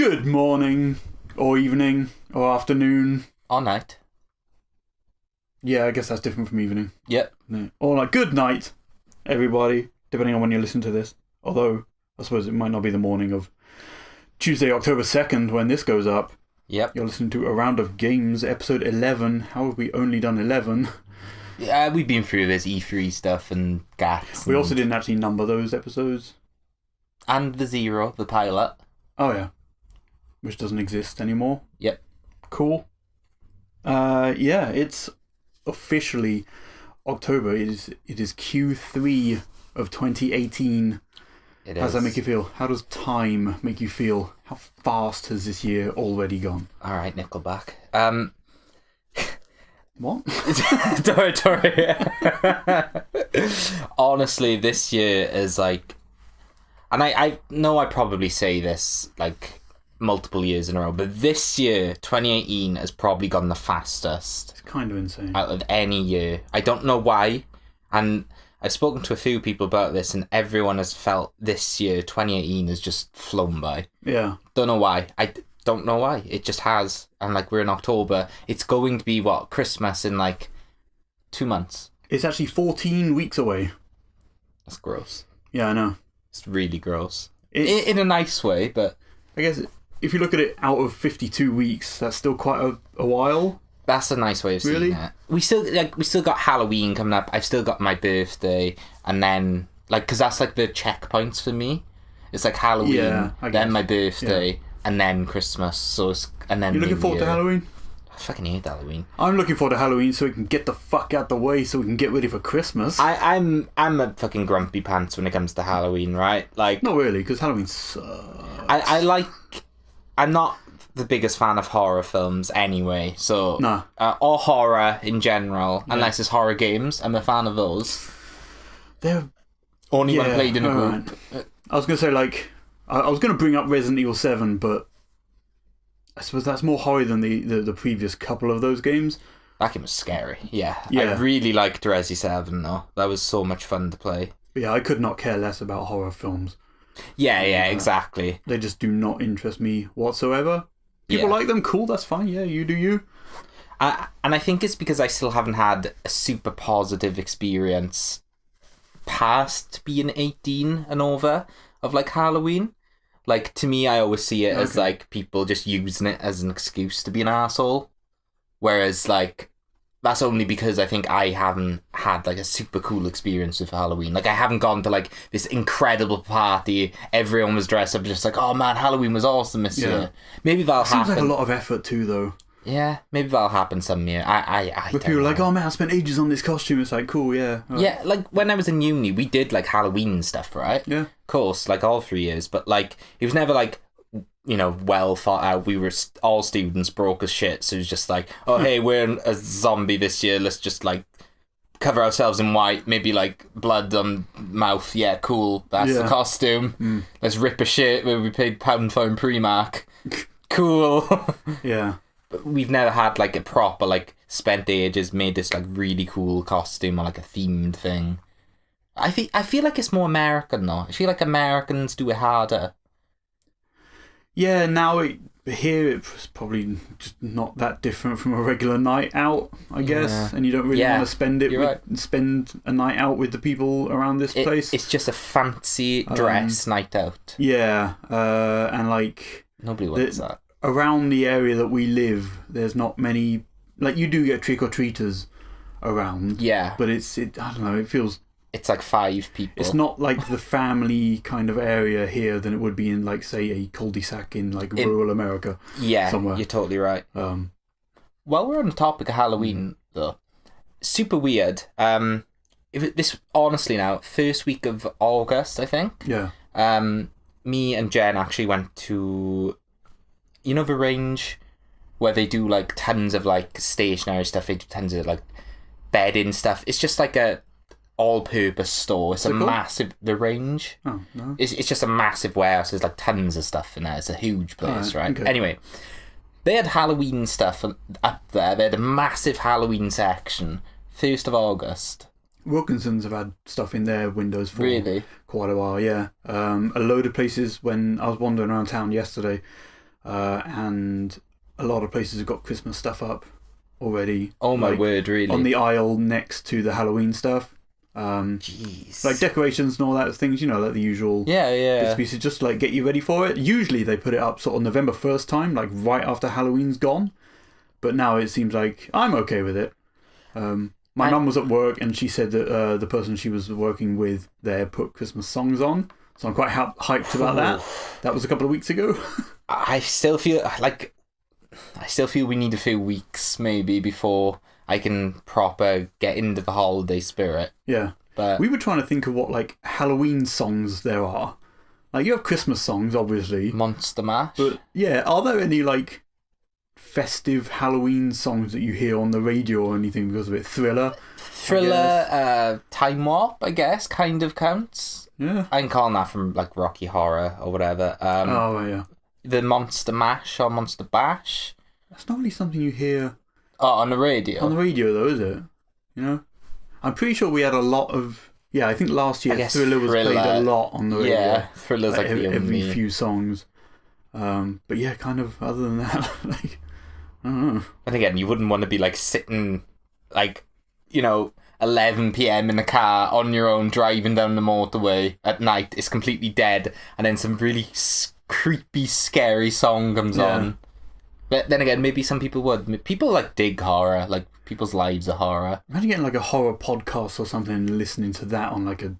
Good morning, or evening, or afternoon. Or night. Yeah, I guess that's different from evening. Yep. Yeah. Or like, good night, everybody, depending on when you listen to this. Although, I suppose it might not be the morning of Tuesday, October 2nd, when this goes up. Yep. You're listening to A Round of Games, episode 11. How have we only done 11? Yeah, we've been through this E3 stuff and GATs. We also didn't actually number those episodes. And the Zero, the pilot. Oh, yeah. Which doesn't exist anymore. Yep. Cool. Yeah, it's officially October. It is Q3 of 2018. It How does that is. make you feel? How does time make you feel? How fast has this year already gone? Alright, Nickelback. What? Sorry. Honestly, this year is like... And I know I probably say this like multiple years in a row, but this year, 2018, has probably gone the fastest It's kind of insane. out of any year. I don't know why, and I've spoken to a few people about this, and everyone has felt this year, 2018, has just flown by. Yeah. Don't know why. I don't know why. It just has. And like, we're in October. It's going to be, what, Christmas in like 2 months. It's actually 14 weeks away. That's gross. Yeah, I know. It's really gross. It's, In a nice way, but... I guess if you look at it out of 52 weeks, that's still quite a while. That's a nice way of seeing Really? it. We still got Halloween coming up. I've still got my birthday, and then because that's like the checkpoints for me. It's like Halloween, Yeah, I then guess. my birthday, and then Christmas. And then You're looking New forward to Year. Halloween? I fucking hate Halloween. I'm looking forward to Halloween so we can get the fuck out the way so we can get ready for Christmas. I'm a fucking grumpy pants when it comes to Halloween, right? Like, Not really, because Halloween sucks. I'm not the biggest fan of horror films anyway, so Nah. or horror in general, unless it's horror games. I'm a fan of those. They're... Only when Yeah, played in a alright. group. I was going to say, like... I was going to bring up Resident Evil 7, but... I suppose that's more horror than the previous couple of those games. That game was scary. Yeah. Yeah. I really liked Resi 7 though. That was so much fun to play. But yeah, I could not care less about horror films. Yeah, exactly. They just do not interest me whatsoever. People Yeah. like them, cool, that's fine. Yeah, you do you. And I think it's because I still haven't had a super positive experience past being 18 and over of like Halloween. Like, to me, I always see it as like people just using it as an excuse to be an asshole. Whereas, like, that's only because I think I haven't had like a super cool experience with Halloween. Like, I haven't gone to like this incredible party. Everyone was dressed up, just like, oh man, Halloween was awesome this year. Maybe that'll Seems happen. like a lot of effort too, though. Yeah, maybe that'll happen some year. I Where people are like, oh man, I spent ages on this costume. It's like, cool, yeah. Yeah, like when I was in uni, we did like Halloween stuff, right? Yeah. Of course, like all 3 years, but like it was never like, you know, well thought out. We were all students, broke as shit, so it was just like, oh hey, we're a zombie this year. Let's just like cover ourselves in white, maybe like blood on mouth. Yeah, cool. That's the costume. Let's rip a shit where we paid £1 for in Primark. Cool. Yeah. But we've never had like a proper like spent ages made this like really cool costume or like a themed thing. I feel like it's more American though. I feel like Americans do it harder. Yeah, now here it's probably just not that different from a regular night out, I guess. Yeah. And you don't really Yeah, want to spend spend a night out with the people around this place. It's just a fancy dress night out. Yeah, and like Nobody wants that. around the area that we live, there's not many. Like, you do get trick-or-treaters around. Yeah. But I don't know, it feels... It's like 5 people. It's not like the family kind of area here than it would be in, like, say, a cul-de-sac in, like, rural America. Yeah, somewhere. you're totally right. Um, While we're on the topic of Halloween, though, super weird. This, honestly now, first week of August, I think. yeah. Me and Jen actually went to... You know the range where they do like tons of like stationary stuff, they do tons of like bedding stuff. It's just like a all-purpose store. It's a massive... The range. Oh, no. It's just a massive warehouse. There's like tons of stuff in there. It's a huge place, right? Okay. Anyway, they had Halloween stuff up there. They had a massive Halloween section. 1st of August. Wilkinson's have had stuff in their windows for Really? quite a while, yeah. A load of places when I was wandering around town yesterday, and a lot of places have got Christmas stuff up already. Oh my word, really? On the aisle next to the Halloween stuff. Jeez. Like decorations and all that things, like the usual bits and pieces, just to like get you ready for it. Usually they put it up sort of November 1st time, like right after Halloween's gone. But now it seems like I'm okay with it. My mum was at work and she said that the person she was working with there put Christmas songs on. So I'm quite hyped about that. That was a couple of weeks ago. I still feel we need a few weeks maybe before I can proper get into the holiday spirit. Yeah. But we were trying to think of what like Halloween songs there are. Like you have Christmas songs, obviously. Monster Mash. But yeah, are there any like festive Halloween songs that you hear on the radio or anything because of it? Thriller, Time Warp, I guess, kind of counts. Yeah. I'm calling that from like Rocky Horror or whatever. Yeah. The Monster Mash or Monster Bash. That's not really something you hear on the radio. On the radio, though, is it? I'm pretty sure we had a lot of. Yeah, I think last year Thriller was played a lot on the radio. Yeah, Thriller's like the every few songs. But yeah, kind of. Other than that, like I don't know. And again, you wouldn't want to be like sitting, like 11 p.m. in the car on your own driving down the motorway at night. It's completely dead, and then some really creepy, scary song comes on. But then again, maybe some people would. People like dig horror, like people's lives are horror. Imagine getting like a horror podcast or something and listening to that on like a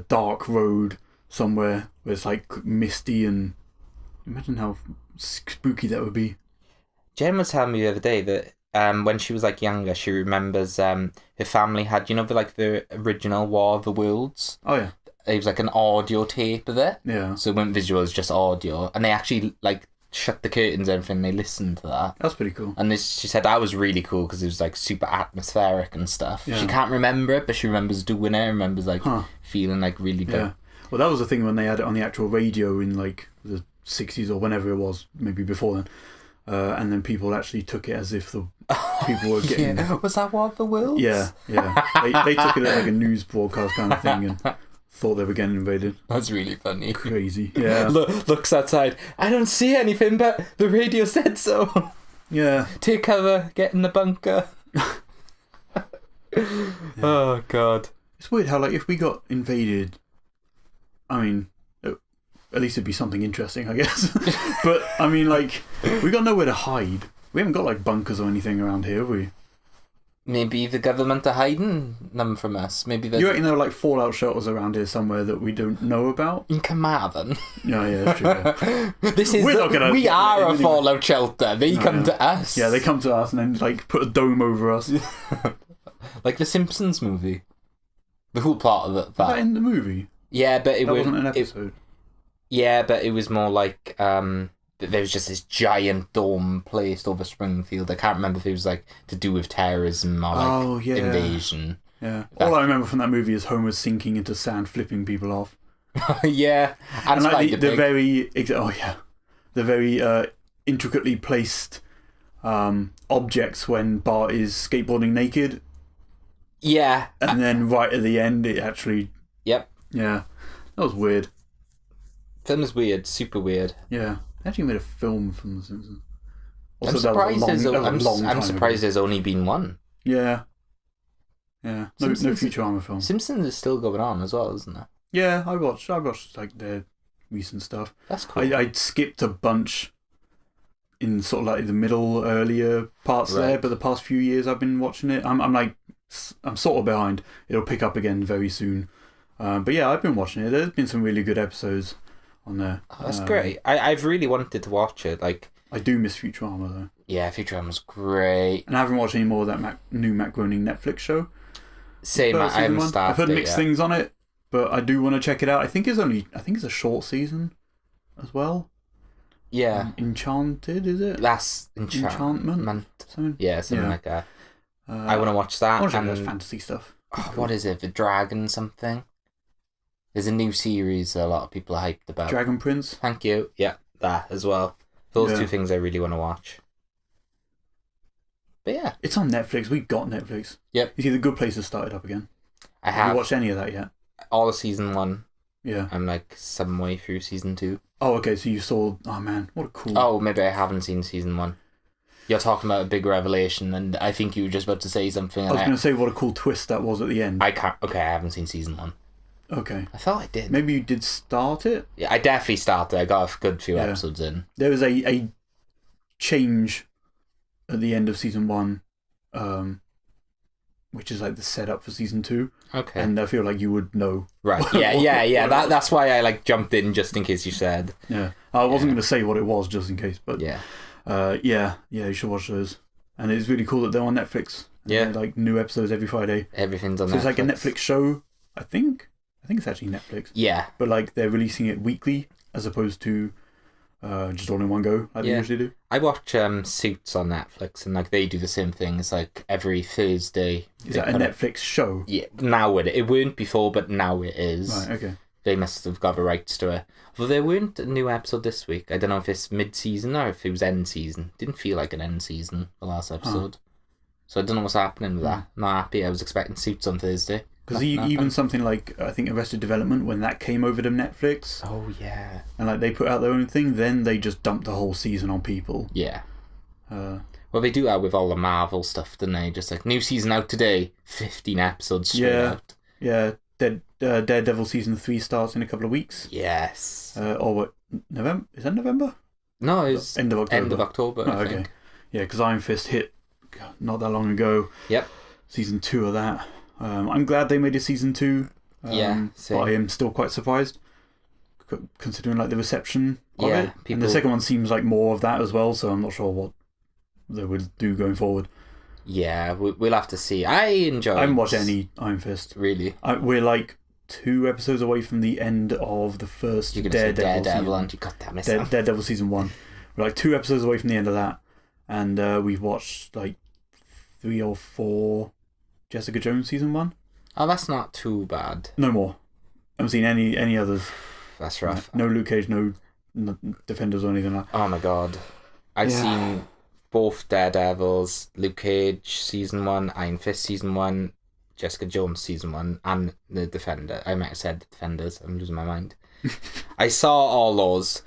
dark road somewhere where it's like misty, and imagine how spooky that would be. Jen was telling me the other day that when she was like younger, she remembers her family had the original War of the Worlds. Oh yeah. It was like an audio tape of it. Yeah. So it wasn't visual, it was just audio. And they actually like shut the curtains and everything, they listened to that. That's pretty cool. And she said that was really cool because it was like super atmospheric and stuff. Yeah. She can't remember it, but she remembers doing it, remembers like feeling like really good. Yeah. Well, that was the thing when they had it on the actual radio in like the 60s or whenever it was, maybe before then. And then people actually took it as if the people were getting... Yeah. Was that War of the Worlds? Yeah. They took it as like a news broadcast kind of thing and thought they were getting invaded. That's really funny. Crazy. Yeah. Looks outside. I don't see anything, but the radio said so. Yeah. Take cover. Get in the bunker. Oh, God. It's weird how, like, if we got invaded, I mean, at least it'd be something interesting, I guess. But, I mean, like, we got nowhere to hide. We haven't got, like, bunkers or anything around here, have we? Maybe the government are hiding them from us. Maybe you reckon there are like fallout shelters around here somewhere that we don't know about? In Carmarthen. Yeah, that's true. Yeah. We are a fallout shelter. They come to us. Yeah, they come to us and then like put a dome over us. Like the Simpsons movie. The whole plot of it. Was that in the movie? Yeah, but it wasn't an episode. Yeah, but it was more like there was just this giant dome placed over Springfield. I can't remember if it was like to do with terrorism or like invasion. Yeah. All I remember from that movie is Homer sinking into sand, flipping people off. Yeah, and like the very intricately placed objects when Bart is skateboarding naked. Yeah, and then right at the end, it actually. Yep. Yeah, that was weird. Film is weird, super weird. Yeah. They actually made a film from The Simpsons. Also, I'm surprised there's only been one. Yeah. Yeah. No Futurama film. Simpsons is still going on as well, isn't it? Yeah, I watched like their recent stuff. That's cool. I skipped a bunch in sort of like the earlier parts there, but the past few years I've been watching it. I'm sort of behind. It'll pick up again very soon. But yeah, I've been watching it. There's been some really good episodes on there. Oh, that's great. I've really wanted to watch it. Like, I do miss Futurama though. Yeah, Futurama's great. And I haven't watched any more of that new Matt Groening Netflix show. Same, I haven't started. I've heard mixed things on it, but I do want to check it out. I think it's a short season as well. Yeah. Enchanted, is it? That's Enchantment. Something like that. I want to watch that. I want to check fantasy stuff. Oh, what is it? The Dragon something? There's a new series a lot of people are hyped about. Dragon Prince? Thank you. Yeah, that as well. Those two things I really want to watch. But yeah. It's on Netflix. We got Netflix. Yep. You see, The Good Place has started up again. I have. Have you watched any of that yet? All of season 1. Yeah. I'm like some way through season 2. Oh, okay. So you saw... Oh, man. What a cool... Oh, maybe I haven't seen season 1. You're talking about a big revelation, and I think you were just about to say something. I was going to say what a cool twist that was at the end. I can't... Okay, I haven't seen season 1. Okay. I thought I did. Maybe you did start it? Yeah, I definitely started. I got a good few episodes in. There was a change at the end of season 1, which is like the setup for season 2. Okay. And I feel like you would know. Right. Yeah. That's why I like jumped in just in case you said. Yeah. I wasn't going to say what it was just in case, but yeah. You should watch those. And it's really cool that they're on Netflix. Yeah. They're like new episodes every Friday. Everything's on Netflix. So it's like a Netflix show, I think. I think it's actually Netflix. Yeah. But like they're releasing it weekly as opposed to just all in one go like they usually do. I watch Suits on Netflix, and like they do the same thing. It's like every Thursday. Is that a Netflix show? Yeah, now it weren't before, but now it is. Right, okay. They must have got the rights to it. Although there weren't a new episode this week. I don't know if it's mid-season or if it was end season. Didn't feel like an end season, the last episode. So I don't know what's happening with that. Not happy. I was expecting Suits on Thursday. Because even something like, I think Arrested Development, when that came over to Netflix. Oh, yeah. And like they put out their own thing, then they just dumped the whole season on people. Yeah. Well, they do that with all the Marvel stuff, don't they? Just like, new season out today, 15 episodes straight out. Yeah. Daredevil season 3 starts in a couple of weeks. Yes. Or what? November? Is that November? No, it's end of October. End of October. I think. Yeah, because Iron Fist hit not that long ago. Yep. Season 2 of that. I'm glad they made a season 2. Same. But I am still quite surprised, considering like the reception of it. And the second one seems like more of that as well. So I'm not sure what they would do going forward. Yeah, we'll have to see. I haven't watched any Iron Fist. Really? We're like 2 episodes away from the end of the first Daredevil season. Aren't you? God damn it. Daredevil season 1. We're like 2 episodes away from the end of that. And we've watched like 3 or 4 Jessica Jones season 1. Oh, that's not too bad. No more. I haven't seen any others. That's rough. No Luke Cage, no Defenders or anything like that. Oh my god. I've seen both Daredevils, Luke Cage season 1, Iron Fist season 1, Jessica Jones season 1, and the Defender. I might have said the Defenders. I'm losing my mind. I saw all those.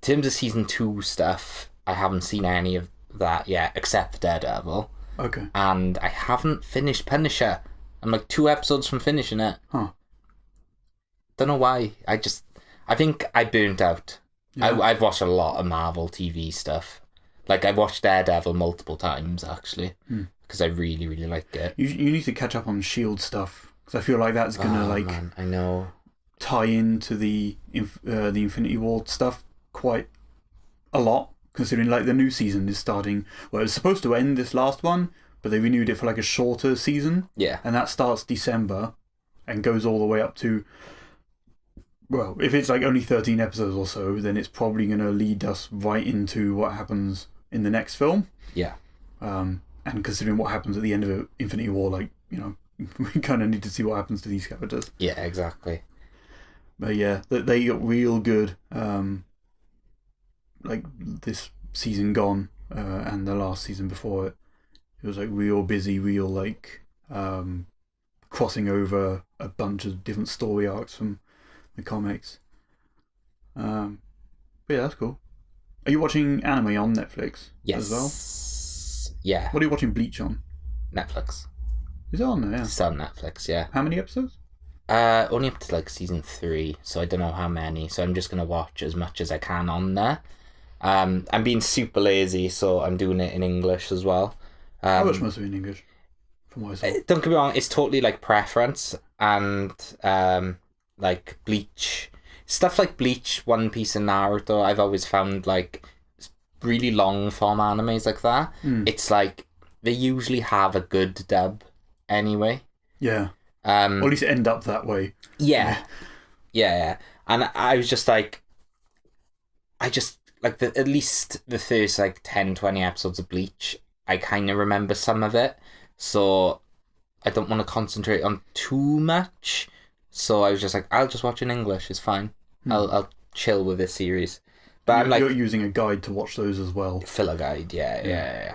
In terms of season 2 stuff, I haven't seen any of that yet, except Daredevil. Okay. And I haven't finished Punisher. I'm like 2 episodes from finishing it. Huh. Don't know why. I think I burnt out. Yeah. I've watched a lot of Marvel TV stuff. Like, I've watched Daredevil multiple times, actually. Because I really, really like it. You need to catch up on S.H.I.E.L.D. stuff. Because I feel like that's going to, man, I know. tie into the Infinity War stuff quite a lot. Considering, like, the new season is starting... Well, it was supposed to end this last one, but they renewed it for, like, a shorter season. Yeah. And that starts December and goes all the way up to... Well, if it's, like, only 13 episodes or so, then it's probably going to lead us right into what happens in the next film. Yeah. And considering what happens at the end of Infinity War, like, you know, we kind of need to see what happens to these characters. Yeah, exactly. But yeah, they got real good... like this season gone and the last season before it was like real busy, real like crossing over a bunch of different story arcs from the comics. But yeah, that's cool. Are you watching anime on Netflix as well? Yeah. What are you watching Bleach on? Netflix. Is it on there? Yeah. It's on Netflix, yeah. How many episodes? Only up to like season 3, so I don't know how many, so I'm just going to watch as much as I can on there. I'm being super lazy, so I'm doing it in English as well. I watch most of it in English, from what I saw. Don't get me wrong, it's totally like preference, and like Bleach, stuff like Bleach, One Piece, and Naruto. I've always found like really long form animes like that. It's like they usually have a good dub anyway. Yeah. Or at least end up that way. Yeah. And I was just like, at least the first like 10-20 episodes of Bleach, I kind of remember some of it, so I don't want to concentrate on too much, so I was just like, I'll just watch in English, it's fine. I'll chill with this series. But you're using a guide to watch those as well. Filler guide, yeah.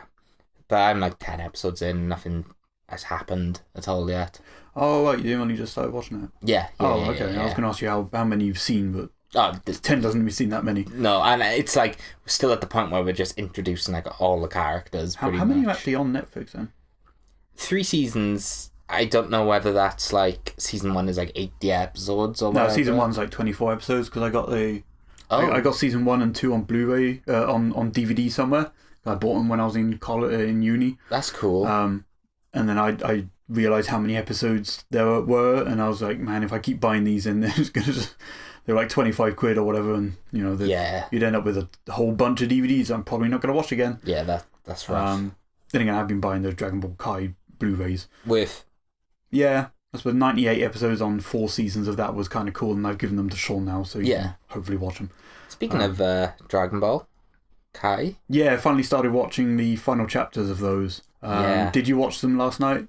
But I'm like 10 episodes in, nothing has happened at all yet. Oh, right, you only just started watching it? Yeah. Okay. I was going to ask you how many you've seen, but 10 doesn't even seem that many. No, and it's like, we're still at the point where we're just introducing like all the characters. How many are actually on Netflix then? 3 seasons. I don't know whether that's like, season 1 is like 80 episodes or whatever. No, season 1's like 24 episodes, because I got I got season 1 and 2 on Blu-ray, on DVD somewhere. I bought them when I was in college, in uni. That's cool. And then I realised how many episodes there were, and I was like, man, if I keep buying these, and they're like 25 quid or whatever, and you'd end up with a whole bunch of DVDs I'm probably not going to watch again. Yeah, that's rough. Then again, I've been buying those Dragon Ball Kai Blu-rays. Yeah, I suppose 98 episodes on 4 seasons of that was kind of cool, and I've given them to Sean now, so you can hopefully watch them. Speaking of Dragon Ball Kai. Yeah, I finally started watching the final chapters of those. Did you watch them last night?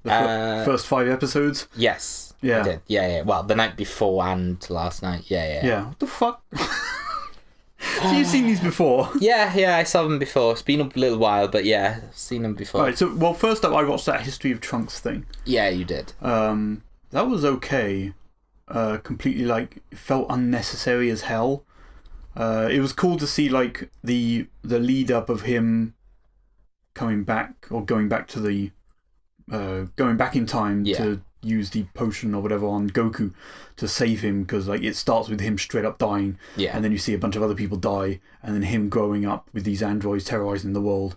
The first 5 episodes? Yes. Yeah. I did. Yeah. Well, the night before and last night. Yeah. Yeah, what the fuck? So you've seen these before? Yeah, I saw them before. It's been a little while, but yeah, I've seen them before. Alright, so, well, first up, I watched that History of Trunks thing. Yeah, you did. That was okay. Completely, like, felt unnecessary as hell. It was cool to see, like, the lead up of him coming back, or going back to the going back in time to use the potion or whatever on Goku to save him, because like it starts with him straight up dying, and then you see a bunch of other people die, and then him growing up with these androids terrorizing the world.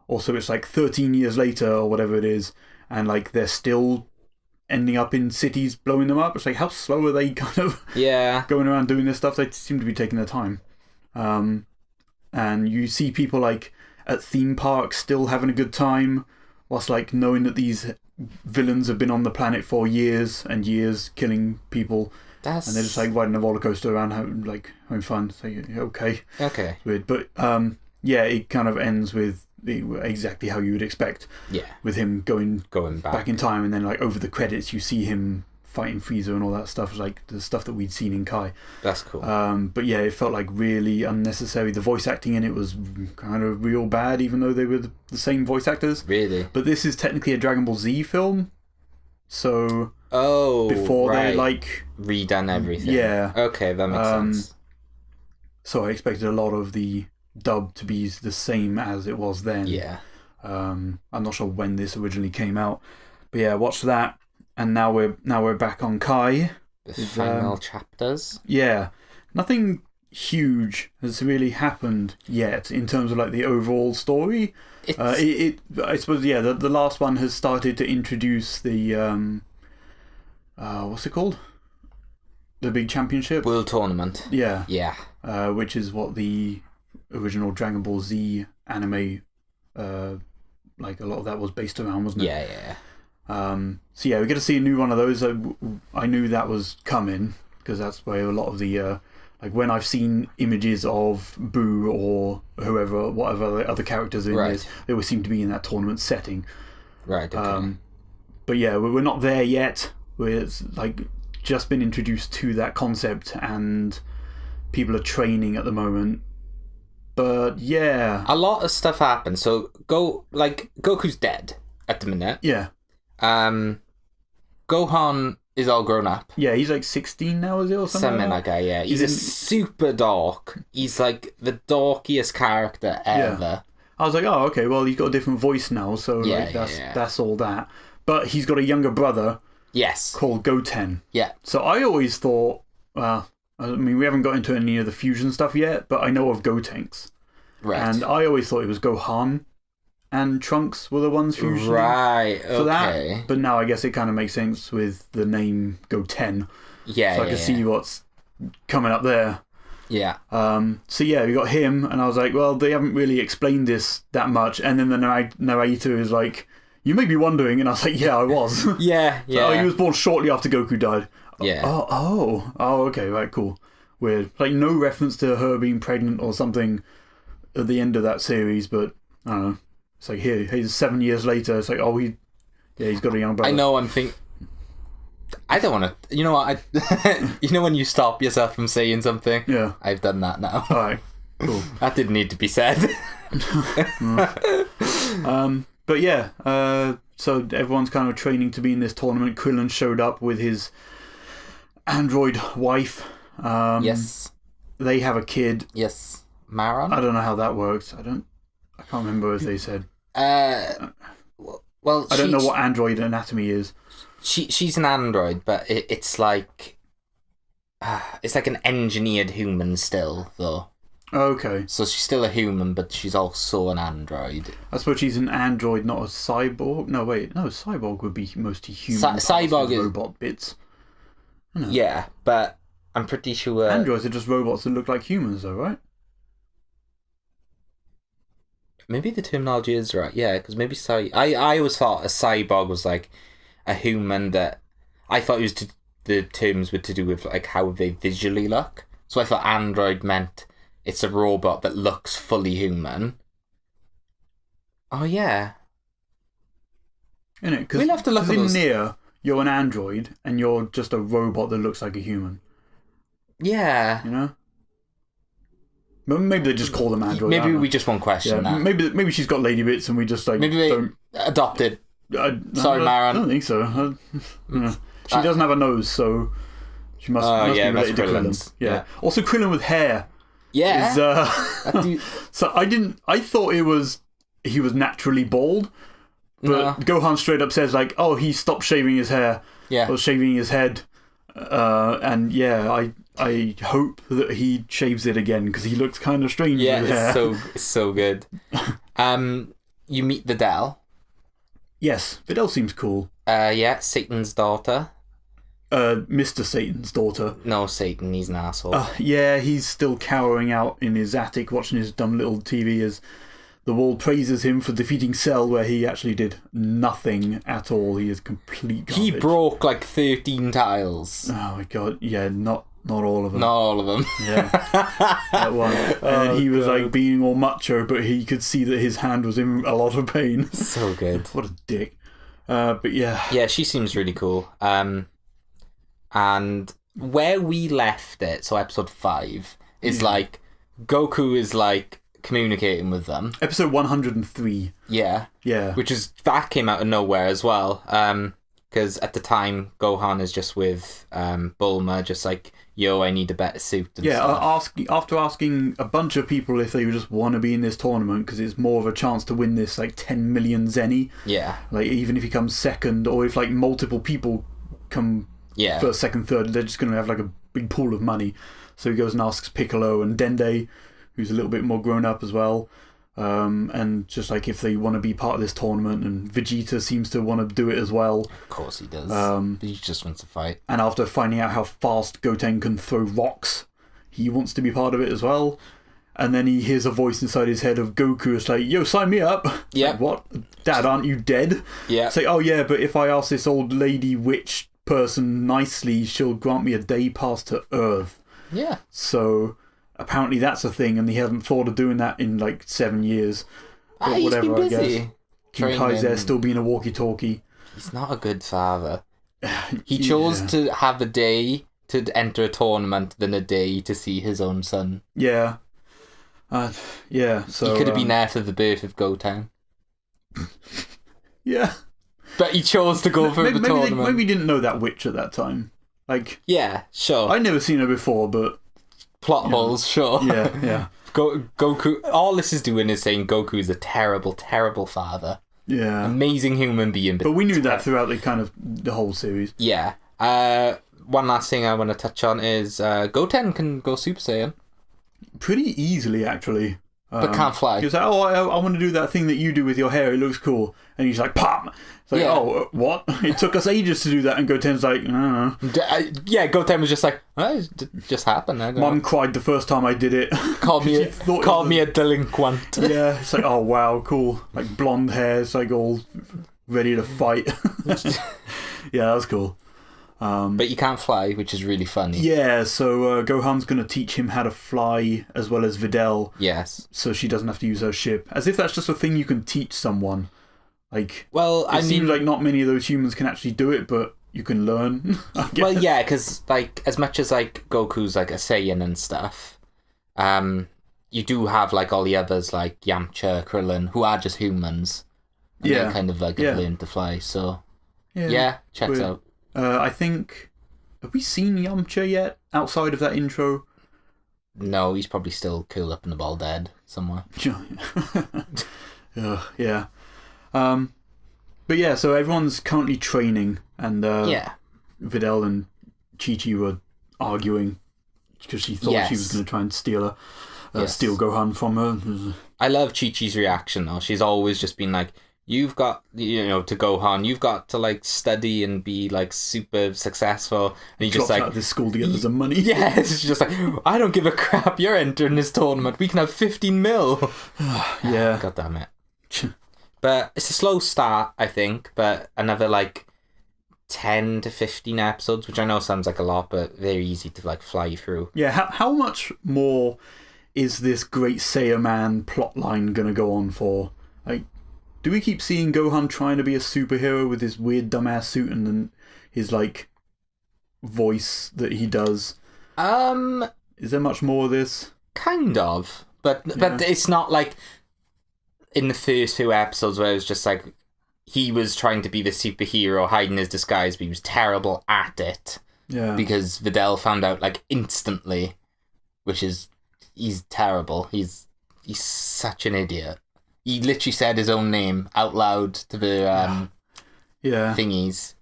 Also, it's like 13 years later or whatever it is, and like they're still ending up in cities blowing them up. It's like, how slow are they kind of going around doing this stuff? They seem to be taking their time. And you see people like at theme parks still having a good time, whilst like knowing that these villains have been on the planet for years and years, killing people, and they're just like riding a roller coaster around, having fun. So okay, it's weird, but it kind of ends with exactly how you would expect. With him going back in time, and then like over the credits you see him fighting Frieza and all that stuff, like the stuff that we'd seen in Kai. That's cool. But yeah, it felt like really unnecessary. The voice acting in it was kind of real bad, even though they were the same voice actors. Really? But this is technically a Dragon Ball Z film, so before they like redone everything. Yeah. Okay, that makes sense. So I expected a lot of the dub to be the same as it was then. Yeah. I'm not sure when this originally came out, but yeah, watch that. And now we're back on Kai. The final chapters. Yeah, nothing huge has really happened yet in terms of like the overall story. I suppose the last one has started to introduce the what's it called? The big championship world tournament. Yeah. Yeah. Which is what the original Dragon Ball Z anime, like a lot of that was based around, wasn't it? Yeah. So yeah, we're going to see a new one of those. I knew that was coming, because that's where a lot of the like when I've seen images of Boo or whatever other characters are in this, they always seem to be in that tournament setting. Right. Okay. But yeah, we're not there yet. We're like just been introduced to that concept, and people are training at the moment. But yeah, a lot of stuff happens. So Goku's dead at the minute. Yeah. Gohan is all grown up. Yeah, he's like 16 now, is he, or something like that? Yeah. He's a super dork. He's like the dorkiest character ever. Yeah. I was like, oh, okay, well, he's got a different voice now, so that's all that. But he's got a younger brother. Yes. Called Goten. Yeah. So I always thought, I mean, we haven't got into any of the fusion stuff yet, but I know of Gotenks. Right. And I always thought it was Gohan and Trunks were the ones fusioning for that. But now I guess it kind of makes sense with the name Goten. Yeah. So I can see what's coming up there. Yeah. So yeah, we got him, and I was like, well, they haven't really explained this that much. And then the narrator is like, you may be wondering, and I was like, yeah, I was. Yeah. So, he was born shortly after Goku died. Yeah. Oh, okay, right, cool. Weird. Like, no reference to her being pregnant or something at the end of that series, but I don't know. It's like, he's 7 years later. It's like, he's got a young brother. I know, I'm thinking, I don't want to, you know what, you know when you stop yourself from saying something? Yeah. I've done that now. Alright, cool. That didn't need to be said. But yeah, so everyone's kind of training to be in this tournament. Krillin showed up with his android wife. Yes. They have a kid. Yes. Maron? I don't know how that works. I can't remember if they said. Well, I don't know what android anatomy is. She's an android, but it's like an engineered human still, though. Okay. So she's still a human, but she's also an android. I suppose she's an android, not a cyborg. No, wait. No, cyborg would be mostly human. Cyborg is robot bits. Yeah, but I'm pretty sure androids are just robots that look like humans, though, right? Maybe the terminology is right. Yeah, because maybe I always thought a cyborg was like a human that I thought it was the terms were to do with like how they visually look. So I thought android meant it's a robot that looks fully human. Oh yeah. Innit? We'll have to look at in those. Nier, you're an android and you're just a robot that looks like a human. Yeah. You know? Maybe they just call them androids. Maybe we just won't question that. Maybe she's got lady bits and we just like... Maybe they adopted. Sorry, Maron. I don't think so. She doesn't have a nose, so she must be related to Krillin. Yeah. Also, Krillin with hair. Yeah. So I thought he was naturally bald, but Gohan straight up says like, oh, he stopped shaving his hair. Yeah. Or shaving his head. And yeah, I hope that he shaves it again because he looks kind of strange with hair. It's so good. You meet Videl. Yes, Videl seems cool. Yeah, Satan's daughter. Mr. Satan's daughter. No, Satan, he's an asshole. Yeah, he's still cowering out in his attic watching his dumb little TV as the world praises him for defeating Cell, where he actually did nothing at all. He is complete garbage. He broke like 13 tiles. Oh my god, yeah, not all of them. Not all of them. Yeah. That one. And he was like being all macho, but he could see that his hand was in a lot of pain. So good. What a dick. But yeah. Yeah, she seems really cool. And where we left it, so episode 5, is like Goku is like communicating with them. Episode 103. Yeah. Yeah. That came out of nowhere as well. Because at the time, Gohan is just with Bulma, just like, yo, I need a better suit. And stuff. After asking a bunch of people if they just want to be in this tournament, because it's more of a chance to win this, like, 10 million zenny. Yeah. Like, even if he comes second, or if, like, multiple people come first, second, third, they're just going to have, like, a big pool of money. So he goes and asks Piccolo and Dende, who's a little bit more grown up as well. And just like if they want to be part of this tournament, and Vegeta seems to want to do it as well. Of course he does. He just wants to fight. And after finding out how fast Goten can throw rocks, he wants to be part of it as well. And then he hears a voice inside his head of Goku. It's like, yo, sign me up. Yeah. Like, what? Dad, aren't you dead? Yeah. It's like, oh yeah, but if I ask this old lady witch person nicely, she'll grant me a day pass to Earth. Yeah. So apparently that's a thing, and he hasn't thought of doing that in like 7 years. But whatever, he's been busy. I guess. King Kai's there still being a walkie-talkie. He's not a good father. He chose to have a day to enter a tournament than a day to see his own son. Yeah. Yeah, so... He could have been there for the birth of Goten. Yeah. But he chose to go for the tournament. Maybe he didn't know that witch at that time. Like... Yeah, sure. I'd never seen her before, but... Plot holes, sure. Yeah. Goku... All this is doing is saying Goku is a terrible, terrible father. Yeah. Amazing human being. But we knew that throughout the whole series. Yeah. One last thing I want to touch on is Goten can go Super Saiyan. Pretty easily, actually. But can't fly. He's like, oh, I want to do that thing that you do with your hair. It looks cool. And he's like, pop! It's like, oh, what? It took us ages to do that. And Goten's like, I don't know. Yeah, Goten was just like, it just happened. Mum cried the first time I did it. Called me a delinquent. Yeah, it's like, oh, wow, cool. Like, blonde hair. It's like all ready to fight. Yeah, that was cool. But you can't fly, which is really funny. Yeah, so Gohan's going to teach him how to fly, as well as Videl. Yes. So she doesn't have to use her ship. As if that's just a thing you can teach someone. Like, well, it seems like not many of those humans can actually do it, but you can learn. Well, yeah, because like as much as like Goku's like a Saiyan and stuff, you do have like all the others like Yamcha, Krillin, who are just humans. and they kind of like learned to fly. So checks out. I think, have we seen Yamcha yet outside of that intro? No, he's probably still curled up in the ball dead somewhere. Yeah. But yeah, so everyone's currently training, and Videl and Chi-Chi were arguing because she thought she was going to try and steal Gohan from her. I love Chi-Chi's reaction though. She's always just been like, you've got, to Gohan, you've got to like study and be like super successful. And he just like out of this school to get some money. Yeah, she's just like, I don't give a crap. You're entering this tournament. We can have 15 mil. Yeah. God damn it. But it's a slow start, I think. But another like 10 to 15 episodes, which I know sounds like a lot, but very easy to like fly through. Yeah. How much more is this great Saiyaman plotline gonna go on for? Like, do we keep seeing Gohan trying to be a superhero with his weird dumbass suit and then his like voice that he does? Is there much more of this? Kind of, but it's not like in the first few episodes where it was just like he was trying to be the superhero hiding his disguise, but he was terrible at it. Yeah, because Videl found out like instantly, which is he's terrible. He's such an idiot. He literally said his own name out loud to the thingies.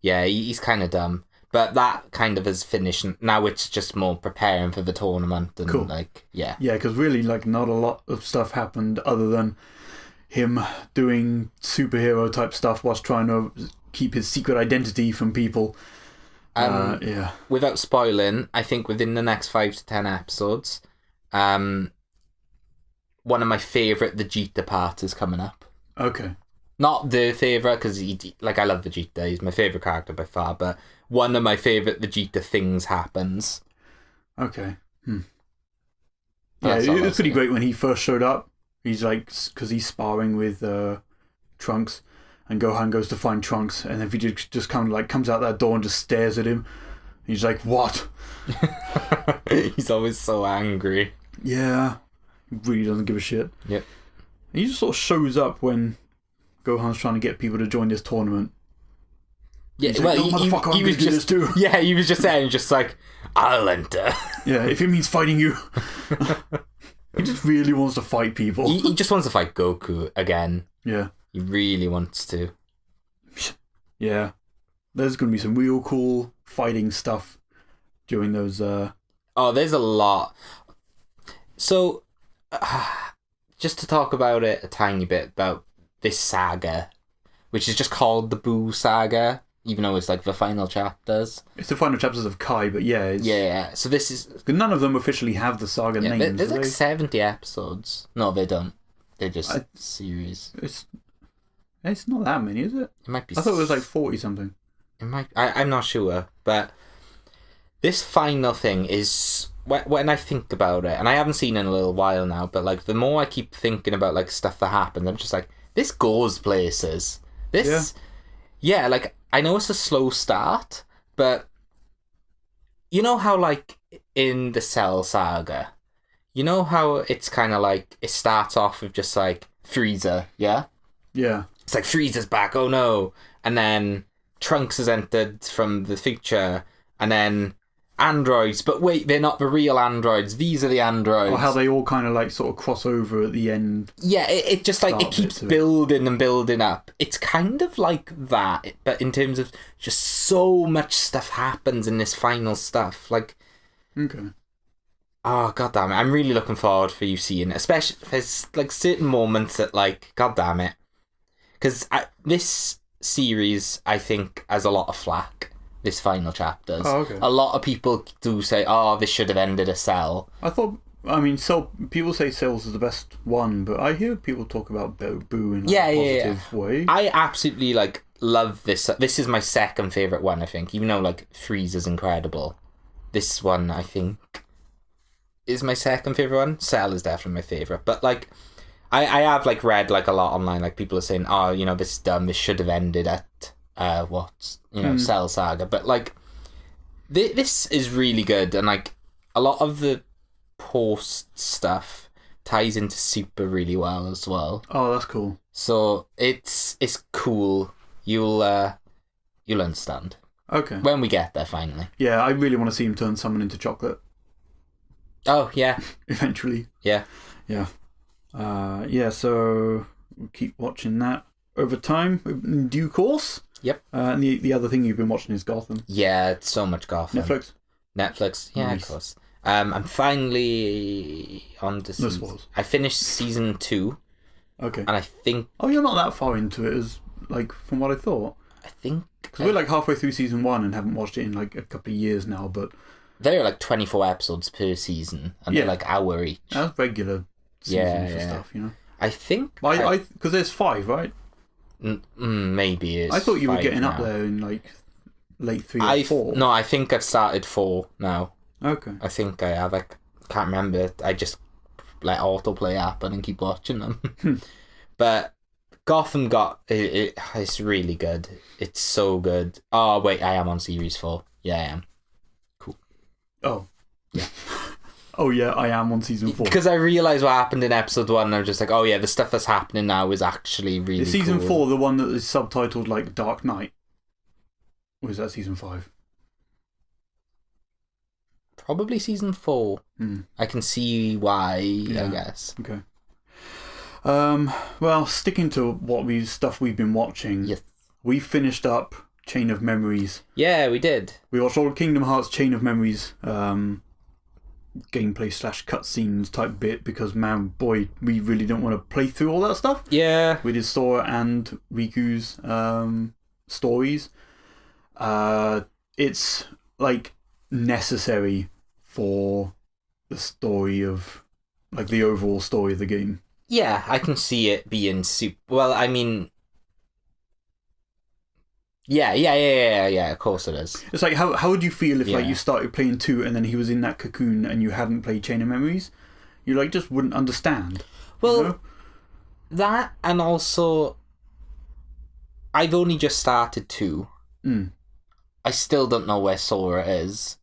Yeah, he's kind of dumb. But that kind of is finished. Now it's just more preparing for the tournament. And cool. Yeah, because really, like, not a lot of stuff happened other than him doing superhero type stuff whilst trying to keep his secret identity from people. Without spoiling, I think within the next 5 to 10 episodes, one of my favourite Vegeta parts is coming up. Okay. Not the favourite, because I love Vegeta. He's my favourite character by far, but one of my favourite Vegeta things happens. Okay. Yeah, it was pretty great when he first showed up. He's like, because he's sparring with Trunks, and Gohan goes to find Trunks, and then Vegeta just kind of like comes out that door and just stares at him. He's like, what? He's always so angry. Yeah. Really doesn't give a shit. Yep. And he just sort of shows up when Gohan's trying to get people to join this tournament. Yeah, like, motherfucker, he was just this too. Yeah, he was just saying, just like, I'll enter. Yeah, if it means fighting you. He just really wants to fight people. He just wants to fight Goku again. Yeah. He really wants to. Yeah. There's going to be some real cool fighting stuff during those... there's a lot. So... just to talk about it a tiny bit about this saga, which is just called the Boo Saga, even though it's like the final chapters. It's the final chapters of Kai, but yeah. Yeah. So this is... None of them officially have the saga names. There's like 70 episodes. No, they don't. They're just series. It's not that many, is it? It might be. I thought it was like 40 something. It might. I'm not sure, but this final thing is... When I think about it, and I haven't seen it in a little while now, but like the more I keep thinking about like stuff that happens, I'm just like, this goes places. Yeah, like I know it's a slow start, but you know how like in the Cell Saga, you know how it's kind of like it starts off with just like Frieza, yeah? Yeah. It's like Frieza's back, oh no, and then Trunks has entered from the future, and then androids, but wait, they're not the real androids. These are the androids. Or how they all kind of like sort of cross over at the end. Yeah, it just like it keeps building and building up. It's kind of like that, but in terms of just so much stuff happens in this final stuff. Like, okay. Oh god damn it! I'm really looking forward for you seeing it, especially there's like certain moments that like god damn it, because this series I think has a lot of flack. This final chapters. Oh, okay. A lot of people do say, "Oh, this should have ended a Cell." People say Cell's is the best one, but I hear people talk about Boo in a positive way. I absolutely like love this. This is my second favorite one, I think. Even though like Frieza's incredible, this one I think is my second favorite one. Cell is definitely my favorite, but like I have like read like a lot online. Like people are saying, "Oh, this is dumb. This should have ended at." Cell Saga, but like this is really good, and like a lot of the post stuff ties into Super really well as well. Oh, that's cool. So it's cool. You'll understand. Okay. When we get there, finally. Yeah, I really want to see him turn someone into chocolate. Oh, yeah. Eventually. Yeah. Yeah. So we'll keep watching that over time, in due course. Yep. And the other thing you've been watching is Gotham. Yeah, it's so much Gotham. Netflix? Yeah, nice. Of course. I'm finally on to season... I finished season 2. Okay. And I think... Oh, you're not that far into it, as from what I thought. I think... Because we're halfway through season 1 and haven't watched it in a couple of years now, but... There are 24 episodes per season, and they're hour each. That's regular season for stuff, you know? I think... Because there's 5, right? Maybe it's I thought you were getting up there in late 3 or 4. No, I think I've started 4 now. Okay. I think I have. I can't remember. I just let autoplay happen and keep watching them. But Gotham it's really good. It's so good. Oh, wait, I am on series 4. Yeah, I am. Cool. Oh. Yeah. Oh, yeah, I am on season 4. Because I realised what happened in episode 1, and I was just oh, yeah, the stuff that's happening now is actually really Is season cool. 4 the one that is subtitled, Dark Knight? Or is that season 5? Probably season 4. I can see why, I guess. Okay. Well, sticking to stuff we've been watching, yes. We finished up Chain of Memories. Yeah, we did. We watched all Kingdom Hearts Chain of Memories gameplay / cutscenes type bit because, man, boy, we really don't want to play through all that stuff. Yeah. We did Sora and Riku's stories. It's necessary for the story of the overall story of the game. Yeah, I can see it being super. Well, I mean, yeah. Of course it is. It's how would you feel if you started playing 2 and then he was in that cocoon and you hadn't played Chain of Memories? You just wouldn't understand. Well, you know? That, and also, I've only just started 2. I still don't know where Sora is.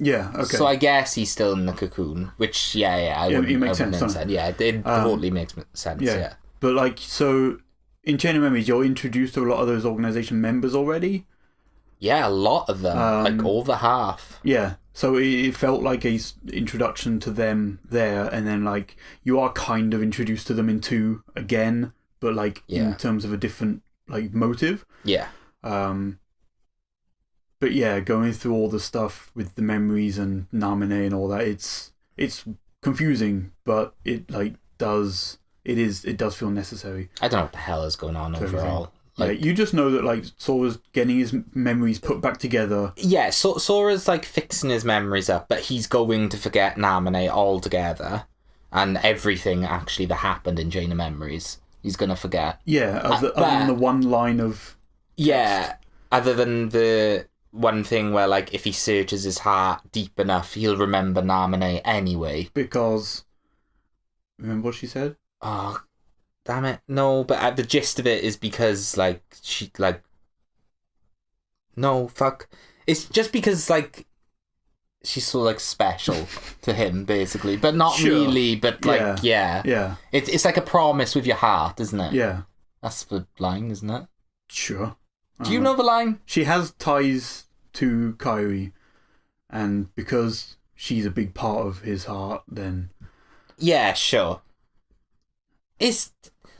Yeah, okay. So I guess he's still in the cocoon, which, it makes sense. Yeah, it totally makes sense, yeah. But, so, in Chain of Memories, you're introduced to a lot of those organisation members already? Yeah, a lot of them, over half. Yeah, so it felt like a introduction to them there, and then, you are kind of introduced to them in 2 again, but, in terms of a different, motive. Yeah. But yeah, going through all the stuff with the memories and Namine and all that, it's confusing, but it does feel necessary. I don't know what the hell is going on overall. You just know that Sora's getting his memories put back together. Yeah, Sora's fixing his memories up, but he's going to forget Namine altogether, and everything actually that happened in Chain of Memories. He's gonna forget. Yeah, other than the one line of text. Yeah, other than the one thing where, if he searches his heart deep enough, he'll remember Namine anyway. Because... Remember what she said? Oh, damn it. No, but the gist of it is because, she, No, fuck. It's just because, she's so, special to him, basically. But not really, but, yeah. Yeah. It's like a promise with your heart, isn't it? Yeah. That's the line, isn't it? Sure. Do you know the line? She has ties to Kairi, and because she's a big part of his heart, then... Yeah, sure.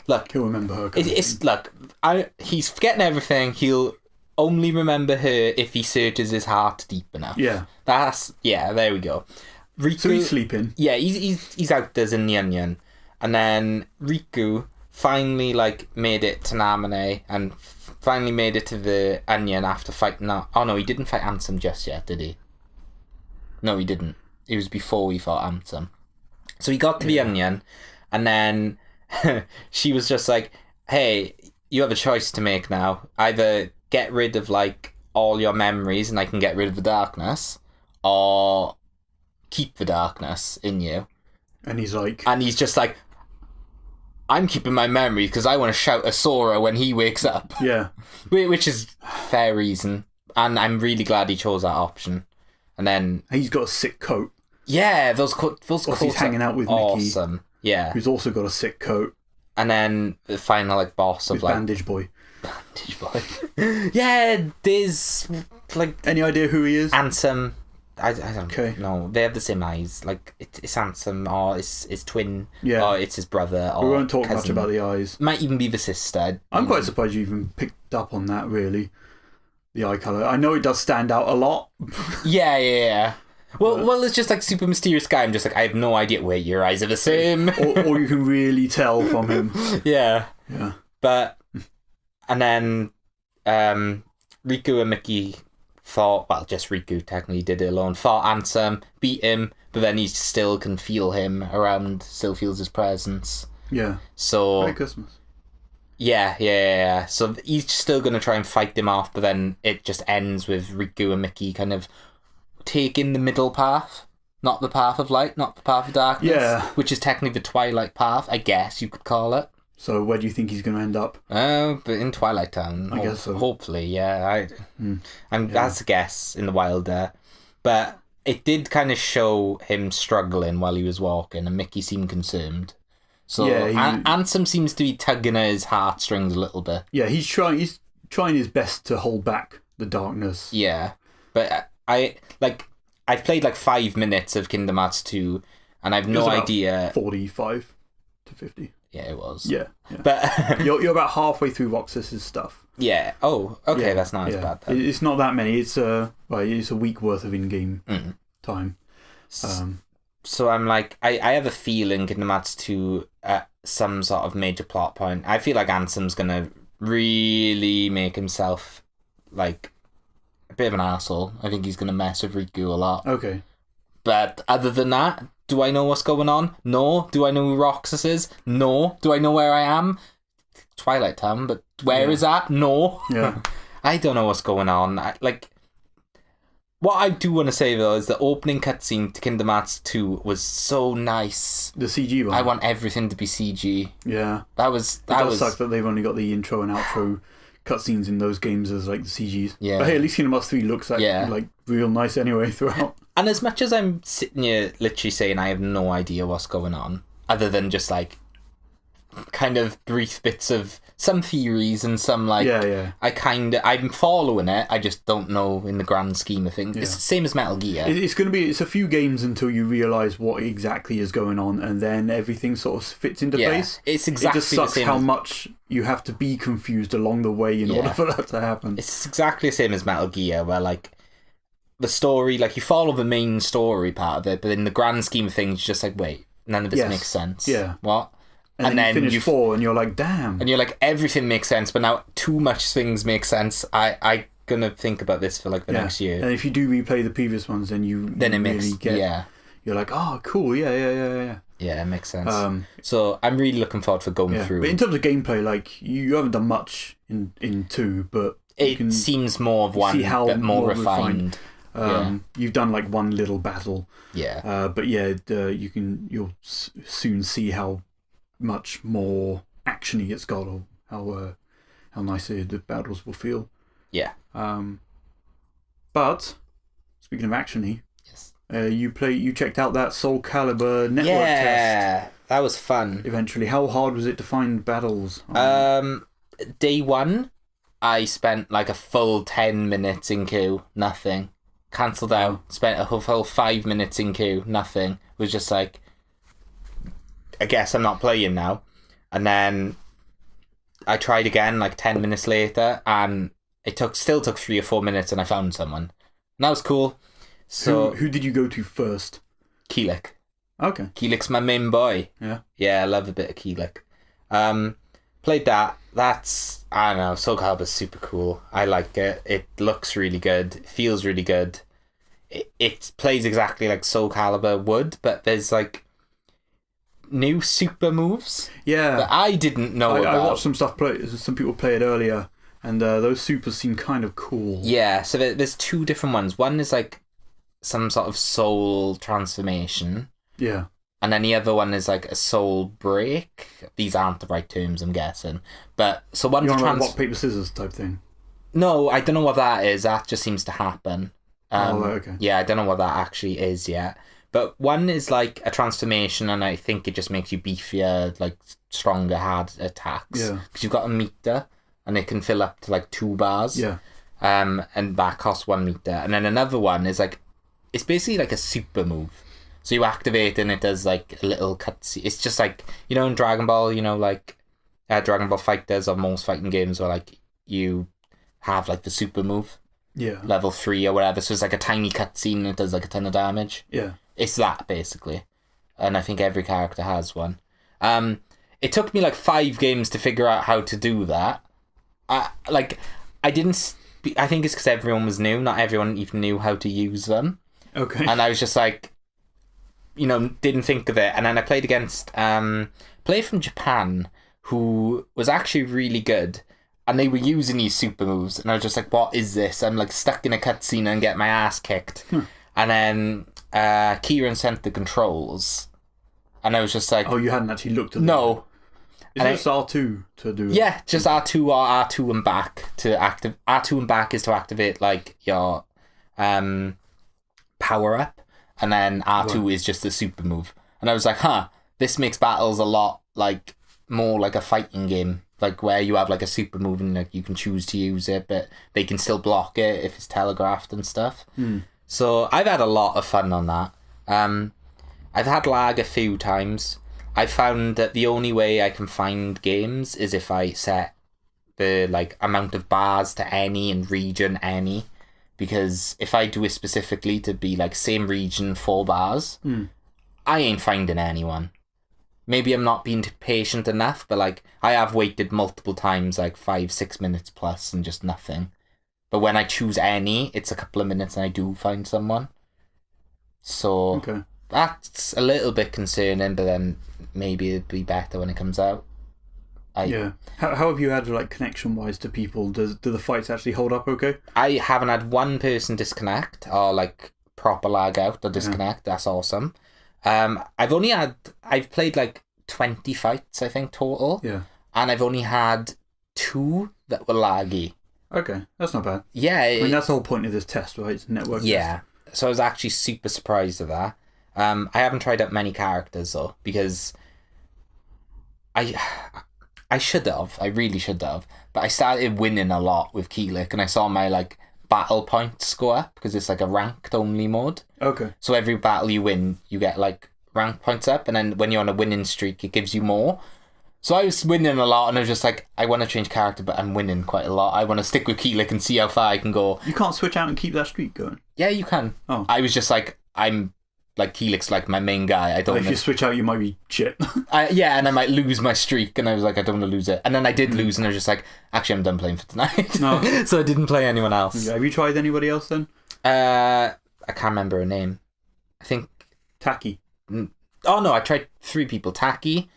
Look... He'll remember her. He's forgetting everything. He'll only remember her if he searches his heart deep enough. Yeah. There we go. Riku, so he's sleeping. Yeah, he's out there in the onion. And then Riku finally, made it to Namine, and finally made it to the onion after fighting that. Oh no, he didn't fight Ansem just yet, did he? No, he didn't. It was before he fought Ansem. So he got to the onion, and then she was just hey, you have a choice to make now. Either get rid of all your memories and I can get rid of the darkness, or keep the darkness in you. And he's just I'm keeping my memory because I want to shout at Sora when he wakes up. Yeah. Which is fair reason. And I'm really glad he chose that option. And then... He's got a sick coat. Yeah, those coats he's hanging out with awesome. Mickey. Yeah. Who's also got a sick coat. And then the final like boss of like Bandage Boy. Bandage Boy. Yeah, there's like any idea who he is? Ansem. I don't know. They have the same eyes. Like it's Ansem or it's his twin. Yeah. Or it's his brother. Or we won't talk cousin. much about the eyes. Might even be the sister. I'm quite surprised you even picked up on that. Really, the eye color. I know it does stand out a lot. Yeah. Well, it's just like super mysterious guy. I'm just like I have no idea. Wait, your eyes are the same. or you can really tell from him. Yeah. Yeah. But and then Riku and Mickey thought, well, just Riku technically did it alone. Fought Ansem, beat him, but then he still can feel him around. Still feels his presence. Yeah. So Merry Christmas. Yeah. So he's still gonna try and fight them off, but then it just ends with Riku and Mickey kind of taking the middle path, not the path of light, not the path of darkness. Yeah. Which is technically the Twilight path, I guess you could call it. So where do you think he's going to end up? But in Twilight Town. I guess so. Hopefully, yeah. That's a guess in the wild there. But it did kind of show him struggling while he was walking, and Mickey seemed concerned. So Ansem seems to be tugging at his heartstrings a little bit. Yeah, he's trying his best to hold back the darkness. Yeah. But I've played like 5 minutes of Kingdom Hearts 2, and I've no idea. 45 to 50. Yeah, it was. Yeah. But you're about halfway through Roxas's stuff. Yeah. Oh, okay. That's not as bad then. It's not that many. It's a week worth of in-game time. So I'm like, I have a feeling Kingdom Hearts 2 at some sort of major plot point. I feel like Ansem's gonna really make himself like a bit of an asshole. I think he's gonna mess with Riku a lot. Okay. But other than that, do I know what's going on? No. Do I know who Roxas is? No. Do I know where I am? Twilight Town, but where is that? No. Yeah. I don't know what's going on. What I do want to say though is the opening cutscene to Kingdom Hearts 2 was so nice. The CG one. I want everything to be CG. Yeah. It does suck that they've only got the intro and outro cutscenes in those games as like the CGs. Yeah. But hey, at least Kingdom Hearts 3 looks like real nice anyway throughout. And as much as I'm sitting here literally saying I have no idea what's going on, other than just like kind of brief bits of some theories and some like I'm following it, I just don't know in the grand scheme of things. It's the same as Metal Gear. It's a few games until you realise what exactly is going on, and then everything sort of fits into place. It's exactly it just sucks the same how much you have to be confused along the way in order for that to happen. It's exactly the same as Metal Gear, where like the story, like you follow the main story part of it, but in the grand scheme of things, you're just like, wait, none of this makes sense. Yeah. What? And then you finish 4 and you're like, damn. And you're like, everything makes sense, but now too much things make sense. I gonna think about this for like the next year. And if you do replay the previous ones, then you really get. You're like, oh, cool, yeah. Yeah, it makes sense. So I'm really looking forward for going through. But in terms of gameplay, like you haven't done much in 2, but it seems more of one, but more refined. You've done like one little battle. Yeah. But you'll soon see how much more actiony it's got, or how nice the battles will feel. Yeah. But speaking of actiony, you checked out that Soul Calibur network test. Yeah, that was fun. Eventually, how hard was it to find battles? Day 1, I spent like a full 10 minutes in queue, nothing. Cancelled out. Spent a full 5 minutes in queue, nothing. Was just like, I guess I'm not playing now. And then I tried again like 10 minutes later, and it still took 3 or 4 minutes, and I found someone. And that was cool. So who did you go to first? Keelik. Okay. Keelik's my main boy. Yeah. Yeah, I love a bit of Keelik. Played that. That's, I don't know, Soul Calibur's super cool. I like it. It looks really good. It feels really good. It plays exactly like Soul Calibur would, but there's like new super moves that I didn't know about. I watched some people play it earlier, and those supers seem kind of cool. Yeah, so there's 2 different ones. One is like some sort of soul transformation. Yeah. And then the other one is like a soul break. These aren't the right terms, I'm guessing. But so one's a rock, paper, scissors type thing. No, I don't know what that is. That just seems to happen. Okay. Yeah, I don't know what that actually is yet. But one is like a transformation, and I think it just makes you beefier, like stronger hard attacks. Yeah. Because you've got a meter, and it can fill up to like 2 bars. Yeah. And that costs 1 meter. And then another one is like, it's basically like a super move. So you activate and it does like a little cutscene. It's just like, you know, in Dragon Ball, you know, like Dragon Ball FighterZ or most fighting games where like you have like the super move. Yeah. Level 3 or whatever. So it's like a tiny cutscene and it does like a ton of damage. Yeah. It's that basically. And I think every character has one. It took me like 5 games to figure out how to do that. I think it's because everyone was new. Not everyone even knew how to use them. Okay. And I was just like, you know, didn't think of it. And then I played against a player from Japan who was actually really good. And they were using these super moves. And I was just like, what is this? I'm like stuck in a cutscene and get my ass kicked. And then Kieran sent the controls. And I was just like... Oh, you hadn't actually looked at them? No. Is it just R2 to do it? Yeah, just R2 or R2 and back to active. R2 and back is to activate like your power up. And then R2 is just the super move. And I was like, this makes battles a lot like more like a fighting game. Like where you have like a super move and like you can choose to use it, but they can still block it if it's telegraphed and stuff. So I've had a lot of fun on that. I've had lag a few times. I found that the only way I can find games is if I set the like amount of bars to any and region any. Because if I do it specifically to be like same region 4 bars, I ain't finding anyone. Maybe I'm not being patient enough, but like I have waited multiple times, like 5-6 minutes plus, and just nothing. But when I choose any, it's a couple of minutes and I do find someone. So that's a little bit concerning, but then maybe it'd be better when it comes out. Yeah. How have you had like connection wise to people? Do the fights actually hold up okay? I haven't had one person disconnect or like proper lag out or disconnect. That's awesome. I've played like 20 fights, I think, total. Yeah. And I've only had 2 that were laggy. Okay, that's not bad. Yeah. I mean, that's the whole point of this test, right? It's a network test. So I was actually super surprised at that. I haven't tried out many characters though, because I should have. I really should have. But I started winning a lot with Keelik, and I saw my like battle points go up because it's like a ranked only mode. Okay. So every battle you win, you get like rank points up, and then when you're on a winning streak, it gives you more. So I was winning a lot, and I was just like, I want to change character, but I'm winning quite a lot. I want to stick with Keelik and see how far I can go. You can't switch out and keep that streak going? Yeah, you can. Oh. I was just like, I'm like, Keelik's like my main guy. I don't. If you switch out, you might be shit. Yeah, and I might lose my streak, and I was like, I don't want to lose it. And then I did lose, and I was just like, actually, I'm done playing for tonight. No. So I didn't play anyone else. Have you tried anybody else then? I can't remember her name. I think Taki. Oh no, I tried 3 people. Taki,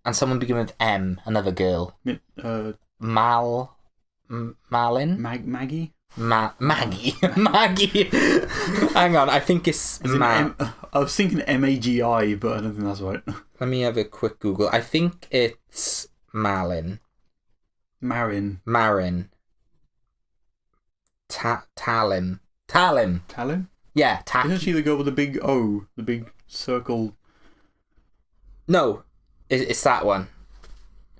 and someone beginning with M, another girl. Malin? Maggie? Maggie. Maggie. Hang on, I think it's I was thinking Magi, but I don't think that's right. Let me have a quick Google. I think it's Malin. Marin. Talim. Talim? Yeah, Taki. Isn't she the girl with the big O? The big circle? No, it's that one.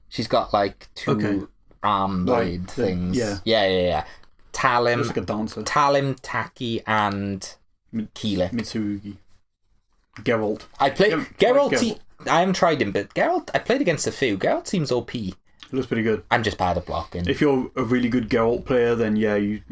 She's got like 2 arm blade things. Yeah. Talim. Looks like a dancer. Talim, Taki, and Keelik. Mitsurugi. Geralt. I played Geralt. I haven't tried him, but Geralt, I played against a few. Geralt seems OP. It looks pretty good. I'm just bad at blocking. If you're a really good Geralt player, then yeah, you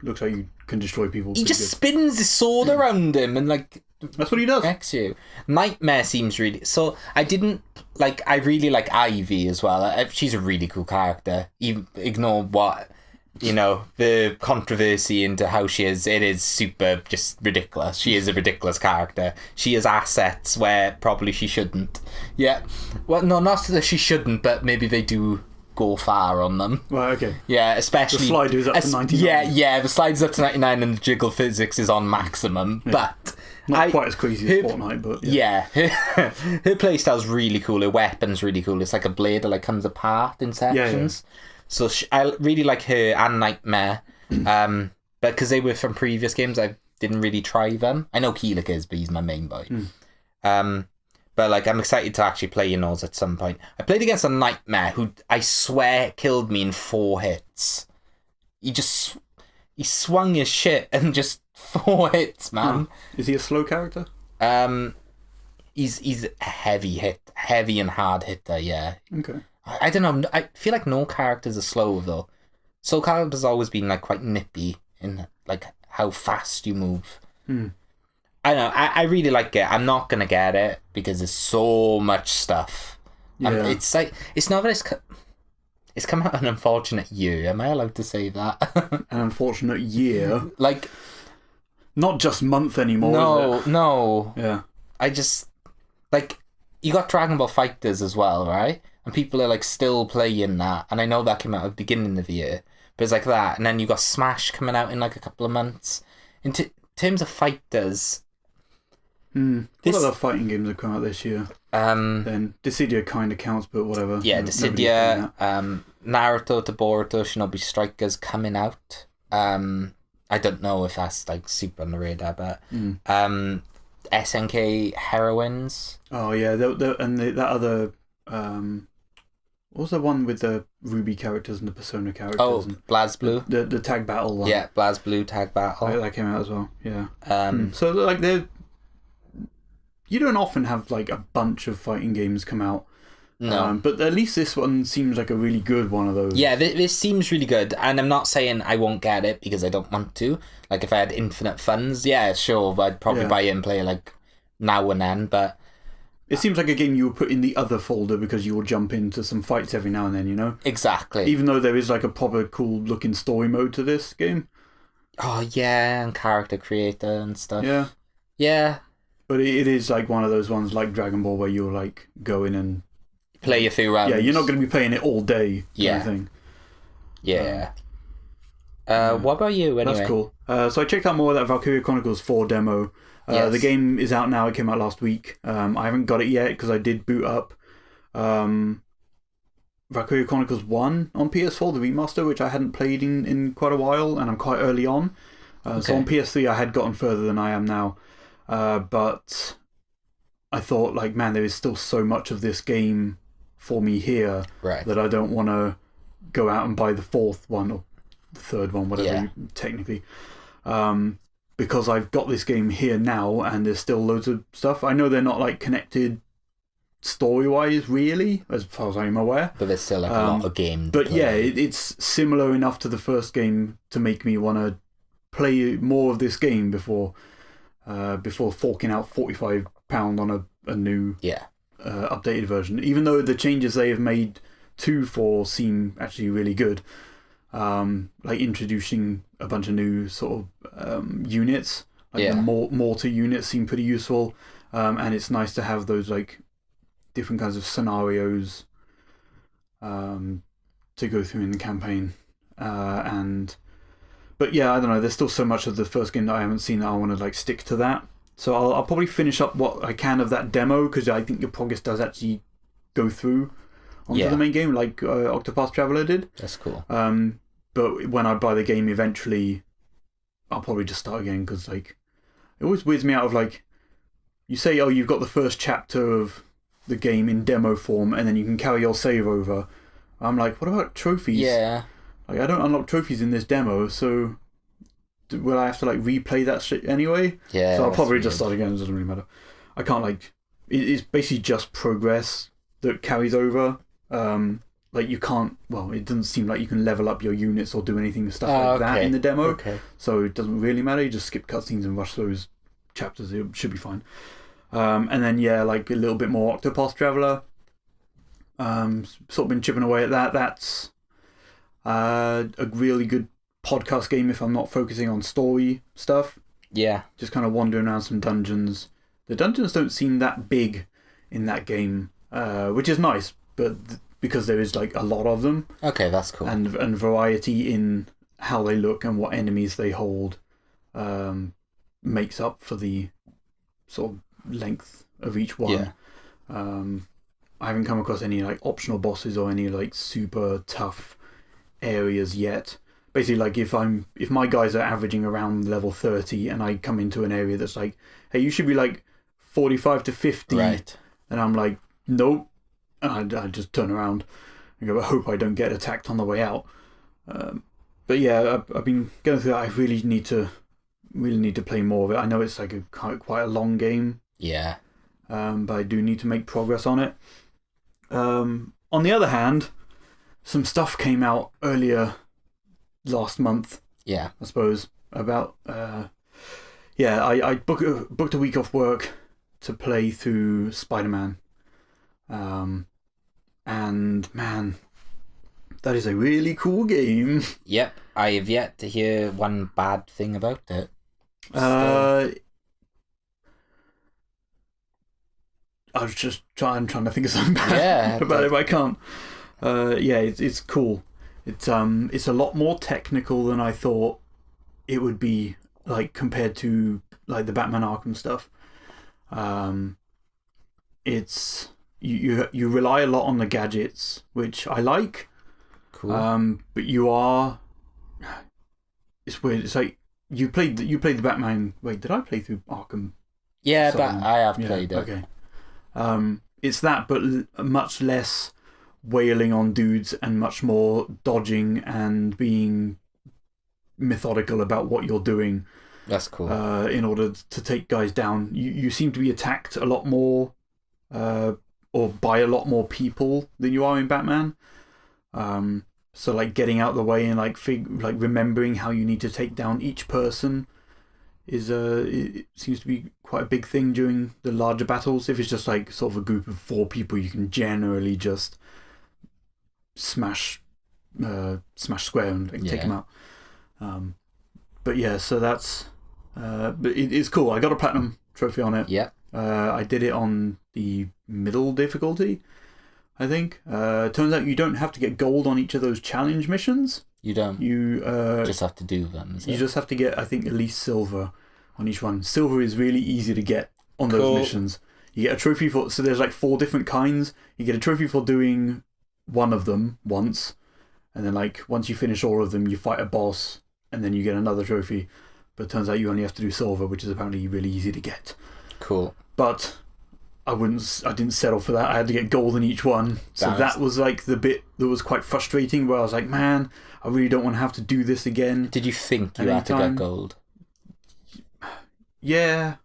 looks like you can destroy people. He just spins his sword around him and like. That's what he does. Next you. Nightmare seems really. So I didn't like. I really like Ivy as well. She's a really cool character. Even ignore what. The controversy into how she is, it is super just ridiculous. She is a ridiculous character. She has assets where probably she shouldn't. Yeah. Well, no, not that she shouldn't, but maybe they do go far on them. Well, okay. Yeah, especially... The slide is up to 99. Yeah, the slide's up to 99 and the jiggle physics is on maximum, but... Not quite as crazy as Fortnite, but... Yeah. Her playstyle's really cool. Her weapon's really cool. It's like a blade that like comes apart in sections. Yeah. So I really like her and Nightmare, but because they were from previous games, I didn't really try them. I know Keelik is, but he's my main boy. But But like, I'm excited to actually play in those at some point. I played against a Nightmare who I swear killed me in 4 hits. He swung his shit and just 4 hits, man. Is he a slow character? He's a heavy and hard hitter. Yeah. Okay. I don't know. I feel like no characters are slow though. Soul Calibur's always been like quite nippy in like how fast you move. I don't know. I really like it. I'm not gonna get it because there's so much stuff. Yeah. It's like it's not that it's come out an unfortunate year. Am I allowed to say that? An unfortunate year. Like, not just month anymore. No. Yeah. I just like you got Dragon Ball FighterZ as well, right? And people are like still playing that. And I know that came out at the beginning of the year, but it's like that. And then you got Smash coming out in like a couple of months. In terms of fighters. What other fighting games have come out this year? Then Dissidia kind of counts, but whatever. Yeah, Dissidia, Naruto to Boruto Shinobi Strikers coming out. I don't know if that's like super on the radar, but SNK Heroines. Oh yeah, that other what was the one with the Ruby characters and the Persona characters? Oh, BlazBlue. The tag battle one. Yeah, BlazBlue tag battle. That came out as well. Yeah. So like you don't often have like a bunch of fighting games come out. No. But at least this one seems like a really good one of those. Yeah, this seems really good. And I'm not saying I won't get it because I don't want to. Like, if I had infinite funds, yeah, sure, I'd probably buy it and play like now and then. But it seems like a game you would put in the other folder because you will jump into some fights every now and then, you know? Exactly. Even though there is like a proper cool looking story mode to this game. Oh, yeah, and character creator and stuff. Yeah. Yeah. But it is like one of those ones like Dragon Ball where you'll like go in and play a few rounds. Yeah, you're not going to be playing it all day. Yeah. Kind of thing. Yeah. What about you anyway? That's cool. So I checked out more of that Valkyria Chronicles 4 demo. Yes. The game is out now. It came out last week. I haven't got it yet because I did boot up Valkyria Chronicles 1 on PS4, the remaster, which I hadn't played in quite a while, and I'm quite early on. So on PS3 I had gotten further than I am now. But I thought, like, man, there is still so much of this game for me here that I don't want to go out and buy the 4th one or the 3rd one, whatever technically. Because I've got this game here now and there's still loads of stuff. I know they're not like connected story-wise, really, as far as I'm aware. But there's still like a lot of games. But yeah, it's similar enough to the first game to make me want to play more of this game before forking out £45 on a new updated version. Even though the changes they have made to 4 seem actually really good. Like introducing a bunch of new sort of units. Like the mortar units seem pretty useful. And it's nice to have those like different kinds of scenarios to go through in the campaign. But yeah, I don't know, there's still so much of the first game that I haven't seen that I want to like stick to that. So I'll probably finish up what I can of that demo because I think your progress does actually go through onto the main game like Octopath Traveler did. That's cool. But when I buy the game eventually, I'll probably just start again because like it always weirds me out of like you say, oh, you've got the first chapter of the game in demo form and then you can carry your save over. I'm like, what about trophies? Yeah. Like, I don't unlock trophies in this demo, so will I have to like replay that shit anyway? Yeah. So I'll probably just start again. It doesn't really matter. I can't like. It's basically just progress that carries over. Like you can't. Well, it doesn't seem like you can level up your units or do anything stuff like that in the demo. Okay. So it doesn't really matter. You just skip cutscenes and rush those chapters. It should be fine. And then like a little bit more Octopath Traveler. Sort of been chipping away at that. That's a really good podcast game if I'm not focusing on story stuff. Yeah. Just kind of wandering around some dungeons. The dungeons don't seem that big in that game, which is nice, but because there is like a lot of them. Okay, that's cool. And variety in how they look and what enemies they hold makes up for the sort of length of each one. Yeah. I haven't come across any like optional bosses or any like super tough areas yet. Basically, like if my guys are averaging around level 30 and I come into an area that's like, hey, you should be like 45 to 50 And I'm like, nope. And I just turn around and go, I hope I don't get attacked on the way out. But yeah, I've been going through that. I really need to play more of it. I know it's like quite a long game. Yeah. But I do need to make progress on it. On the other hand, some stuff came out earlier last month. Yeah. I suppose about I booked a week off work to play through Spider-Man. And man, that is a really cool game. Yep, I have yet to hear one bad thing about it. I was just trying to think of something bad about it, but I can't. It's cool. It's a lot more technical than I thought it would be, like compared to like the Batman Arkham stuff. It's you rely a lot on the gadgets, which I like. Cool. But you are. It's weird. It's like you played the Batman. Wait, did I play through Arkham? Yeah, but I have played it. Okay. It's that, but much less wailing on dudes and much more dodging and being methodical about what you're doing. That's cool. In order to take guys down, you seem to be attacked a lot more, or by a lot more people than you are in Batman. So like getting out of the way and like remembering how you need to take down each person is it seems to be quite a big thing during the larger battles. If it's just like sort of a group of 4 people, you can generally just smash square and take them out. But yeah, so that's but it's cool. I got a platinum trophy on it. Yeah. I did it on the middle difficulty, I think. Turns out you don't have to get gold on each of those challenge missions. You don't. You just have to do them. You just have to get, I think, at least silver on each one. Silver is really easy to get on those missions. You get a trophy for. So there's like 4 different kinds. You get a trophy for doing one of them once, and then like once you finish all of them, you fight a boss, and then you get another trophy. But it turns out you only have to do silver, which is apparently really easy to get. Cool. But I didn't settle for that. I had to get gold in each one. So that was like the bit that was quite frustrating, where I was like, man, I really don't want to have to do this again. Did you think you had to get gold? Yeah,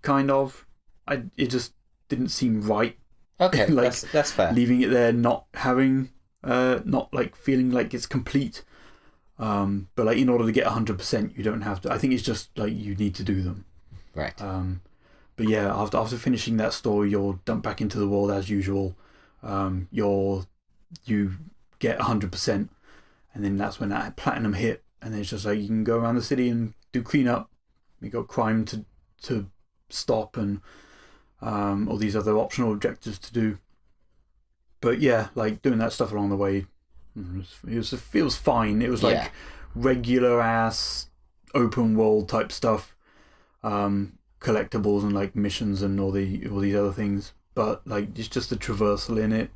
kind of. It just didn't seem right. Okay, like, that's fair. Leaving it there, not having, not like feeling like it's complete. But like in order to get 100%, you don't have to. I think it's just like you need to do them. Right. But yeah, after finishing that story, you're dumped back into the world as usual. You get 100%, and then that's when that platinum hit, and then it's just like you can go around the city and do cleanup. You got crime to stop and all these other optional objectives to do. But yeah, like doing that stuff along the way, it feels fine. It was like regular ass open world type stuff. Collectibles and like missions and all these other things, but like it's just the traversal in it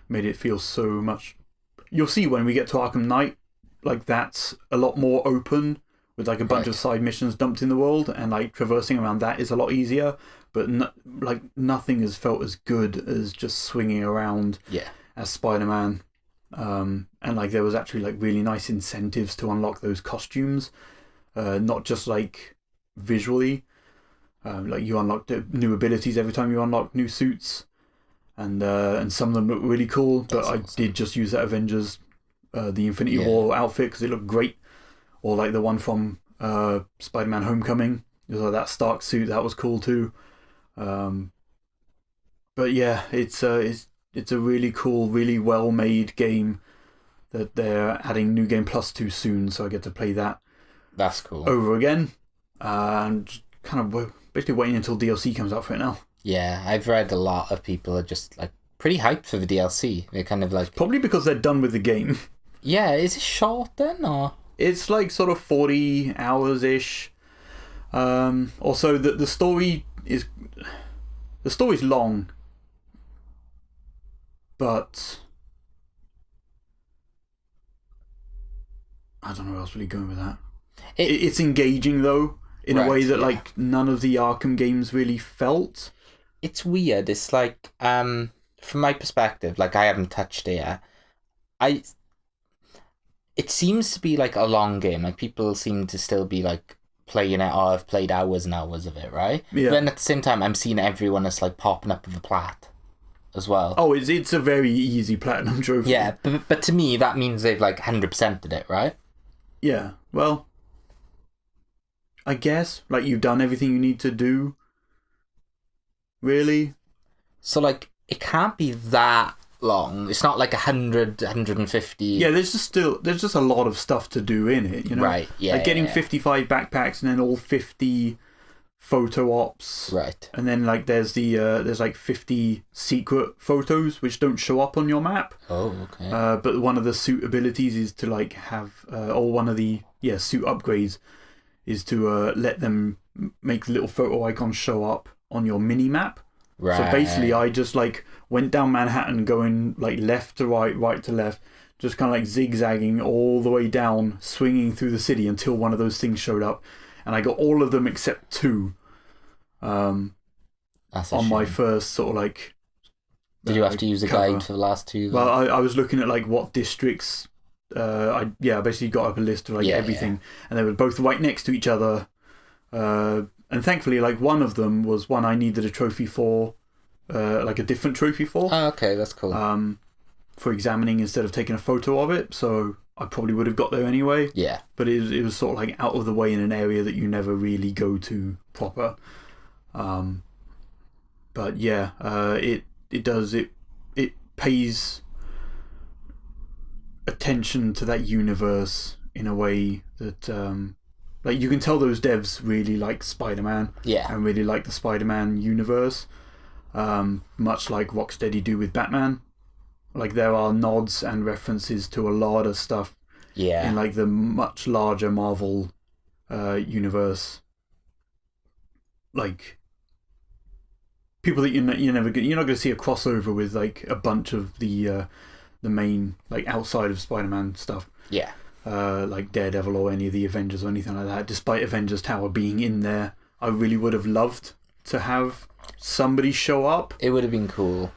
made it feel so much. You'll see when we get to Arkham Knight, like that's a lot more open with like a bunch of side missions dumped in the world, and like traversing around that is a lot easier. But like nothing has felt as good as just swinging around as Spider-Man. And like there was actually like really nice incentives to unlock those costumes, not just like visually. Like you unlock new abilities every time you unlock new suits, and some of them look really cool. But I did just use that Avengers, the Infinity War outfit, because it looked great, or like the one from Spider-Man Homecoming. So that Stark suit, that was cool too. But yeah, it's a really cool, really well made game that they're adding New Game Plus to soon. So I get to play that. That's cool. Over again, and kind of basically waiting until DLC comes out for it now. Yeah, I've read a lot of people are just like pretty hyped for the DLC. They're kind of like probably because they're done with the game. Yeah, is it short then, or it's like sort of 40 hours ish. Also, the story's long, but I don't know where else really going with that. It's engaging though. In a way that like none of the Arkham games really felt. it's weird. It's like, from my perspective, like I haven't touched it yet. It seems to be like a long game. Like people seem to still be like playing it, or I've played hours and hours of it, right? Yeah. But then at the same time, I'm seeing everyone that's like popping up with a plat as well. Oh, it's a very easy platinum trophy. Yeah, but to me, that means they've like 100%ed it, right? Yeah, well, I guess, like, you've done everything you need to do. Really? So, like, it can't be that long. It's not like 100, 150. Yeah, there's just a lot of stuff to do in it, you know? Right, yeah. Like getting 55 backpacks and then all 50 photo ops. Right. And then, like, there's like 50 secret photos which don't show up on your map. Oh, okay. But one of the suit abilities is to, like, have, or one of the, suit upgrades is to let them make little photo icons show up on your mini map. Right. So basically, I just, like, went down Manhattan going, like, left to right, right to left, just kind of, like, zigzagging all the way down, swinging through the city until one of those things showed up. And I got all of them except 2 on my first sort of, like... Did you have to use a guide for the last 2? Well, I was looking at, like, what districts... I basically got up a list of, like, everything. And they were both right next to each other. And thankfully, like, one of them was one I needed a trophy for, like a different trophy for. Oh, okay, that's cool. For examining instead of taking a photo of it, so I probably would have got there anyway. Yeah. But it was sort of like out of the way in an area that you never really go to proper. But yeah, it pays attention to that universe in a way that like you can tell those devs really like Spider-Man. Yeah. And really like the Spider-Man universe. Much like Rocksteady do with Batman. Like, there are nods and references to a lot of stuff in, like, the much larger Marvel universe. Like, people that you're not going to see a crossover with, like, a bunch of the main, like, outside of Spider-Man stuff. Yeah. Like Daredevil or any of the Avengers or anything like that. Despite Avengers Tower being in there, I really would have loved to have somebody show up. It would have been cool.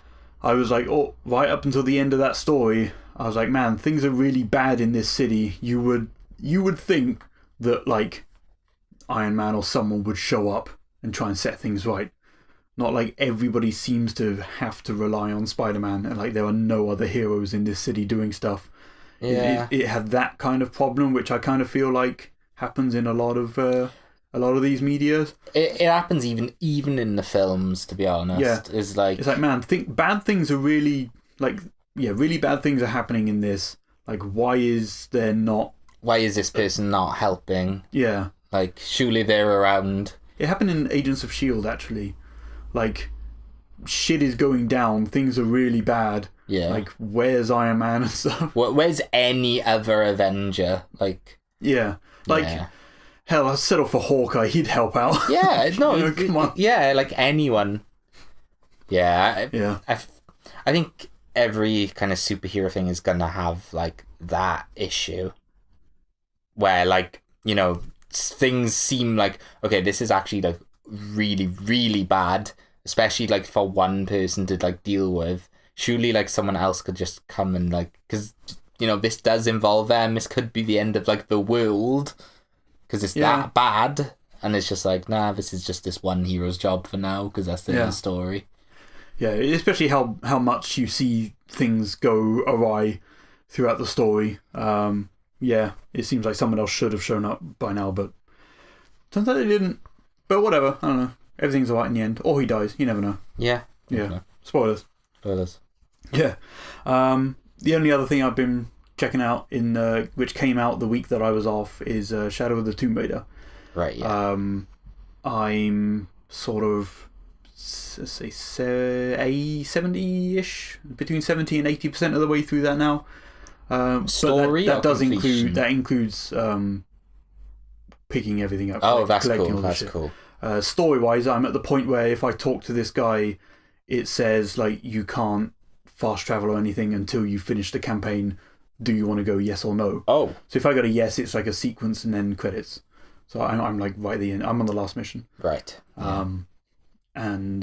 I was like, oh, right up until the end of that story, I was like, man, things are really bad in this city. You would think that, like, Iron Man or someone would show up and try and set things right. Not like everybody seems to have to rely on Spider-Man, and, like, there are no other heroes in this city doing stuff. Yeah. It had that kind of problem, which I kind of feel like happens in a lot of these medias. It happens even in the films, to be honest. Yeah. It's like, man, bad things are really, like, really bad things are happening in this. Like, why is this person not helping? Yeah. Like, surely they're around. It happened in Agents of S.H.I.E.L.D., actually. Like, shit is going down, things are really bad. Yeah. Like, where's Iron Man and stuff? Where's any other Avenger? Like... Yeah. Like... Yeah. Hell, I'd settle for Hawkeye. He'd help out. Yeah, no, come on. Yeah, like anyone. Yeah, I think every kind of superhero thing is gonna have like that issue, where like things seem like okay, this is actually like really really bad, especially like for one person to like deal with. Surely like someone else could just come and like because this does involve them. This could be the end of like the world. Because it's that bad, and it's just like, nah, this is just this one hero's job for now, because that's the story. Yeah, especially how much you see things go awry throughout the story. It seems like someone else should have shown up by now, but turns out they didn't. But whatever, I don't know. Everything's alright in the end. Or he dies, you never know. Yeah. Yeah. Spoilers. Yeah. The only other thing I've been checking out which came out the week that I was off is Shadow of the Tomb Raider. Right. Yeah. I'm sort of let's say 70-ish, between 70 and 80% of the way through that now. Story that includes picking everything up. Oh, that's cool. That's cool. Story wise, I'm at the point where if I talk to this guy, it says like you can't fast travel or anything until you finish the campaign. Do you want to go yes or no? Oh. So if I got a yes, it's like a sequence and then credits. So I'm like right at the end. I'm on the last mission. Right. Yeah. And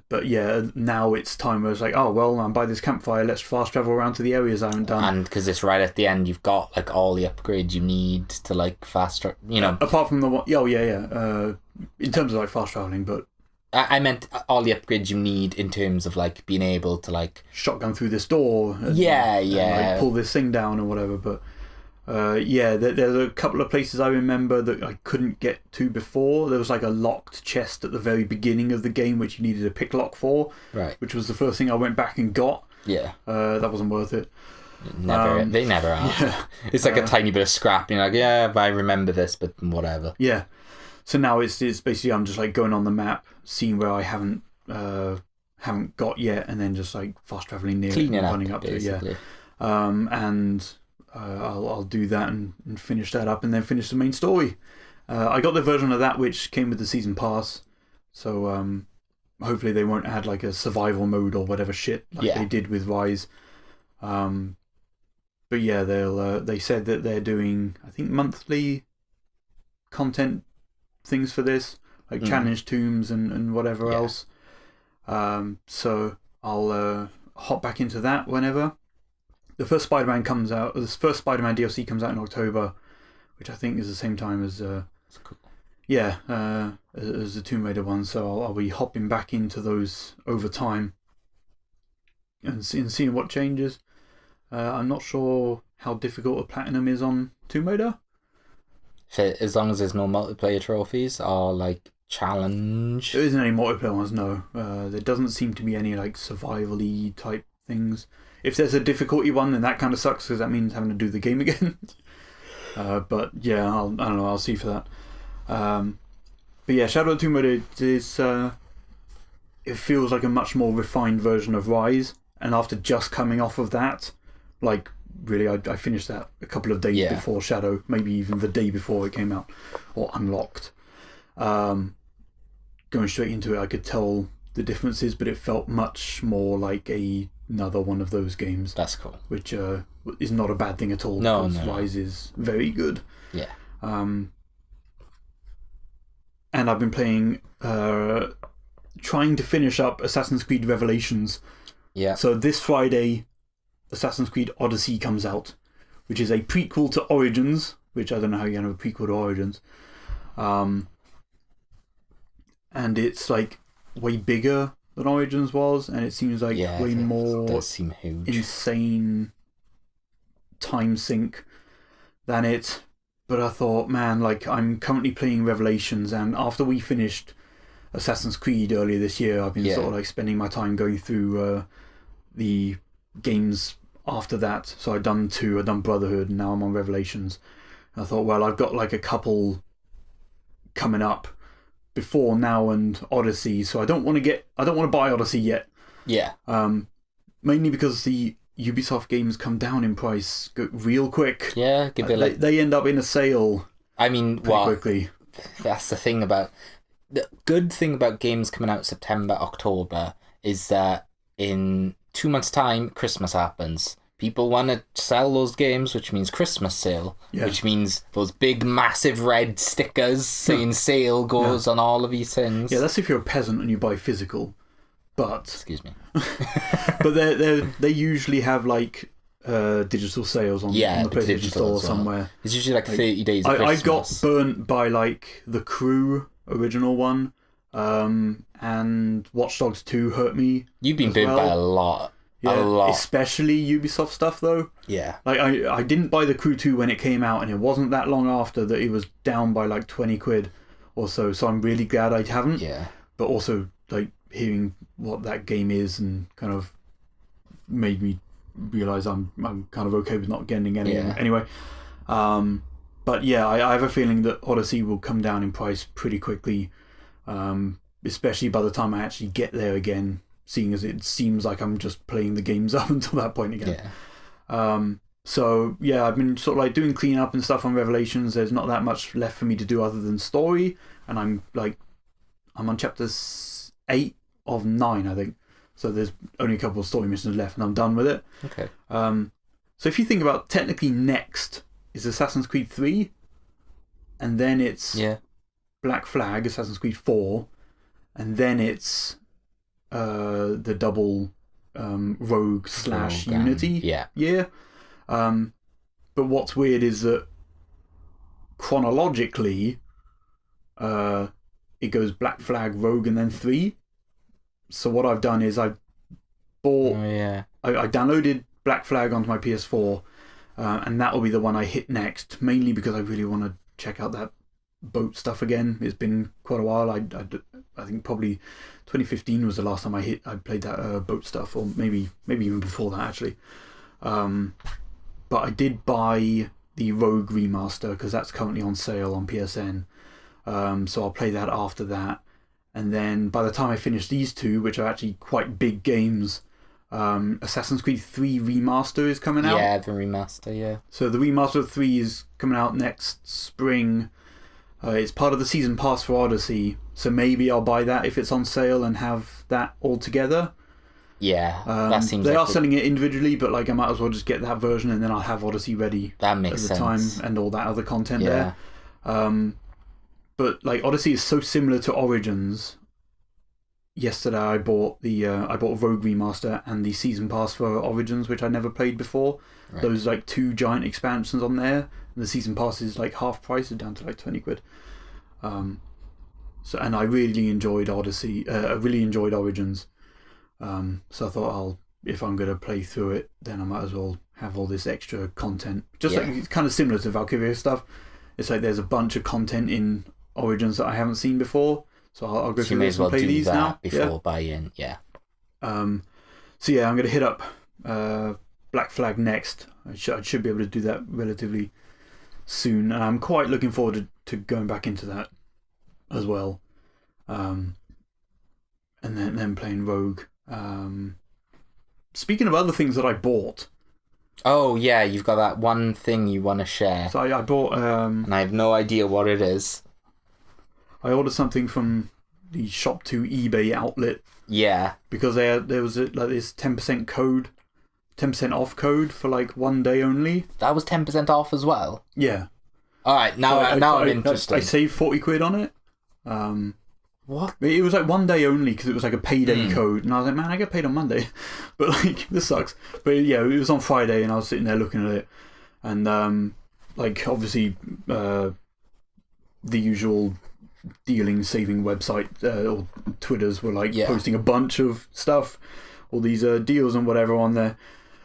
but yeah, now it's time where it's like, oh well, I'm by this campfire, let's fast travel around to the areas I haven't done. And because it's right at the end, you've got like all the upgrades you need to like fast travel, you know. Apart from the one, in terms of like fast traveling, but I meant all the upgrades you need in terms of like being able to like shotgun through this door. And like, pull this thing down or whatever. But there's a couple of places I remember that I couldn't get to before. There was like a locked chest at the very beginning of the game which you needed a pick lock for. Right. Which was the first thing I went back and got. Yeah. That wasn't worth it. They never are. Yeah. It's like a tiny bit of scrap. You're like, yeah, I remember this, but whatever. Yeah. So now it's basically I'm just like going on the map, seeing where I haven't got yet, and then just like fast traveling near it and running up basically. to it. And I'll do that and finish that up, and then finish the main story. I got the version of that which came with the season pass, so hopefully they won't add like a survival mode or whatever shit like they did with Rise. But yeah, they said that they're doing, I think, monthly content things for this, like challenge tombs and whatever else. So I'll hop back into that whenever. The first Spider-Man DLC comes out in October, which I think is the same time as as the Tomb Raider one. So I'll be hopping back into those over time and seeing what changes. I'm not sure how difficult a platinum is on Tomb Raider. As long as there's no multiplayer trophies or like challenge. There isn't any multiplayer ones, no. There doesn't seem to be any like survival-y type things. If there's a difficulty one, then that kind of sucks because that means having to do the game again. But yeah, I don't know. I'll see for that. But yeah, Shadow of the Tomb Raider is. It feels like a much more refined version of Rise, and after just coming off of that, like really, I finished that a couple of days before Shadow, maybe even the day before it came out or unlocked. Going straight into it, I could tell the differences, but it felt much more like another one of those games. That's cool. Which is not a bad thing at all. No. Rise is very good. Yeah. And I've been playing, trying to finish up Assassin's Creed Revelations. Yeah. So this Friday, Assassin's Creed Odyssey comes out, which is a prequel to Origins, which I don't know how you can have a prequel to Origins. And it's like way bigger than Origins was, and it seems like way more does seem huge. Insane time sink than it. But I thought, man, like I'm currently playing Revelations, and after we finished Assassin's Creed earlier this year, I've been sort of like spending my time going through the games after that. So I'd done Brotherhood, and now I'm on Revelations. And I thought, well, I've got like a couple coming up before now and Odyssey, so I don't want to buy Odyssey yet. Yeah. Mainly because the Ubisoft games come down in price real quick. Yeah, they end up in a sale. I mean, quickly. That's the good thing about games coming out September, October is that in 2 months' time, Christmas happens. People want to sell those games, which means Christmas sale, which means those big, massive red stickers saying sale goes on all of these things. Yeah, that's if you're a peasant and you buy physical. But excuse me. But they usually have like digital sales on the PlayStation Store somewhere. It's usually like 30 days of Christmas. I got burnt by like the Crew original one, and Watch Dogs 2 hurt me. You've been burnt by a lot. Yeah, a lot. Especially Ubisoft stuff though. Yeah. Like I didn't buy the Crew 2 when it came out, and it wasn't that long after that it was down by like 20 quid or so. So I'm really glad I haven't. Yeah. But also like hearing what that game is and kind of made me realise I'm kind of okay with not getting any anyway. But yeah, I have a feeling that Odyssey will come down in price pretty quickly, especially by the time I actually get there again, seeing as it seems like I'm just playing the games up until that point again. Yeah. So yeah, I've been sort of like doing cleanup and stuff on Revelations. There's not that much left for me to do other than story, and I'm on chapter 8 of 9, I think. So there's only a couple of story missions left, and I'm done with it. Okay. So if you think about technically next is Assassin's Creed 3, and then it's Black Flag, Assassin's Creed 4, and then it's the double Rogue / Unity. Yeah. But what's weird is that chronologically, it goes Black Flag, Rogue, and then 3. So what I've done is I bought. I downloaded Black Flag onto my PS4, and that will be the one I hit next. Mainly because I really want to check out that boat stuff again. It's been quite a while. I think probably 2015 was the last time I played that boat stuff, or maybe even before that actually. But I did buy the Rogue remaster because that's currently on sale on PSN. So I'll play that after that. And then by the time I finish these two, which are actually quite big games, Assassin's Creed 3 Remaster is coming out. Yeah, the remaster, yeah. So the remaster of 3 is coming out next spring. It's part of the season pass for Odyssey, so maybe I'll buy that if it's on sale and have that all together. Yeah, that seems they are selling it individually, but like I might as well just get that version and then I'll have Odyssey ready. That makes sense. Time and all that other content there. But like Odyssey is so similar to Origins. Yesterday I bought Rogue Remaster and the season pass for Origins, which I never played before. Right. Those like 2 giant expansions on there. And the season pass is like half price, it's down to like 20 quid. And I really enjoyed Odyssey. I really enjoyed Origins. So I thought if I'm going to play through it, then I might as well have all this extra content. Like it's kind of similar to Valkyria stuff. It's like there's a bunch of content in Origins that I haven't seen before. So I'll go through this and play these now. Before buying, yeah. I'm going to hit up Black Flag next. I should be able to do that relatively soon. And I'm quite looking forward to going back into that as well. And then playing Rogue. Speaking of other things that I bought. Oh, yeah, you've got that one thing you want to share. So I bought... and I have no idea what it is. I ordered something from the Shop 2 eBay outlet. Yeah. Because there was like this 10% off code for like 1 day only. That was 10% off as well? Yeah. Alright, now I'm interested. I saved 40 quid on it. What? It was like 1 day only because it was like a payday code. And I was like, man, I get paid on Monday. But like, this sucks. But yeah, it was on Friday and I was sitting there looking at it. And like, obviously, the usual saving website or Twitters were like posting a bunch of stuff. All these deals and whatever on there.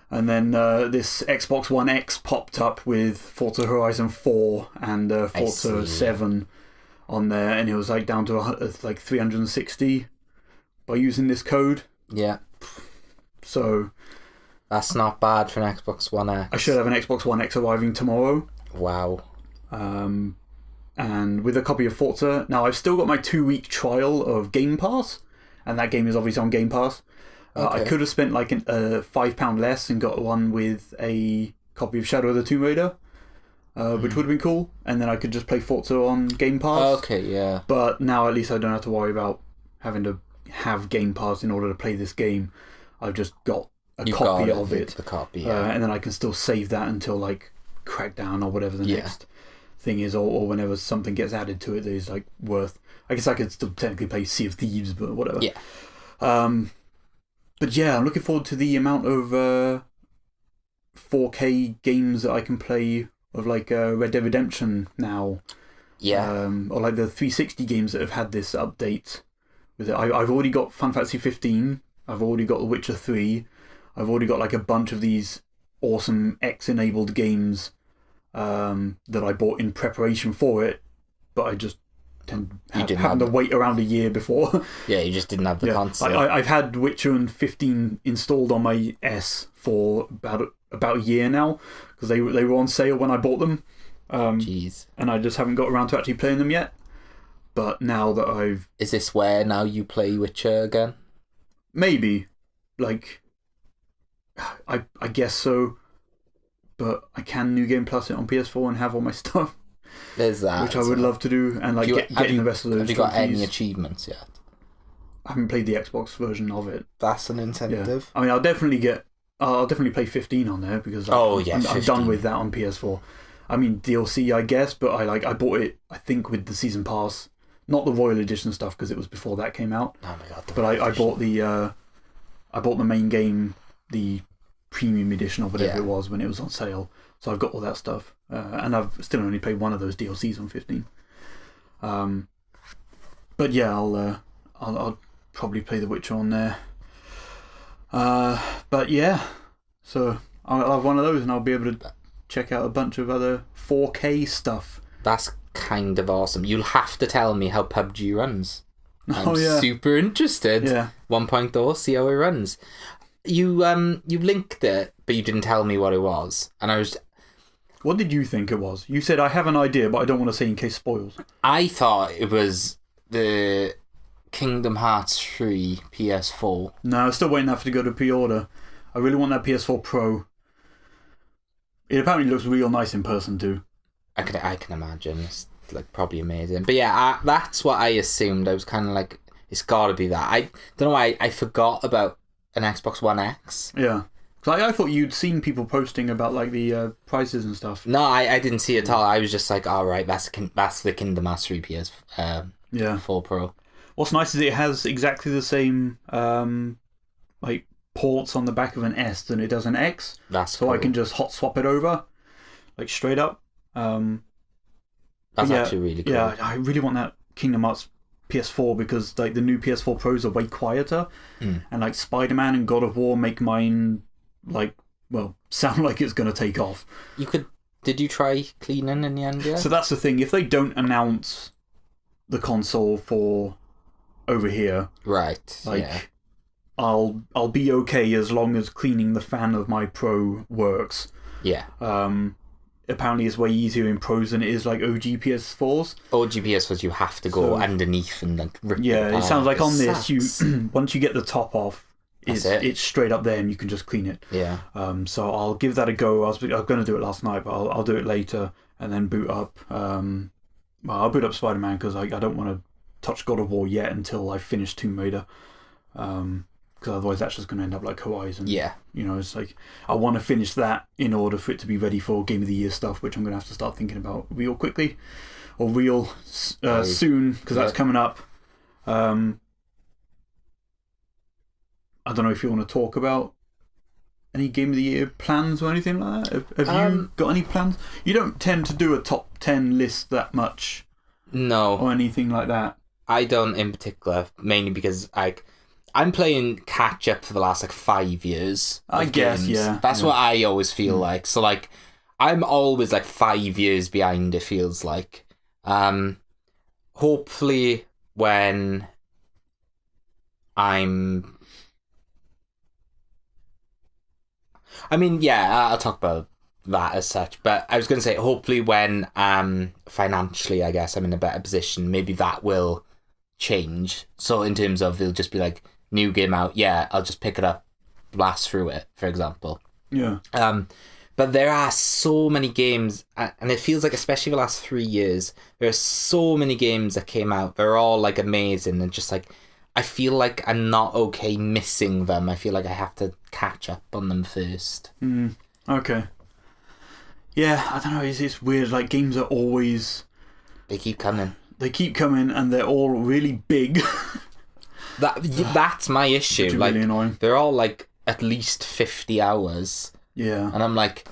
And then this Xbox One X popped up with Forza Horizon 4 and Forza 7 on there, and it was like down to like 360 by using this code. Yeah. So that's not bad for an Xbox One X. I should have an Xbox One X arriving tomorrow. Wow. And with a copy of Forza. Now I've still got my 2-week trial of Game Pass, and that game is obviously on Game Pass. Okay. I could have spent like £5 less and got one with a copy of Shadow of the Tomb Raider, which would have been cool, and then I could just play Forza on Game Pass. Okay, yeah. But now at least I don't have to worry about having to have Game Pass in order to play this game. I've just got a copy of it. The copy, yeah. And then I can still save that until like Crackdown or whatever the next thing is, or whenever something gets added to it that is like worth. I guess I could still technically play Sea of Thieves, but whatever. Yeah. But yeah, I'm looking forward to the amount of 4K games that I can play of like Red Dead Redemption now. Yeah. Or like the 360 games that have had this update with it. I've already got Final Fantasy 15. I've already got The Witcher 3. I've already got like a bunch of these awesome X-enabled games that I bought in preparation for it, but I just having to wait around a year before. Yeah, you just didn't have the console. I've had Witcher and 15 installed on my S for about a year now, because they were on sale when I bought them. Jeez. And I just haven't got around to actually playing them yet. But now that I've... Is this where now you play Witcher again? Maybe. Like, I guess so. But I can New Game Plus it on PS4 and have all my stuff. There's that. Which I would love to do, and like getting the rest of those. Have you got any achievements yet? I haven't played the Xbox version of it. That's an incentive. Yeah. I mean, I'll definitely play 15 on there, because I'm done with that on PS4. I mean, DLC, I guess, but I bought it, I think, with the season pass not the Royal Edition stuff because it was before that came out. Oh my god! But I bought the main game, the premium edition or whatever it was when it was on sale. So I've got all that stuff, and I've still only played one of those DLCs on 15. But yeah, I'll probably play The Witcher on there. But yeah, so I'll have one of those and I'll be able to check out a bunch of other 4K stuff. That's kind of awesome. You'll have to tell me how PUBG runs. I'm yeah. super interested. Yeah. 1.0, see how it runs. You linked it, but you didn't tell me what it was, and I was. What did you think it was? You said I have an idea, but I don't want to say in case spoils. I thought it was the Kingdom Hearts 3 PS4. No, I'm still waiting for it to go to pre-order. I really want that PS4 Pro. It apparently looks real nice in person too. I can imagine. It's like probably amazing. But yeah, that's what I assumed. I was kind of like, it's got to be that. I don't know why I forgot about an Xbox One X. Yeah. Because I thought you'd seen people posting about like the prices and stuff. No, I didn't see it at all. I was just like, all right, that's the Kingdom Hearts 3 4 Pro. What's nice is it has exactly the same like ports on the back of an S than it does an X. That's so cool. I can just hot swap it over, like straight up. That's actually really cool. Yeah, I really want that Kingdom Hearts PS4 because like the new PS4 Pros are way quieter, and like Spider-Man and God of War make mine sound like it's gonna take off. Did you try cleaning in the end yet? So that's the thing. If they don't announce the console for over here, right? I'll be okay as long as cleaning the fan of my Pro works. Yeah. Apparently it's way easier in Pros than it is like OG PS4s. OG PS4s you have to go underneath and like rip it apart. It sounds like on this you once you get the top off, it's straight up there and you can just clean it. Yeah. So I'll give that a go. I was going to do it last night, but I'll do it later and then boot up. I'll boot up Spider-Man because I don't want to touch God of War yet until I finish Tomb Raider. Because otherwise that's just going to end up like Horizon. Yeah. You know, it's like I want to finish that in order for it to be ready for Game of the Year stuff, which I'm going to have to start thinking about real quickly or real soon because that's coming up. I don't know if you want to talk about any Game of the Year plans or anything like that. Have you got any plans? You don't tend to do a top 10 list that much. No. Or anything like that. I don't in particular, mainly because I'm playing catch up for the last 5 years. I guess, games. yeah. That's what I always feel like. So I'm always 5 years behind, it feels like. Hopefully when I'll talk about that as such, but I was going to say hopefully when financially I guess I'm in a better position, maybe that will change. So in terms of it'll just be like new game out, I'll just pick it up, blast through it, for example. Yeah. But there are so many games, and it feels like especially the last 3 years, there are so many games that came out. They're all amazing, and just I feel like I'm not okay missing them. I feel like I have to catch up on them first. Okay. Yeah, I don't know. It's weird. Games are always... They keep coming. They keep coming, and they're all really big. That's my issue. Which is really annoying. They're all at least 50 hours. Yeah. And I'm like,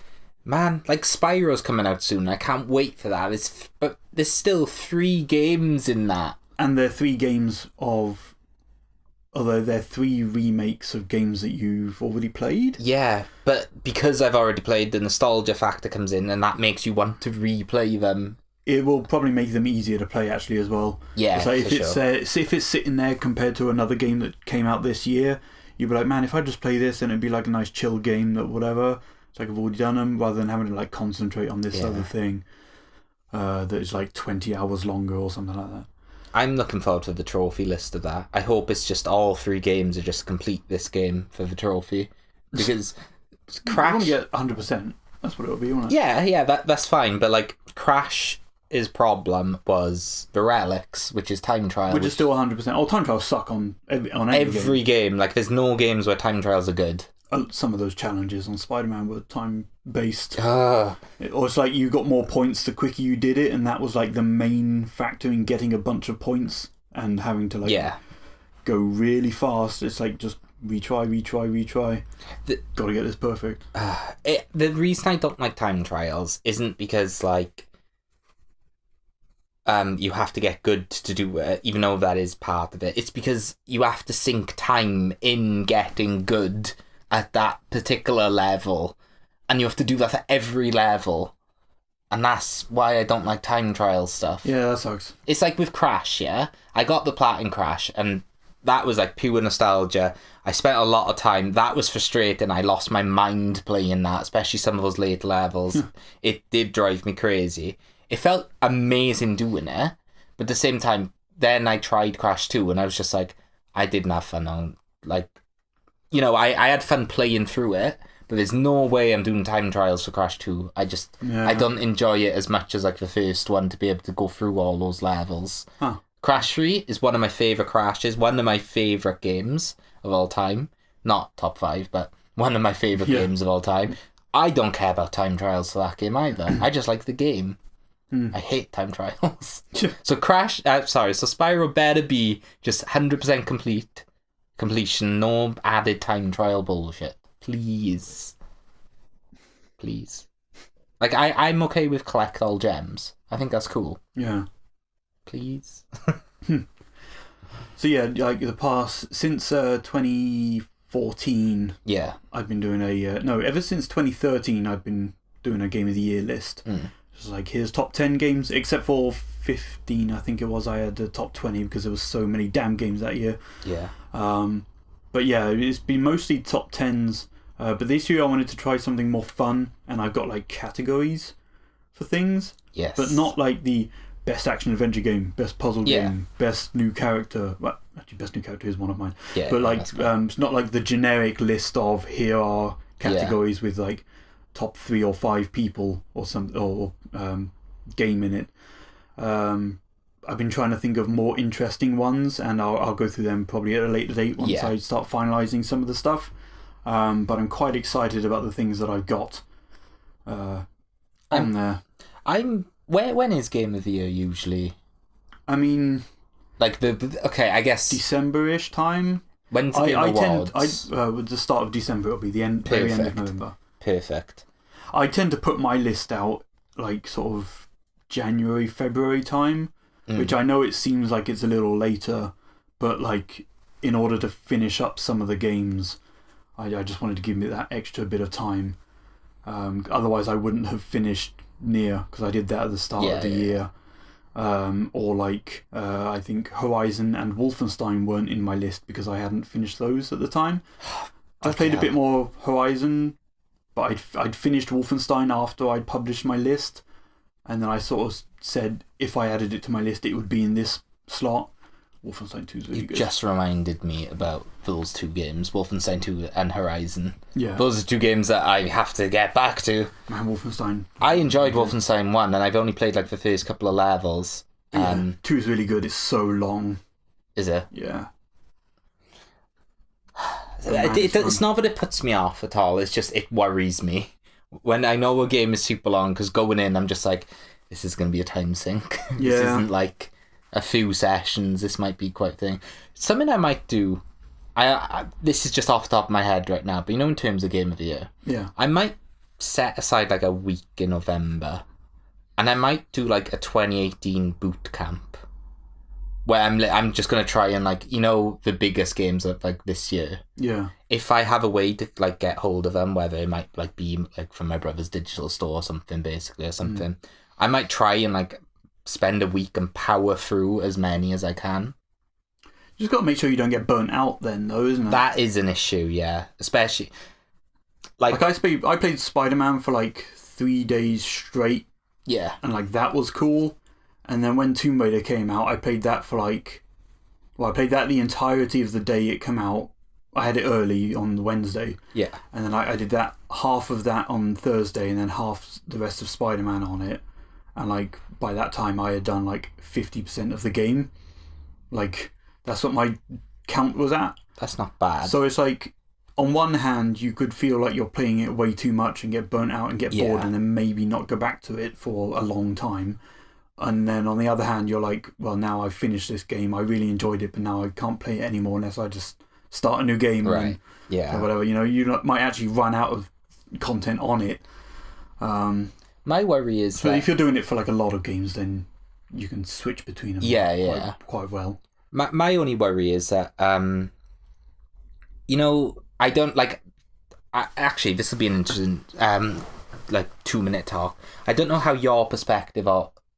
man, Spyro's coming out soon. I can't wait for that. But there's still 3 games in that. And they're 3 games of... Although they're 3 remakes of games that you've already played? Yeah, but because I've already played, the nostalgia factor comes in, and that makes you want to replay them. It will probably make them easier to play, actually, as well. Yeah, if it's sitting there compared to another game that came out this year, you'd be like, man, if I just play this, then it'd be a nice chill game that whatever. It's I've already done them, rather than having to concentrate on this other thing that is 20 hours longer or something like that. I'm looking forward to the trophy list of that. I hope it's just all 3 games are just complete this game for the trophy. Because Crash... You want to get 100%. That's what it'll be, won't it? Yeah, that's fine. But Crash's problem was the relics, which is time trial. Which is still 100%. Oh, time trials suck on every game. Like, there's no games where time trials are good. some of those challenges on Spider-Man were time-based. Or it's like you got more points the quicker you did it, and that was like the main factor in getting a bunch of points and having to like go really fast. It's like just retry. Gotta get this perfect. The reason I don't like time trials isn't because like you have to get good to do it, even though that is part of it. It's because you have to sink time in getting good at that particular level, and you have to do that for every level, and that's why I don't like time trial stuff. Yeah, that sucks. It's like with Crash, I got the Platinum Crash, and that was like pure nostalgia. I spent a lot of time. That was frustrating. I lost my mind playing that, especially some of those late levels. It did drive me crazy. It felt amazing doing it, but at the same time, then I tried Crash 2, and I was just like, I didn't have fun on, like, you know, I had fun playing through it, but there's no way I'm doing time trials for Crash 2. I don't enjoy it as much as like the first one to be able to go through all those levels. Crash 3 is one of my favourite Crashes, one of my favourite games of all time. Not top 5, but one of my favourite games of all time. I don't care about time trials for that game either. I just like the game. I hate time trials. So Spyro better be just 100% completion, no added time trial bullshit. Please. Like, I'm okay with collect all gems. I think that's cool. Yeah. Please. So yeah, like the past, since 2014, I've been doing ever since 2013, I've been doing a Game of the Year list. It's like, here's top 10 games, except for 15, I think it was. I had the top 20 because there was so many damn games that year. Yeah. But yeah, it's been mostly top 10s. But this year I wanted to try something more fun, and I've got like categories for things. Yes. But not like the best action adventure game, best puzzle game, best new character. Well, actually, best new character is one of mine. Yeah. But like, it's not like the generic list of here are categories with like top 3 or 5 people or game in it. I've been trying to think of more interesting ones, and I'll go through them probably at a later date once I start finalising some of the stuff. But I'm quite excited about the things that I've got on there. When is Game of the Year usually? I mean, like I guess December-ish time. When's the awards? With the start of December, it'll be the very end of November. Perfect. I tend to put my list out like sort of January, February time, which I know it seems like it's a little later, but like in order to finish up some of the games, I just wanted to give me that extra bit of time. Otherwise, I wouldn't have finished Nier, because I did that at the start of the year. Or like, I think Horizon and Wolfenstein weren't in my list because I hadn't finished those at the time. I played a bit more Horizon, but I'd finished Wolfenstein after I'd published my list, and then I sort of said if I added it to my list, it would be in this slot. Wolfenstein 2 is really good. You just reminded me about those two games, Wolfenstein 2 and Horizon. Yeah. Those are two games that I have to get back to. Man, Wolfenstein. I enjoyed Wolfenstein 1, and I've only played like the first couple of levels. 2 is really good. It's so long. Is it? Yeah. It's not that it puts me off at all, it's just it worries me. When I know a game is super long, because going in, I'm just like, this is going to be a time sink. This isn't like a few sessions. This might be quite a thing. Something I might do, I this is just off the top of my head right now, but you know, in terms of Game of the Year, I might set aside like a week in November, and I might do like a 2018 boot camp, where I'm just going to try and like, you know, the biggest games of like this year. Yeah. If I have a way to like get hold of them, whether it might like be like from my brother's digital store or something, basically, or something, I might try and like spend a week and power through as many as I can. You just got to make sure you don't get burnt out then, though, isn't it? That is an issue, yeah. Especially like I played Spider-Man for like 3 days straight. Yeah. And like that was cool. And then when Tomb Raider came out, I played that for like, I played that the entirety of the day it came out. I had it early on the Wednesday. Yeah. And then I did that, half of that on Thursday, and then half the rest of Spider-Man on it. And like by that time I had done like 50% of the game. Like that's what my count was at. That's not bad. So it's like, on one hand, you could feel like you're playing it way too much and get burnt out and get bored and then maybe not go back to it for a long time. And then on the other hand, you're like, well, now I've finished this game. I really enjoyed it, but now I can't play it anymore unless I just start a new game. Right. Or whatever. You might actually run out of content on it. My worry is so if you're doing it for like a lot of games, then you can switch between them quite well. My only worry is that, I don't like... Actually, this will be an interesting 2-minute talk. I don't know how your perspective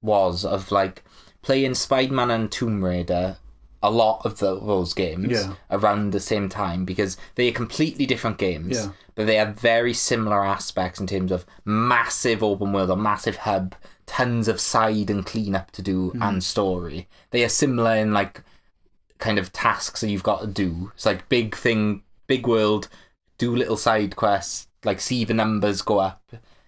was of like playing Spider-Man and Tomb Raider, a lot of those games around the same time, because they are completely different games, but they have very similar aspects in terms of massive open world or massive hub, tons of side and cleanup to do and story. They are similar in like kind of tasks that you've got to do. It's like big world, do little side quests, like see the numbers go up.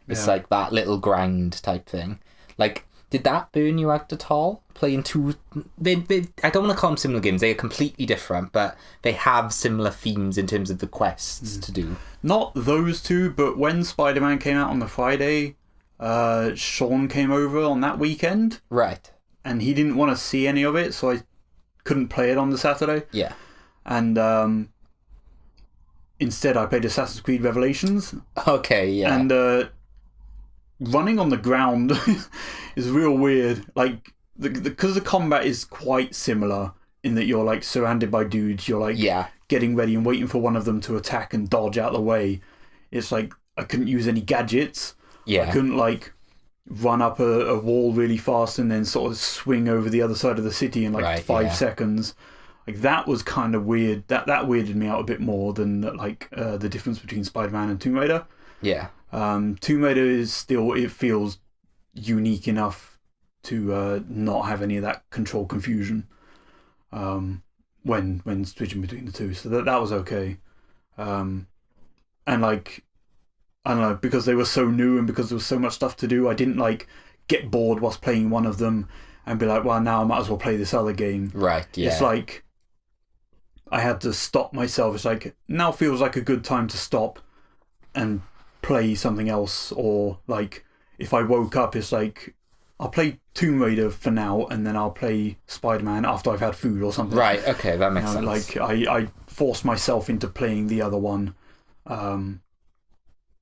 It's like that little grind type thing. Like, did that burn you out at all? Playing two... I don't want to call them similar games. They are completely different, but they have similar themes in terms of the quests to do. Not those two, but when Spider-Man came out on the Friday, Sean came over on that weekend. Right. And he didn't want to see any of it, so I couldn't play it on the Saturday. Yeah. And instead I played Assassin's Creed Revelations. Okay, yeah. And running on the ground is real weird. Like, because the combat is quite similar in that you're like surrounded by dudes, you're like getting ready and waiting for one of them to attack and dodge out of the way. It's like I couldn't use any gadgets. I couldn't like run up a wall really fast and then sort of swing over the other side of the city in like 5 seconds. Like, that was kind of weird. That weirded me out a bit more than like the difference between Spider-Man and Tomb Raider. Yeah. Tomb Raider is still, it feels unique enough to not have any of that control confusion when switching between the two. So that was okay. And like, I don't know, because they were so new and because there was so much stuff to do, I didn't like get bored whilst playing one of them and be like, well, now I might as well play this other game. Right, yeah. It's like I had to stop myself. It's like, now feels like a good time to stop and play something else. Or like, if I woke up, it's like, I'll play Tomb Raider for now and then I'll play Spider-Man after I've had food or something. Right, okay, that makes sense. Like, I forced myself into playing the other one,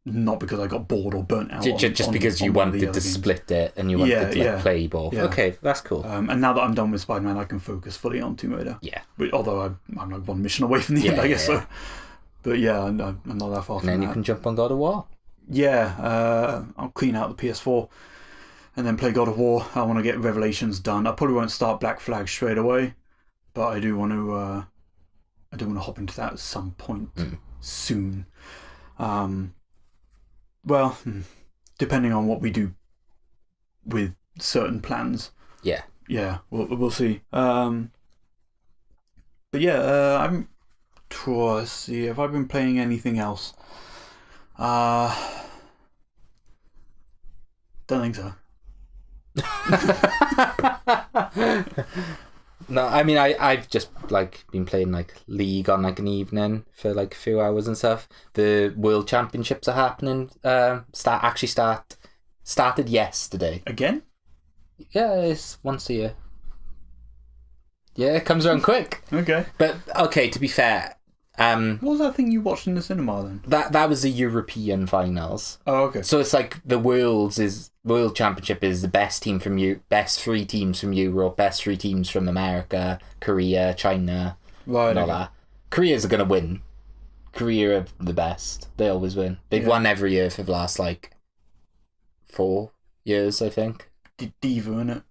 not because I got bored or burnt out. Just because you wanted to split it and you wanted to play both. Yeah. Okay, that's cool. And now that I'm done with Spider-Man, I can focus fully on Tomb Raider. Yeah. Although I'm like one mission away from the end, I guess. So. But yeah, I'm not that far from that. And then you can jump on God of War. Yeah, I'll clean out the PS4 and then play God of War. I want to get Revelations done. I probably won't start Black Flag straight away, but I do want to hop into that at some point soon. Well, depending on what we do with certain plans. Yeah. Yeah, we'll see. But yeah, I'm trying to see if I've been playing anything else. Don't think so. No, I mean, I've just like been playing like League on like an evening for like a few hours and stuff. The World Championships are happening. Started yesterday. Again? Yeah, it's once a year. Yeah, it comes around quick. Okay. But okay, to be fair, what was that thing you watched in the cinema then? That was the European finals. Oh, okay. So it's like the World Championship is the best team from best 3 teams from Europe, best 3 teams from America, Korea, China, and all that. Korea's going to win. Korea are the best. They always win. They've won every year for the last like 4 years, I think. Diva, innit?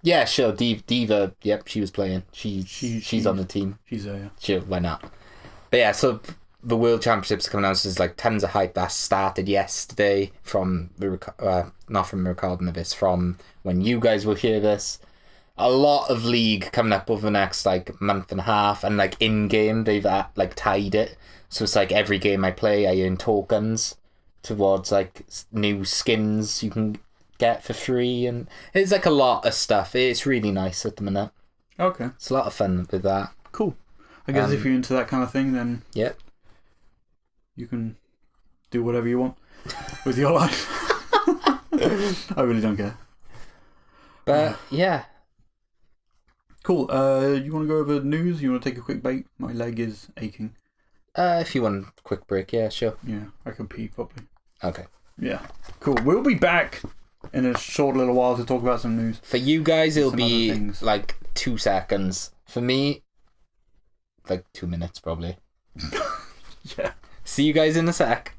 Yeah, sure. Diva. Yep, she was playing. She's on the team. She's there. Yeah. Sure, why not? But yeah, so the World Championships are coming out. So there's like tons of hype that started yesterday from the not from the recording of this, from when you guys will hear this. A lot of League coming up over the next like month and a half, and like in game they've like tied it. So it's like every game I play, I earn tokens towards like new skins you can get for free, and it's like a lot of stuff. It's really nice at the minute. Okay, it's a lot of fun with that. Cool. I guess if you're into that kind of thing, then yep. you can do whatever you want with your life. I really don't care. But yeah. Cool. You want to go over news? You want to take a quick break? My leg is aching. If you want a quick break, yeah, sure. Yeah, I can pee properly. Okay. Yeah. Cool. We'll be back in a short little while to talk about some news. For you guys, it'll be like 2 seconds. For me, like 2 minutes probably. Yeah. See you guys in a sec.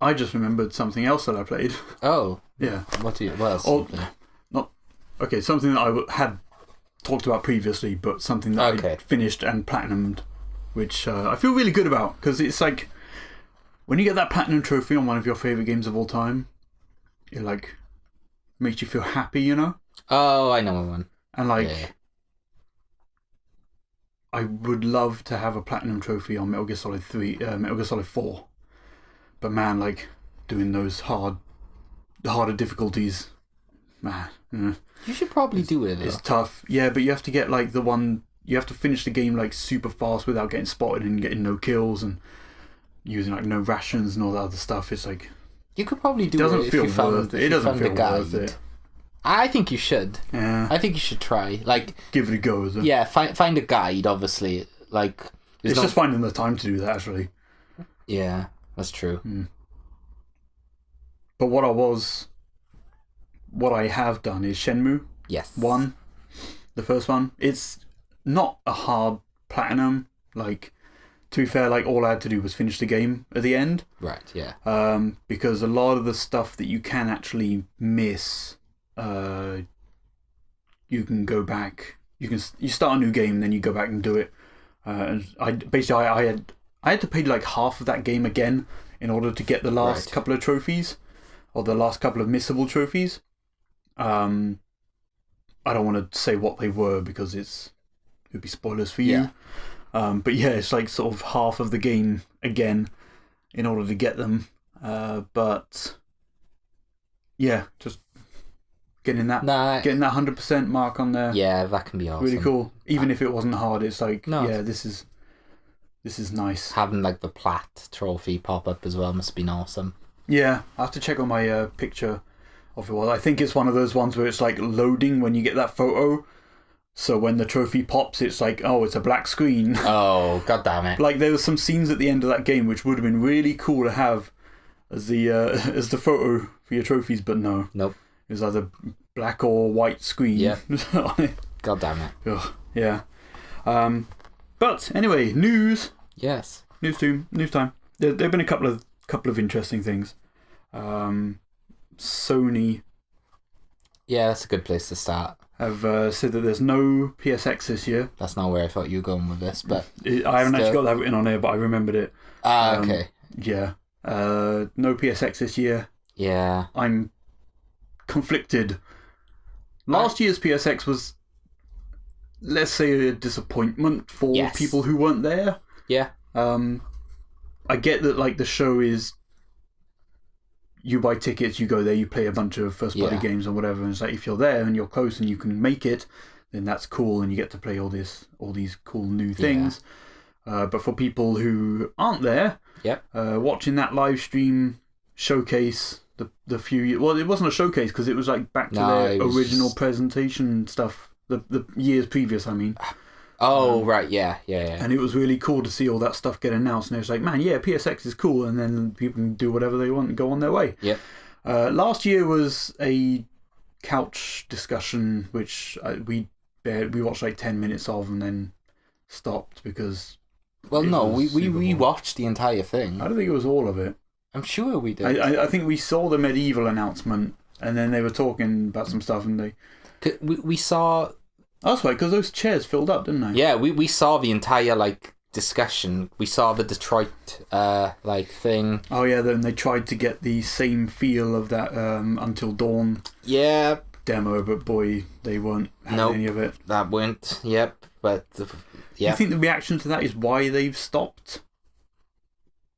I just remembered something else that I played. Oh. Yeah. What else? Okay, something that I had talked about previously, but something that I finished and platinumed, which I feel really good about, because it's like, when you get that platinum trophy on one of your favourite games of all time, it like makes you feel happy, you know? Oh, I know one. And like, I would love to have a platinum trophy on Metal Gear Solid 4. But man, like, doing those harder difficulties, man. You should probably do it, though. It's tough. Yeah, but you have to get, like, you have to finish the game, like, super fast without getting spotted and getting no kills and using, like, no rations and all that other stuff. It's like... You could probably do it if you found it doesn't feel worth it. I think you should. Yeah. I think you should try. Like, give it a go, is it? Yeah, find a guide, obviously. Like, it's just finding the time to do that, actually. Yeah. That's true. But what I have done is Shenmue. Yes. 1, the first one. It's not a hard platinum. Like, to be fair, like, all I had to do was finish the game at the end. Right, yeah. Because a lot of the stuff that you can actually miss, you can go back. You start a new game, then you go back and do it. And I had to pay like half of that game again in order to get the last couple of trophies, or the last couple of missable trophies. I don't want to say what they were because it would be spoilers for you. But yeah, it's like sort of half of the game again in order to get them. But yeah, just getting that 100% mark on there. Yeah, that can be awesome. Really cool. Even if it wasn't hard, it's like, this is nice. Having like the plat trophy pop up as well must have been awesome. Yeah, I have to check on my picture of it. Well, I think it's one of those ones where it's like loading when you get that photo. So when the trophy pops, it's like, oh, it's a black screen. Oh, god damn it. Like there were some scenes at the end of that game which would have been really cool to have as the photo for your trophies, but no. Nope. It was either black or white screen. Yeah. God damn it. Ugh, yeah. But anyway, news. Yes. News time. There have been a couple of interesting things. Sony. Yeah, that's a good place to start. Have said that there's no PSX this year. That's not where I thought you were going with this, but I haven't actually got that written on here, but I remembered it. Okay. Yeah. No PSX this year. Yeah. I'm conflicted. Last year's PSX was, let's say, a disappointment for people who weren't there. Yeah. I get that, like, the show is, you buy tickets, you go there, you play a bunch of first-party games or whatever, and it's like, if you're there and you're close and you can make it, then that's cool, and you get to play all these cool new things. Yeah. But for people who aren't there, watching that live stream showcase, the few... Well, it wasn't a showcase, because it was, like, back to their original presentation stuff, the years previous, I mean. Oh, right, yeah. And it was really cool to see all that stuff get announced. And it was like, man, yeah, PSX is cool. And then people can do whatever they want and go on their way. Yep. Last year was a couch discussion, which we watched like 10 minutes of and then stopped because... Well, no, we watched the entire thing. I don't think it was all of it. I'm sure we did. I think we saw the Medieval announcement and then they were talking about some stuff and they... We saw... That's right, because those chairs filled up, didn't they? Yeah, we saw the entire, like, discussion. We saw the Detroit, like, thing. Oh, yeah, then they tried to get the same feel of that Until Dawn demo, but boy, they weren't having any of it. That weren't, but... Do you think the reaction to that is why they've stopped?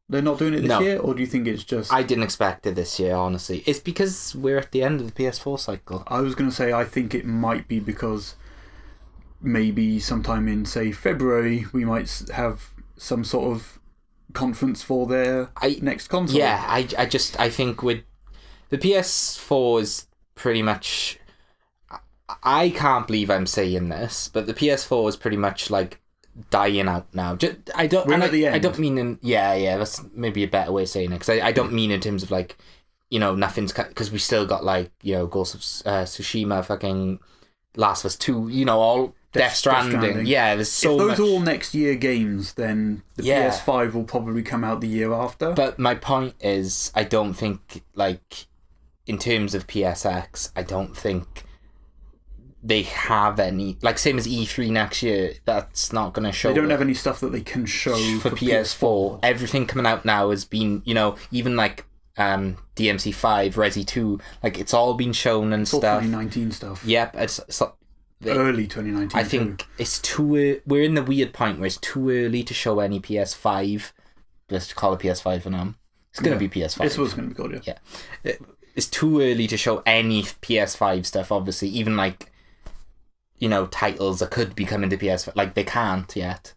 They're not doing it this year, or do you think it's just... I didn't expect it this year, honestly. It's because we're at the end of the PS4 cycle. I was going to say, I think it might be because maybe sometime in, say, February, we might have some sort of conference for their next console. Yeah, I think with... The PS4 is pretty much... I can't believe I'm saying this, but the PS4 is pretty much, like, dying out now. I don't mean that's maybe a better way of saying it, because I don't mean in terms of like, you know, nothing's, because we still got like, you know, Ghost of Tsushima, fucking Last of Us 2, you know, all Death Stranding. Yeah, there's so much. If those are all next year games, then the PS5 will probably come out the year after. But my point is, I don't think, like, in terms of PSX, I don't think they have any, like, same as E3 next year, that's not going to show. They don't have any stuff that they can show for PS4. Everything coming out now has been, you know, even like DMC5, Resi 2, like, it's all been shown and stuff. 2019 stuff. Yep, it's early 2019. I think it's too. We're in the weird point where it's too early to show any PS5. Just call it PS5 for now. It's going to be PS5. This was going to be called, yeah. It's too early to show any PS5 stuff, obviously. Even like, you know, titles that could be coming to PS5. Like, they can't yet,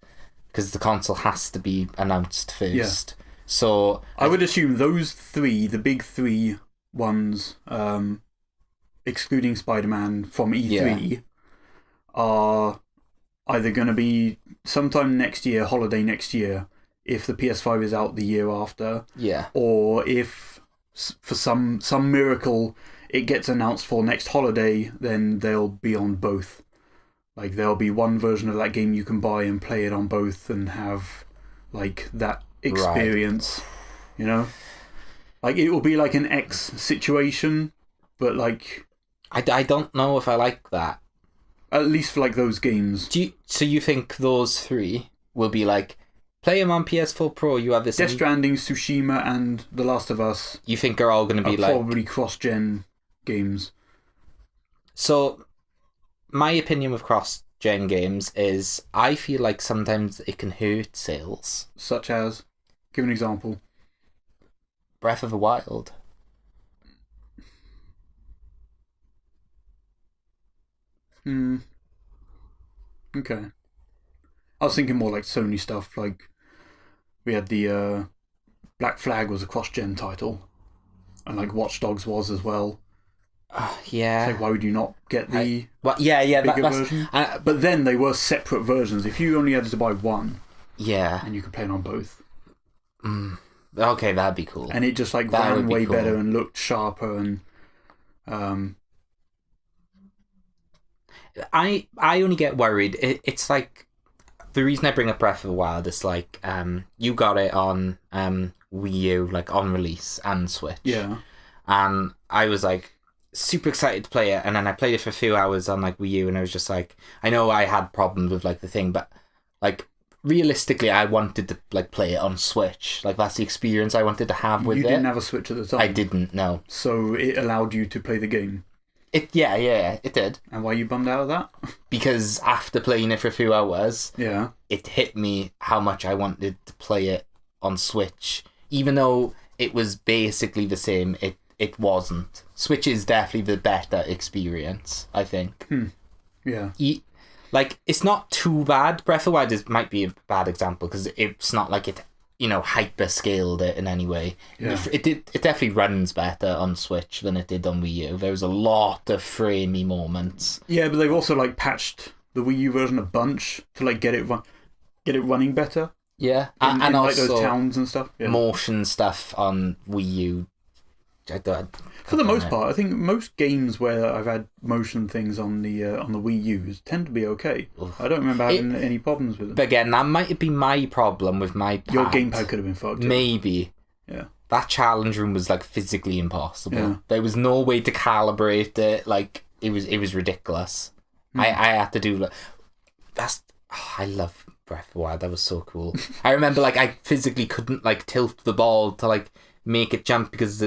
because the console has to be announced first. Yeah. So I would assume those three, the big three ones, excluding Spider-Man from E3, are either going to be sometime next year, holiday next year, if the PS5 is out the year after. Yeah. Or if, for some miracle, it gets announced for next holiday, then they'll be on both. Like, there'll be one version of that game you can buy and play it on both and have, like, that experience, you know? Like, it will be like an X situation, but, like... I don't know if I like that. At least for, like, those games. So you think those three will be, like, play them on PS4 Pro, you have this... Death Stranding, Tsushima, and The Last of Us... You think are all going to be, like... probably cross-gen games. So... My opinion with cross-gen games is I feel like sometimes it can hurt sales. Such as? Give an example. Breath of the Wild. Okay. I was thinking more like Sony stuff. Like, we had the Black Flag was a cross-gen title. And like Watch Dogs was as well. Yeah. So why would you not get the bigger version? But then they were separate versions. If you only had to buy one, and you could play it on both. Okay, that'd be cool. And it just like ran way better and looked sharper and. I only get worried. It's like the reason I bring up Breath of the Wild is like you got it on Wii U, like on release and Switch. Yeah. And I was like super excited to play it, and then I played it for a few hours on like Wii U, and I was just like, I know I had problems with like the thing, but like realistically I wanted to like play it on Switch. Like, that's the experience I wanted to have with it. You didn't have a Switch at the time? I didn't, no. So it allowed you to play the game? It did. And why are you bummed out of that? Because after playing it for a few hours, it hit me how much I wanted to play it on Switch. Even though it was basically the same, it wasn't. Switch is definitely the better experience, I think. Yeah. Like, it's not too bad. Breath of the Wild might be a bad example, because it's not like it, you know, hyper-scaled it in any way. Yeah. It definitely runs better on Switch than it did on Wii U. There was a lot of framey moments. Yeah, but they've also, like, patched the Wii U version a bunch to like get it running better. Yeah, and also like those towns and stuff. Yeah. Motion stuff on Wii U. For the most part, I think most games where I've had motion things on the Wii U's tend to be okay. I don't remember having any problems with it. But again, that might be my problem with my pad. Your gamepad could have been fucked. Maybe. Yeah. That challenge room was like physically impossible. Yeah. There was no way to calibrate it. Like it was ridiculous. I had to do I love Breath of the Wild. That was so cool. I remember like I physically couldn't like tilt the ball to like make it jump because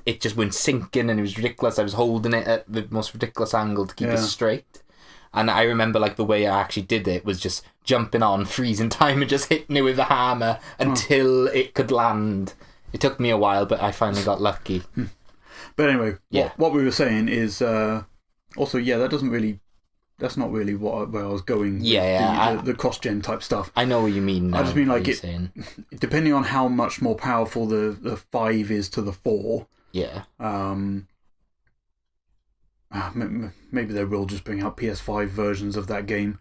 it just went sinking and it was ridiculous. I was holding it at the most ridiculous angle to keep it straight. And I remember like the way I actually did it was just jumping on, freezing time and just hitting it with the hammer until it could land. It took me a while, but I finally got lucky. But anyway, what we were saying is also, that's not really where I was going with the cross-gen type stuff. I know what you mean now. I just mean like depending on how much more powerful the 5 is to the 4. Yeah. Maybe they will just bring out PS5 versions of that game.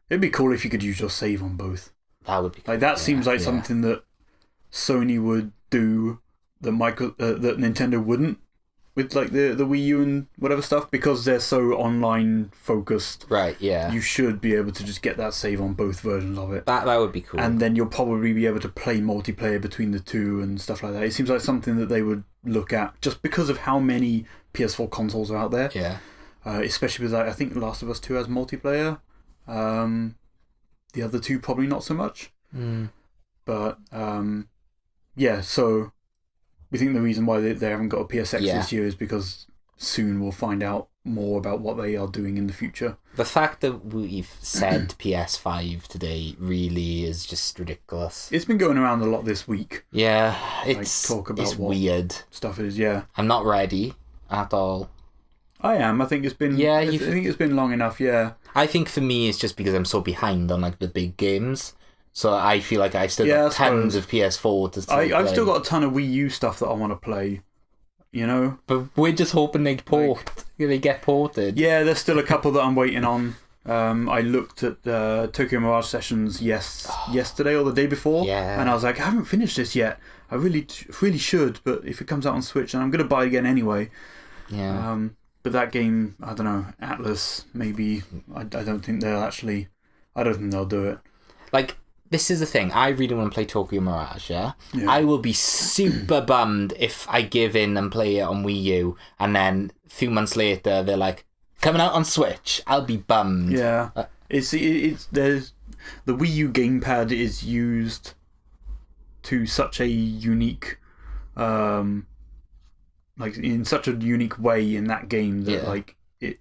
It'd be cool if you could use your save on both. That would be cool. Like that seems like something that Sony would do that that Nintendo wouldn't with like the Wii U and whatever stuff, because they're so online focused. Right, yeah. You should be able to just get that save on both versions of it. That would be cool. And then you'll probably be able to play multiplayer between the two and stuff like that. It seems like something that they would look at just because of how many PS4 consoles are out there. Yeah. Especially with I think Last of Us 2 has multiplayer. The other two probably not so much. But yeah, so we think the reason why they haven't got a PSX this year is because soon we'll find out more about what they are doing in the future. The fact that we've said PS5 today really is just ridiculous. It's been going around a lot this week. Yeah, it's weird. Stuff is, yeah. I'm not ready at all. I am. I think it's been. Yeah, I think it's been long enough. Yeah. I think for me, it's just because I'm so behind on like the big games. So I feel like I've still got tons of PS4 to play. I've still got a ton of Wii U stuff that I want to play, you know? But we're just hoping they get ported. Yeah, there's still a couple that I'm waiting on. I looked at Tokyo Mirage Sessions yesterday or the day before, and I was like, I haven't finished this yet. I really should, but if it comes out on Switch, and I'm going to buy it again anyway. Yeah. But that game, I don't know, Atlas, maybe, I don't think they'll do it. Like, this is the thing. I really want to play Tokyo Mirage, yeah? I will be super bummed if I give in and play it on Wii U, and then a few months later they're like, coming out on Switch. I'll be bummed. Yeah. There's the Wii U gamepad is used to such a unique, like in such a unique way in that game that like it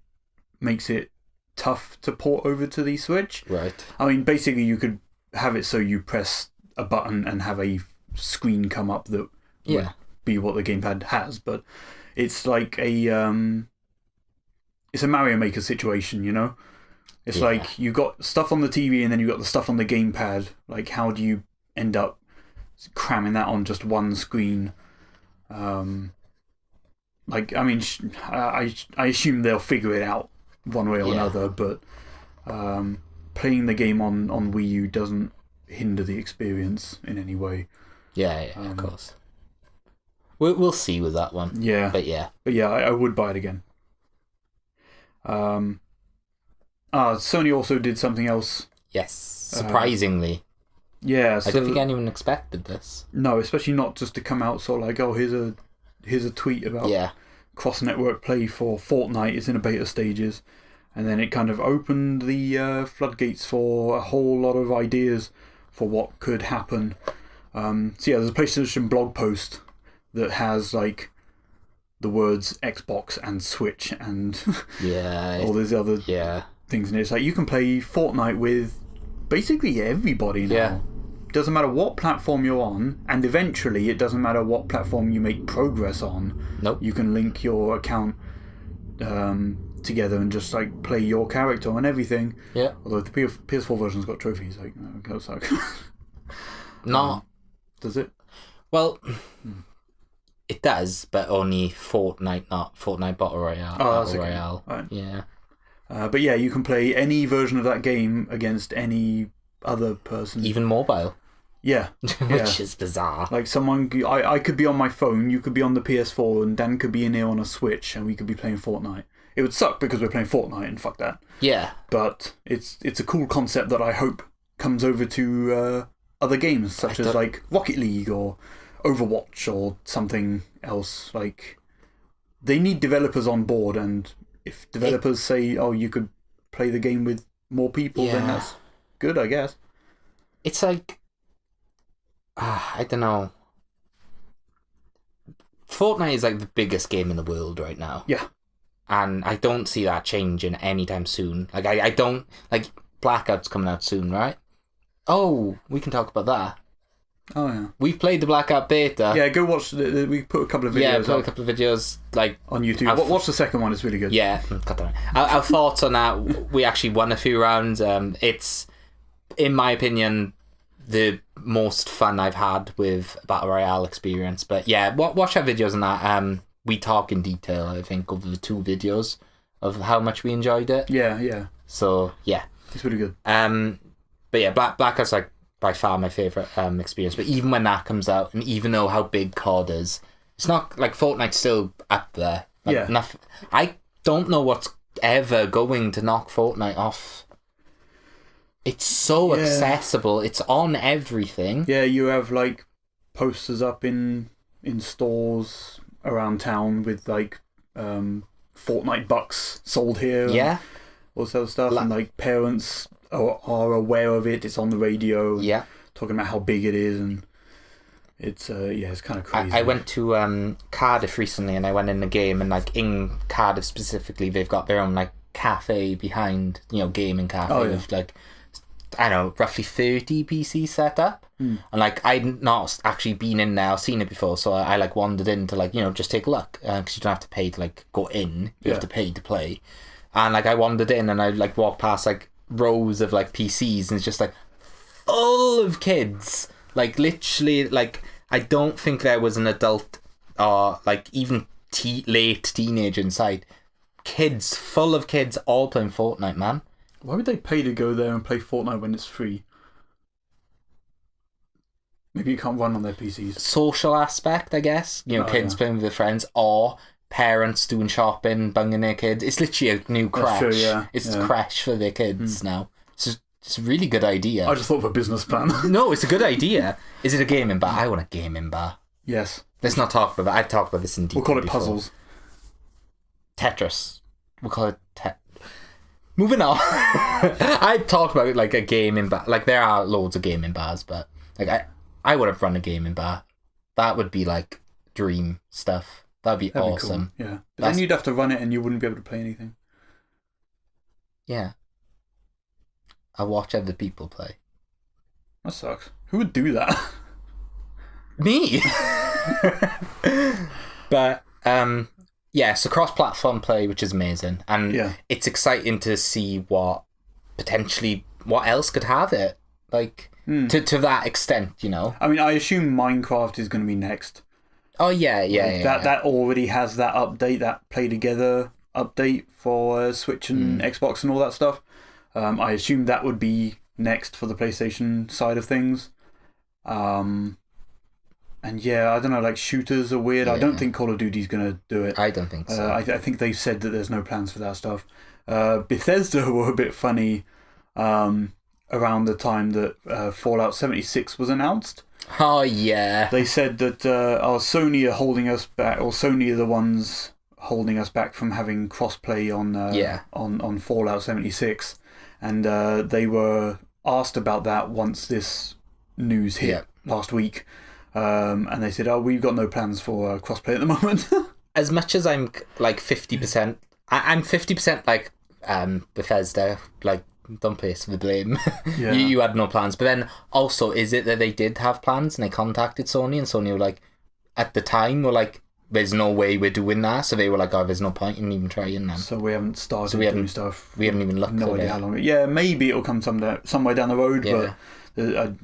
makes it tough to port over to the Switch. Right. I mean, basically you could have it so you press a button and have a screen come up that would be what the gamepad has, but it's like it's a Mario Maker situation, you know? It's like you got stuff on the TV and then you got the stuff on the gamepad. Like, how do you end up cramming that on just one screen? Like, I mean, I assume they'll figure it out one way or another, but playing the game on Wii U doesn't hinder the experience in any way. Yeah, of course. We'll see with that one. Yeah. But yeah, I would buy it again. Sony also did something else. Yes, surprisingly. Yeah. I don't think anyone expected this. No, especially not just to come out sort of like, oh, here's a tweet about cross-network play for Fortnite. It's in a beta stages. And then it kind of opened the floodgates for a whole lot of ideas for what could happen. There's a PlayStation blog post that has like the words Xbox and Switch and all these other things in it. It's like you can play Fortnite with basically everybody now. Yeah. Doesn't matter what platform you're on, and eventually it doesn't matter what platform you make progress on. Nope. You can link your account together and just like play your character and everything. Yeah. Although the PS4 version's got trophies, like goes like. No. Does it? Well, it does, but only Fortnite, not Fortnite Battle Royale. Oh, that's okay. Royale. Right. Yeah. But yeah, you can play any version of that game against any other person. Even mobile. Yeah. Which is bizarre. Like I could be on my phone, you could be on the PS4, and Dan could be in here on a Switch, and we could be playing Fortnite. It would suck because we're playing Fortnite, and fuck that. Yeah. But it's a cool concept that I hope comes over to other games, such as like Rocket League or Overwatch or something else. Like, they need developers on board, and if developers say, oh, you could play the game with more people, then that's good, I guess. It's like, I don't know. Fortnite is like the biggest game in the world right now. Yeah. And I don't see that changing anytime soon. Like, I don't... Like, Blackout's coming out soon, right? Oh, we can talk about that. Oh, yeah. We've played the Blackout beta. Yeah, go watch... we put a couple of videos a couple of videos, like... on YouTube. Watch the second one, it's really good. Yeah. Our thoughts on that, we actually won a few rounds. It's, in my opinion, the most fun I've had with a Battle Royale experience. But yeah, watch our videos on that. We talk in detail, I think, over the 2 videos of how much we enjoyed it. Yeah. So, yeah. It's really good. But yeah, Blackout's like by far my favourite experience. But even when that comes out, and even though how big COD is, it's not like Fortnite's still up there. Like, I don't know what's ever going to knock Fortnite off. It's so accessible. It's on everything. Yeah, you have like posters up in stores around town with like Fortnite bucks sold here. Yeah. All this other stuff. And like parents are aware of it. It's on the radio. Yeah. Talking about how big it is, and it's it's kind of crazy. I went to Cardiff recently, and I went in the game, and like in Cardiff specifically, they've got their own like cafe behind, gaming cafe with like, I don't know, roughly 30 PCs set up. And like, I'd not actually been in there or seen it before, so I like wandered in to like, just take a look, because you don't have to pay to like go in, you have to pay to play. And like, I wandered in, and I like walked past like rows of like PCs, and it's just like full of kids, like literally, like I don't think there was an adult or like even late teenager inside. Kids, full of kids, all playing Fortnite, man. Why would they pay to go there and play Fortnite when it's free? Maybe you can't run on their PCs. Social aspect, I guess. Kids playing with their friends, or parents doing shopping, bunging their kids. It's literally a new crash. That's true, yeah. It's a crash for their kids now. It's a really good idea. I just thought of a business plan. No, it's a good idea. Is it a gaming bar? I want a gaming bar. Yes. Let's not talk about that. I've talked about this in detail. We'll call it puzzles. Tetris. We'll call it Moving on. I've talked about it like a gaming bar. Like, there are loads of gaming bars, but like I would have run a gaming bar. That would be like dream stuff. That'd be awesome. Cool. Yeah. But then you'd have to run it and you wouldn't be able to play anything. Yeah. I watch other people play. That sucks. Who would do that? Me. But yeah, so cross-platform play, which is amazing, and it's exciting to see what else could have it, like to that extent, I mean, I assume Minecraft is going to be next. Oh yeah. That already has that update, that Play Together update for Switch and Xbox and all that stuff. I assume that would be next for the PlayStation side of things. And yeah, I don't know, like shooters are weird. I don't think Call of Duty's going to do it. I don't think so. I think they've said that there's no plans for that stuff. Bethesda were a bit funny around the time that Fallout 76 was announced. Oh, yeah. They said that Sony are holding us back, or Sony are the ones holding us back from having crossplay on Fallout 76. And they were asked about that once this news hit last week. And they said, we've got no plans for crossplay at the moment. As much as I'm like 50%, I'm 50% like Bethesda, like, don't place the blame. Yeah. you had no plans. But then also, is it that they did have plans and they contacted Sony, and Sony were like, at the time, were like, there's no way we're doing that. So they were like, there's no point in even trying them. So we haven't started doing stuff. We haven't even looked no at idea it. How long. Yeah, maybe it'll come somewhere down the road, but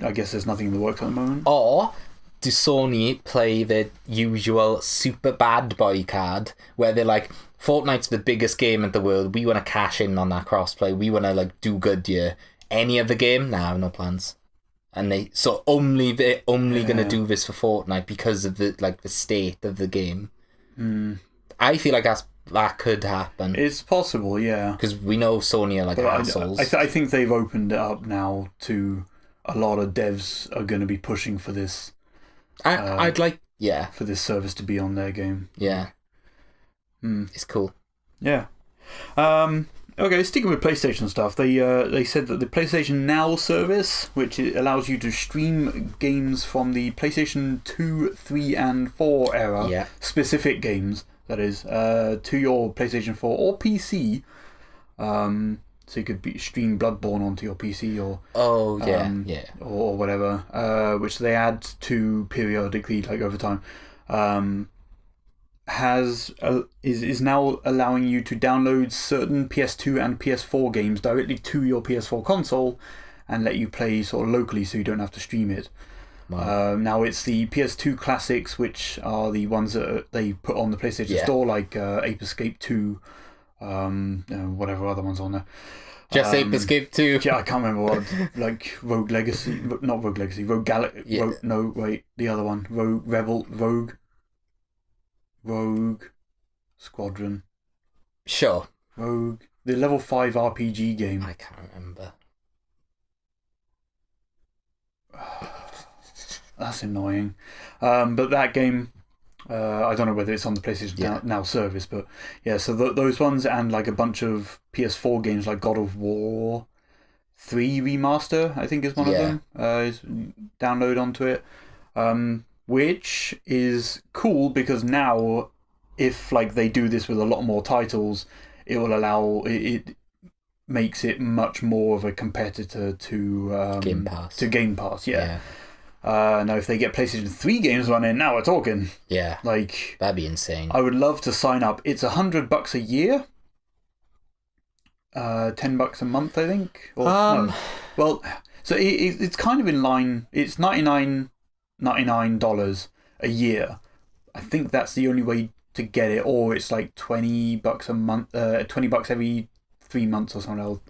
I guess there's nothing in the works at the moment. Or do Sony play the usual super bad boy card where they're like, Fortnite's the biggest game in the world. We want to cash in on that crossplay. We want to like do good here. Any other game? Nah, no plans. And they're only gonna do this for Fortnite because of the state of the game. I feel like that could happen. It's possible, yeah. Because we know Sony are assholes. I think they've opened it up now to a lot of devs are going to be pushing for this. I'd like for this service to be on their game. Yeah, it's cool. Yeah. Okay, sticking with PlayStation stuff, they said that the PlayStation Now service, which allows you to stream games from the PlayStation 2, 3, and 4 era, specific games, that is, to your PlayStation 4 or PC. So you could stream Bloodborne onto your PC or or whatever, which they add to periodically, like over time. Is now allowing you to download certain PS2 and PS4 games directly to your PS4 console and let you play sort of locally so you don't have to stream it. Wow. Now it's the PS2 classics, which are the ones that they put on the PlayStation Store, like Ape Escape 2, whatever other ones on there. Just Ape Escape 2. Yeah, I can't remember what. Like Rogue Legacy, not Rogue Legacy, Rogue Galaxy. Yeah. No, wait, the other one, Rogue Squadron. Sure. Rogue, the level 5 RPG game. I can't remember. That's annoying. But that game, I don't know whether it's on the PlayStation Now service, but yeah, so those ones and like a bunch of PS4 games like God of War 3 Remaster, I think is one of them, is download onto it, which is cool because now if like they do this with a lot more titles, it will allow it makes it much more of a competitor to Game Pass. Now, if they get PlayStation 3 games running, now we're talking. Yeah. Like, that'd be insane. I would love to sign up. It's $100 a year. $10 a month, I think. Or, no. Well, so it's kind of in line. It's $99 a year. I think that's the only way to get it. Or it's like $20 a month. $20 every 3 months or something else.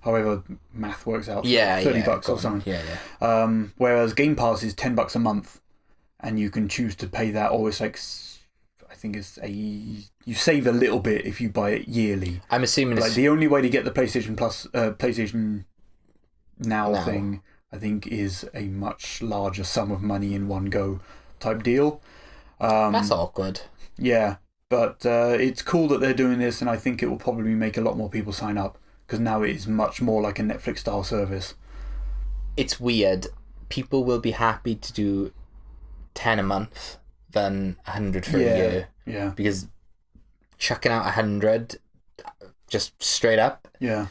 However math works out. $30 or something. Whereas Game Pass is $10 a month, and you can choose to pay that, or it's like, I think you save a little bit if you buy it yearly. I'm assuming like the only way to get the PlayStation Now thing, I think, is a much larger sum of money in one go type deal. That's awkward. Yeah, but it's cool that they're doing this, and I think it will probably make a lot more people sign up. Because now it is much more like a Netflix-style service. It's weird. People will be happy to do 10 a month than 100 for a year. Yeah. Because chucking out 100 just straight up. Yeah.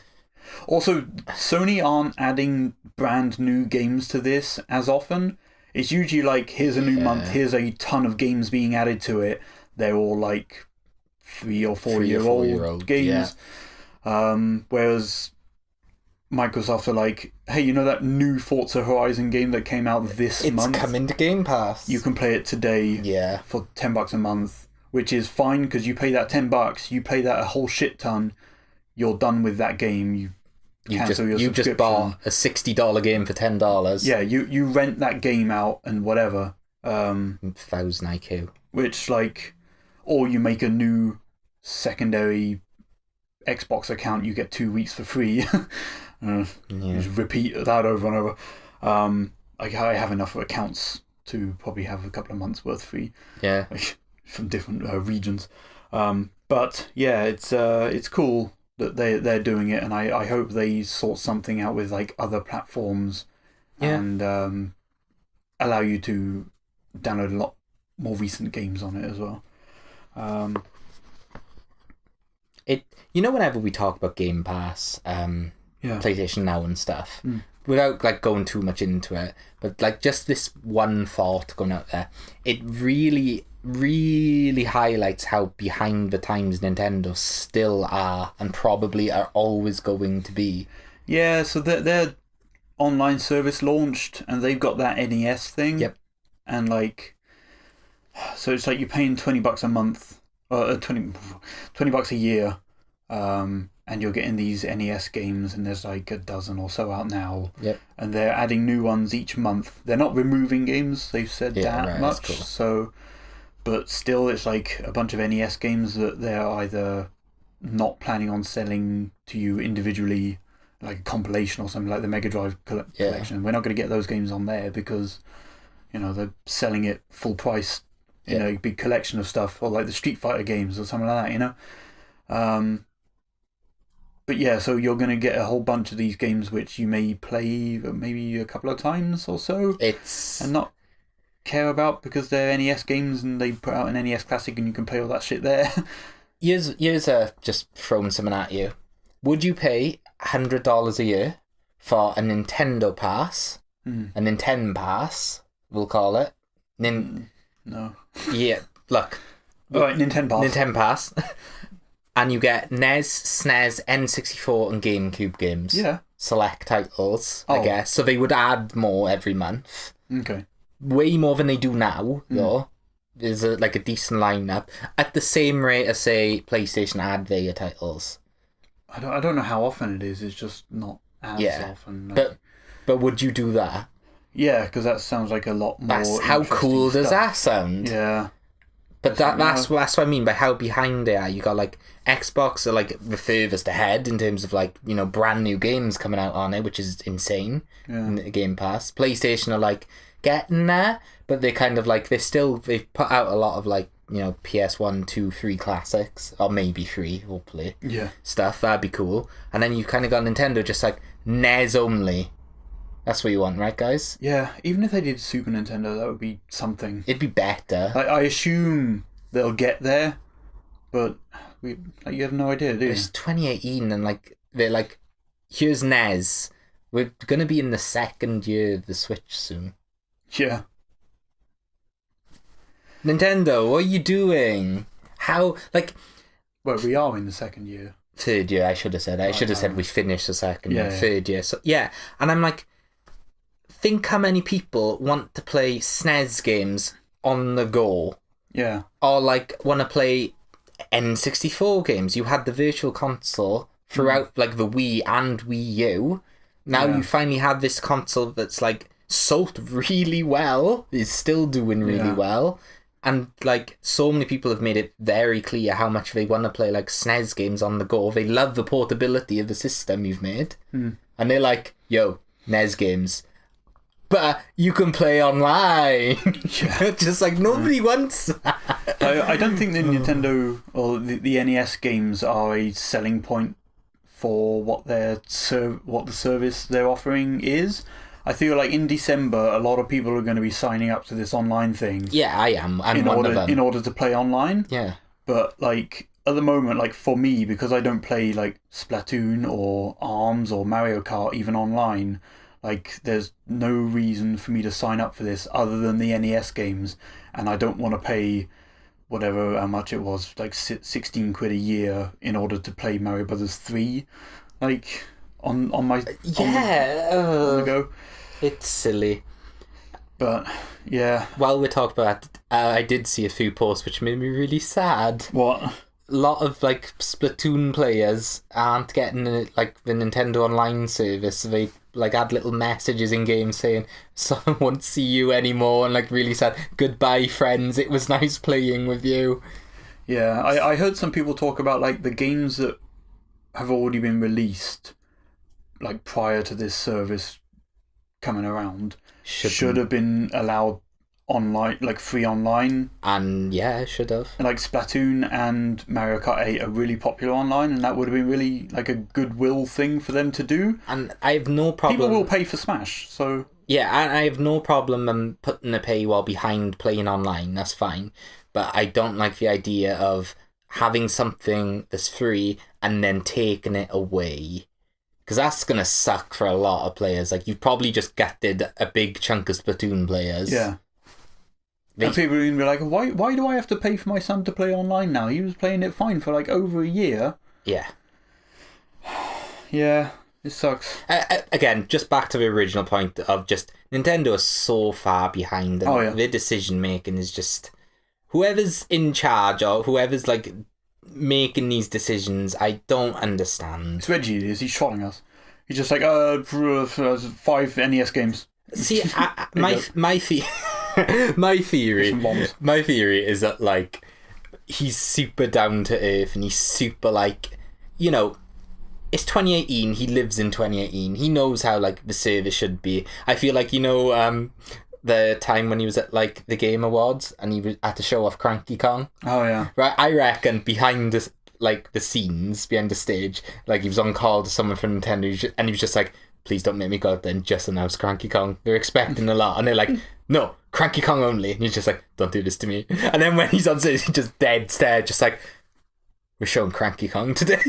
Also, Sony aren't adding brand new games to this as often. It's usually like, here's a new month, here's a ton of games being added to it. They're all like 3 or 4 year old games. Yeah. Whereas Microsoft are like, hey, you know that new Forza Horizon game that came out this month? It's coming to Game Pass. You can play it today for $10 a month, which is fine because you pay that $10, you play that a whole shit ton, you're done with that game, you cancel your subscription. You just bought a $60 game for $10. Yeah, you rent that game out and whatever. 1000 IQ. Which, like, or you make a new secondary Xbox account, you get 2 weeks for free. Just repeat that over and over. I have enough accounts to probably have a couple of months worth free. Yeah. From different regions. But yeah, it's cool that they're doing it, and I hope they sort something out with like other platforms and allow you to download a lot more recent games on it as well. Whenever we talk about Game Pass, PlayStation Now and stuff, without like going too much into it, but like just this one thought going out there, it really, really highlights how behind the times Nintendo still are and probably are always going to be. Yeah, so their online service launched and they've got that NES thing. Yep. And like, so it's like you're paying $20 a month $20 a year, and you're getting these NES games, and there's like a dozen or so out now. Yep. And they're adding new ones each month. They're not removing games, they've said that much. Cool. So, but still, it's like a bunch of NES games that they're either not planning on selling to you individually, like a compilation or something like the Mega Drive collection. We're not going to get those games on there because, they're selling it full price in a big collection of stuff, or like the Street Fighter games or something like that, But yeah, so you're going to get a whole bunch of these games which you may play maybe a couple of times or so. And not care about because they're NES games and they put out an NES Classic and you can play all that shit there. Here's just throwing something at you. Would you pay $100 a year for a Nintendo Pass? A Nintendo Pass, we'll call it. No. Yeah, look. Alright, Nintendo Pass. And you get NES, SNES, N64 and GameCube games. Yeah. Select titles, I guess. So they would add more every month. Okay. Way more than they do now, though. There's a decent lineup. At the same rate as, say, PlayStation add their titles. I don't know how often it is. It's just not as often. But would you do that? Yeah, because that sounds like a lot more. How cool does that sound? Yeah. But that's what I mean by how behind they are. You got like Xbox are like the furthest ahead in terms of like, brand new games coming out on it, which is insane in the Game Pass. PlayStation are like getting there, but they kind of like they've put out a lot of like, PS1, 2, 3 classics, or maybe 3, hopefully. Yeah. Stuff, that'd be cool. And then you kind of got Nintendo just like NES only. That's what you want, right, guys? Yeah, even if they did Super Nintendo, that would be something. It'd be better. I assume they'll get there, but you have no idea, do you? It's 2018, and they're like, here's NES. We're going to be in the second year of the Switch soon. Yeah. Nintendo, what are you doing? How, Well, we are in the second year. Third year, I should have said. I should have said we finished the second year. Third year. So, yeah. And I'm like, think how many people want to play SNES games on the go. Yeah. Or want to play N64 games. You had the Virtual Console throughout the Wii and Wii U. Now you finally have this console that's sold really well, is still doing really well. And so many people have made it very clear how much they want to play SNES games on the go. They love the portability of the system you've made. And they're like, yo, NES games. But you can play online. Just nobody wants that. I don't think the Nintendo or the NES games are a selling point for what the service they're offering is. I feel like in December, a lot of people are going to be signing up to this online thing. Yeah, I am. I'm one of them. In order to play online. Yeah. But at the moment, for me, because I don't play Splatoon or ARMS or Mario Kart even online, there's no reason for me to sign up for this other than the NES games, and I don't want to pay how much it was, 16 quid a year in order to play Mario Brothers 3, on my on the go. It's silly. But yeah. While we talk about that, I did see a few posts which made me really sad. What? A lot of Splatoon players aren't getting the Nintendo Online service. They add little messages in game saying someone won't see you anymore, and really sad, goodbye friends, it was nice playing with you. Yeah, I heard some people talk about the games that have already been released prior to this service coming around should have been allowed online, free online. And yeah, it should have. Splatoon and Mario Kart 8 are really popular online, and that would have been really a goodwill thing for them to do. And I have no problem. People will pay for Smash, so yeah, and I have no problem putting a paywall behind playing online. That's fine, but I don't like the idea of having something that's free and then taking it away. Because that's going to suck for a lot of players. You've probably just gutted a big chunk of Splatoon players. Yeah. And people are going to be like, why do I have to pay for my son to play online now? He was playing it fine for over a year. Yeah. Yeah, it sucks. Again, just back to the original point of just Nintendo is so far behind. And their decision making is just whoever's in charge or whoever's like making these decisions, I don't understand. It's Reggie. Is he trolling us? He's just like 5 NES games. See, my theory is that like he's super down to earth and he's super like, you know, it's 2018. He lives in 2018. He knows how like the service should be. I feel like, you know, the time when he was at like the Game Awards and he had to show off Cranky Kong. Oh yeah. Right. I reckon behind the like the scenes, behind the stage, like he was on call to someone from Nintendo and he was just like, please don't make me go out there and just announce Cranky Kong. They're expecting a lot. And they're like, no, Cranky Kong only. And he's just like, don't do this to me. And then when he's on stage, he's just dead stare, just like, we're showing Cranky Kong today.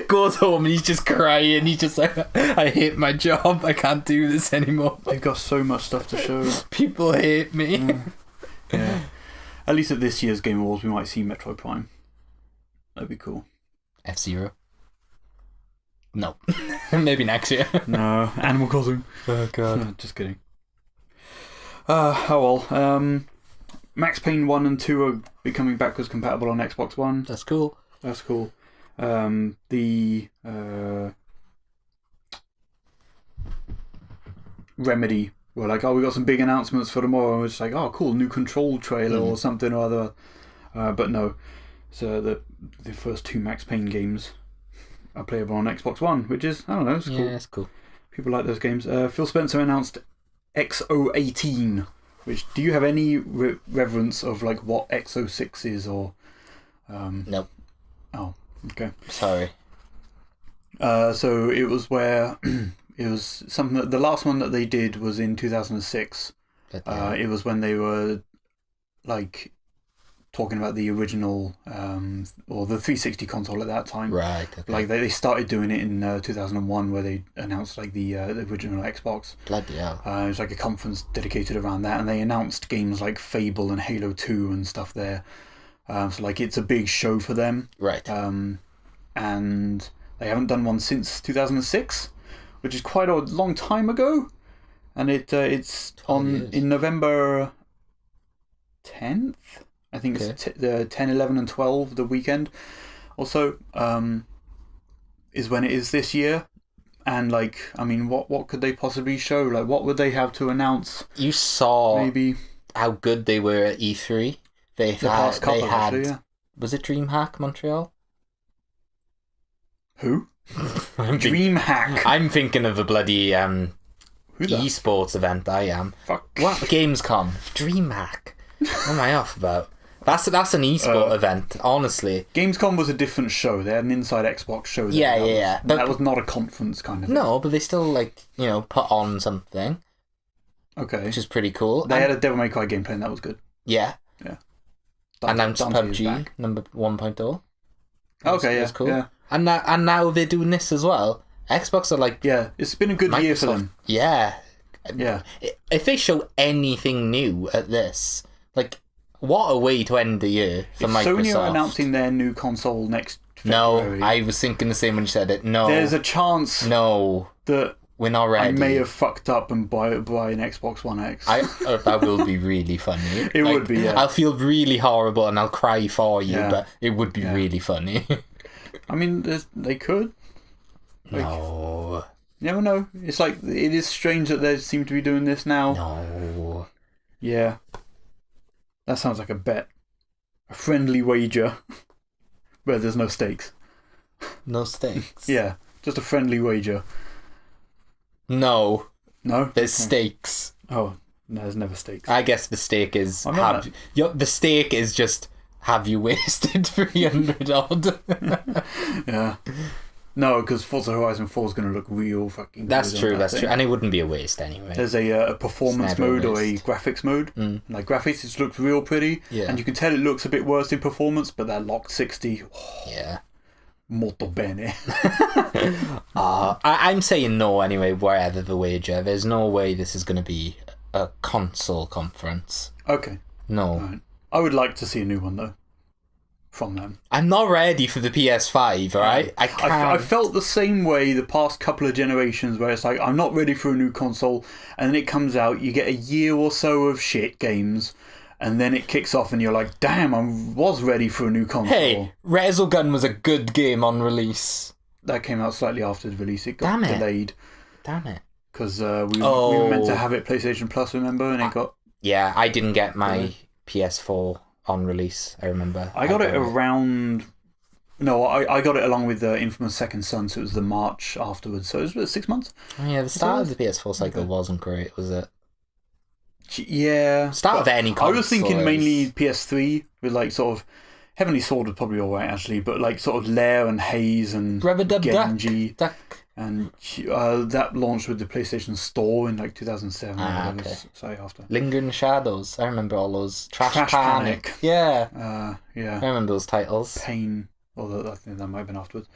Goes home and he's just crying. He's just like, I hate my job. I can't do this anymore. They've got so much stuff to show. People hate me. Yeah. At least at this year's Game Awards, we might see Metroid Prime. That'd be cool. F-Zero. No. Maybe next year. No. Animal Crossing. Oh, God. Just kidding. Oh well. Max Payne 1 and 2 are becoming backwards compatible on Xbox One. That's cool. That's cool. The Remedy were like, oh, we got some big announcements for tomorrow. And we're just like, oh, cool, new Control trailer or something or other. But no. So the first 2 Max Payne games are playable on Xbox One, which is, I don't know, it's cool. Yeah, it's cool. People like those games. Phil Spencer announced XO18, which, do you have any reverence of like what XO6 is or... Nope. Oh, okay. Sorry. So it was where it was something that the last one that they did was in 2006. It was when they were like talking about the original or the 360 console at that time. Right. Okay. Like they started doing it in 2001 where they announced like the original Xbox. Bloody hell. It was like a conference dedicated around that, and they announced games like Fable and Halo 2 and stuff there. So like it's a big show for them. Right. And they haven't done one since 2006, which is quite a long time ago. And it's in November 10th. I think it's the 10, 11 and 12, the weekend also, is when it is this year. And like, I mean, what could they possibly show? Like, what would they have to announce? You saw maybe how good they were at E3. They had, actually, yeah. Was it DreamHack Montreal? Who? DreamHack. I'm thinking of a bloody esports event. I am. Fuck. What? Gamescom. DreamHack. What am I off about? That's an esport event, honestly. Gamescom was a different show. They had an Inside Xbox show. Yeah. That was not a conference kind of thing. No, but they still, like, you know, put on something. Okay. Which is pretty cool. They had a Devil May Cry gameplay and that was good. Yeah. Yeah. Announced PUBG number 1.0. Okay, yeah. That's cool. Yeah. And now they're doing this as well. Xbox are like... Yeah, it's been a good year for them. Yeah. Yeah. If they show anything new at this, like... What a way to end the year for Microsoft. Sony are announcing their new console next February. No, I was thinking the same when you said it. No. There's a chance that we're not ready. I may have fucked up and buy an Xbox One X. That will be really funny. It would be, yeah. I'll feel really horrible and I'll cry for you, but it would be really funny. I mean, they could. Like, no. You never know. It's like, it is strange that they seem to be doing this now. No. Yeah. That sounds like a bet. A friendly wager. Where there's no stakes. No stakes? Yeah. Just a friendly wager. No. No? There's stakes. Oh, no, there's never stakes. I guess the stake is... the stake is just... Have you wasted 300 odd? Yeah. No, because Forza Horizon 4 is going to look real fucking good. That's true. And it wouldn't be a waste anyway. There's a performance mode or a graphics mode. Like, graphics, it looks real pretty. Yeah. And you can tell it looks a bit worse in performance, but that locked 60... Oh, yeah. Molto bene. I'm saying no anyway, wherever the wager. There's no way this is going to be a console conference. Okay. No. Right. I would like to see a new one, though. From them. I'm not ready for the PS5, alright? I can't. I felt the same way the past couple of generations where it's like, I'm not ready for a new console, and then it comes out, you get a year or so of shit games, and then it kicks off and you're like, damn, I was ready for a new console. Hey, Resogun was a good game on release. That came out slightly after the release. It got delayed. Damn it. Because we were meant to have it PlayStation Plus, remember? And it got... Yeah, I didn't get my PS4 on release, I remember. I got it around... No, I got it along with Infamous Second Son, so it was the March afterwards. So it was about 6 months. Oh, yeah, the start of the PS4 cycle wasn't great, was it? Yeah. Start of any console. I was thinking mainly PS3 with like sort of... Heavenly Sword was probably alright actually, but like sort of Lair and Haze and Genji. And that launched with the PlayStation Store in like 2007. Okay. Sorry, after. Lingering Shadows. I remember all those. Trash Panic. Yeah. Yeah. I remember those titles. Pain. Although I think that might have been afterwards.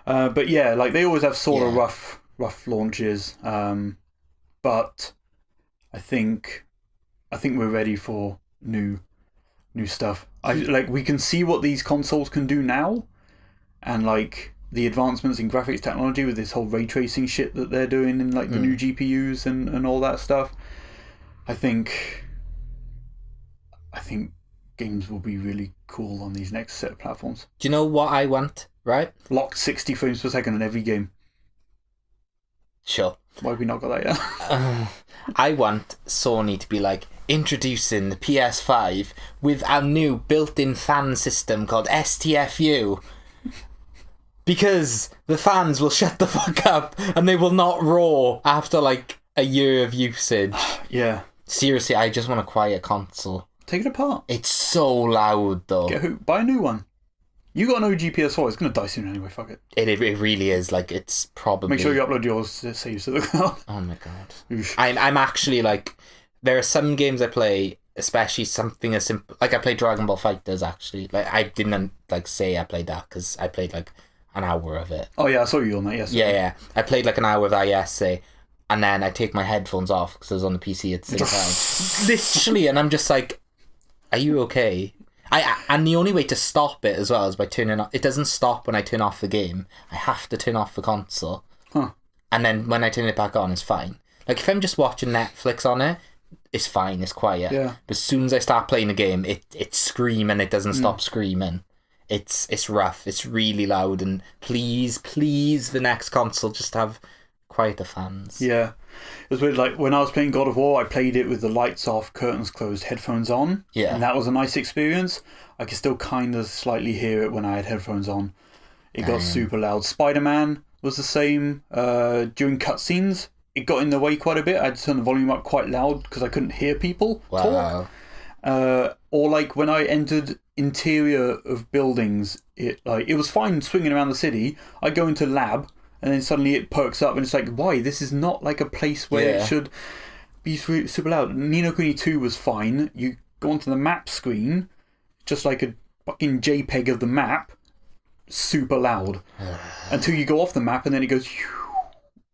But yeah, like they always have sort of rough launches. But I think we're ready for new stuff. Like we can see what these consoles can do now, and like the advancements in graphics technology with this whole ray tracing shit that they're doing in like the new GPUs and all that stuff. I think games will be really cool on these next set of platforms. Do you know what I want, right? Locked 60 frames per second in every game. Sure. Why have we not got that yet? I want Sony to be like, introducing the PS5 with our new built-in fan system called STFU. Because the fans will shut the fuck up and they will not roar after like a year of usage. Yeah. Seriously, I just want a quiet console. Take it apart. It's so loud though. Buy a new one. You got an OG PS4, it's going to die soon anyway, fuck it. It really is, like, it's probably... Make sure you upload yours saves to the cloud. Oh my god. I'm actually, like... There are some games I play, especially something as simple... Like, I played Dragon Ball FighterZ, actually. Like, I didn't, like, say I played that, because I played, like, an hour of it. Oh, yeah, I saw you on that, yes. Yeah. I played, like, an hour of that yesterday, and then I take my headphones off, because I was on the PC at the same time. Literally, and I'm just like, are you okay? And the only way to stop it as well is by turning off... It doesn't stop when I turn off the game. I have to turn off the console. Huh. And then when I turn it back on, it's fine. Like, if I'm just watching Netflix on it, it's fine, it's quiet. Yeah. But as soon as I start playing a game, it's screaming, it doesn't stop screaming. It's rough, it's really loud, and please, the next console just have quieter fans. Yeah. It was weird, like, when I was playing God of War, I played it with the lights off, curtains closed, headphones on. Yeah. And that was a nice experience. I could still kind of slightly hear it when I had headphones on. It got super loud. Spider-Man was the same. During cutscenes, it got in the way quite a bit. I had to turn the volume up quite loud because I couldn't hear people talk. Or like when I entered interior of buildings, it was fine swinging around the city. I go into lab, and then suddenly it perks up, and it's like, why? This is not like a place where it should be super loud. Ni no Kuni 2 was fine. You go onto the map screen, just like a fucking JPEG of the map, super loud. Until you go off the map, and then it goes...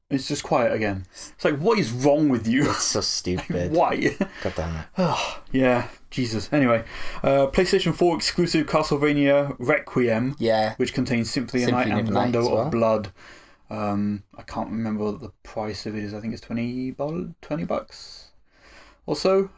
It's just quiet again. It's like, what is wrong with you? It's so stupid. Why? God damn it. Oh, yeah, Jesus. Anyway, PlayStation 4 exclusive Castlevania Requiem, which contains Symphony of Night and Rondo of Blood. I can't remember what the price of it is. I think it's $20 or so.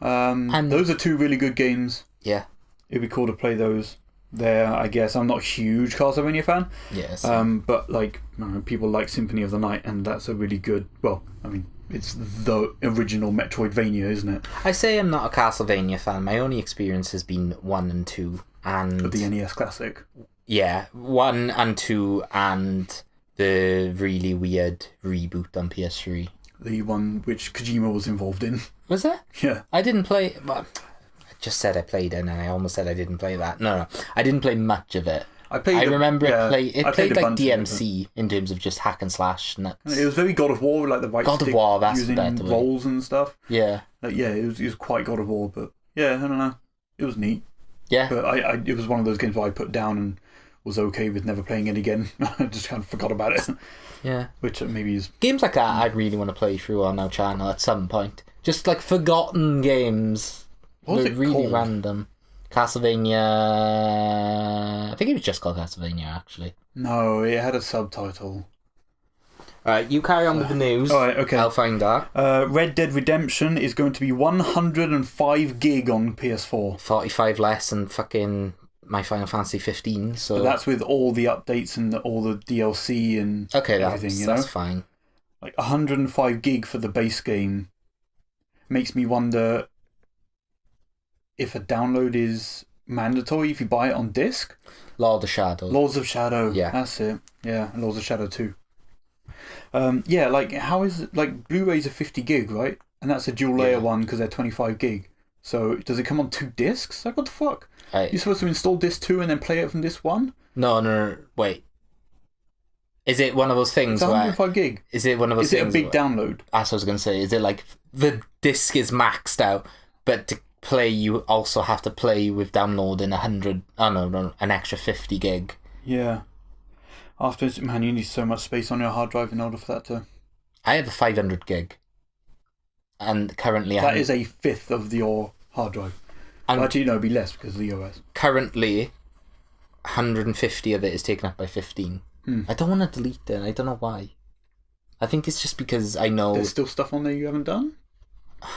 Those are two really good games. Yeah. It'd be cool to play those there, I guess. I'm not a huge Castlevania fan. Yes. But like, people like Symphony of the Night, and that's a really good... Well, I mean, it's the original Metroidvania, isn't it? I say I'm not a Castlevania fan. My only experience has been 1 and 2. And the NES Classic. Yeah, 1 and 2 and... the really weird reboot on PS3. The one which Kojima was involved in. Was it? Yeah. I didn't play... Well, I just said I played it, and I almost said I didn't play that. No. I didn't play much of it. I remember it played like DMC in terms of just hack and slash. And it was very God of War, like the right God stick of War, that's using better rolls and stuff. Yeah. Like, yeah, it was quite God of War, but yeah, I don't know. It was neat. Yeah. But it was one of those games where I put down and was okay with never playing it again. I just kind of forgot about it. Yeah. Which maybe is... Games like that I really want to play through on our channel at some point. Just like forgotten games. What was it really called? Random. Castlevania... I think it was just called Castlevania, actually. No, it had a subtitle. You carry on with the news. All right, okay. I'll find that. Red Dead Redemption is going to be 105 gig on PS4. 45 less than fucking my Final Fantasy 15. So but that's with all the updates and all the DLC and everything. That's fine. Like 105 gig for the base game makes me wonder if a download is mandatory if you buy it on disc. Lords of Shadow. Lords of Shadow. Yeah, that's it. Yeah, Lords of Shadow 2. Yeah, like how is it, like Blu-rays are 50 gig, right? And that's a dual layer one because they're 25 gig. So does it come on 2 discs? Like what the fuck? You're supposed to install disc 2 and then play it from disc 1? No, wait. Is it one of those things it's 105 gig. Is it one of those things? Is it a big download? That's what I was going to say. Is it like the disc is maxed out, but to play you also have to play with downloading 100... Oh, no, an extra 50 gig. Yeah. Afterwards, man, you need so much space on your hard drive in order for that to... I have a 500 gig. And currently... That is a fifth of your hard drive. Actually, no, it'd be less because of the OS. Currently, 150 of it is taken up by 15. I don't want to delete it. I don't know why. I think it's just because I know... There's still stuff on there you haven't done?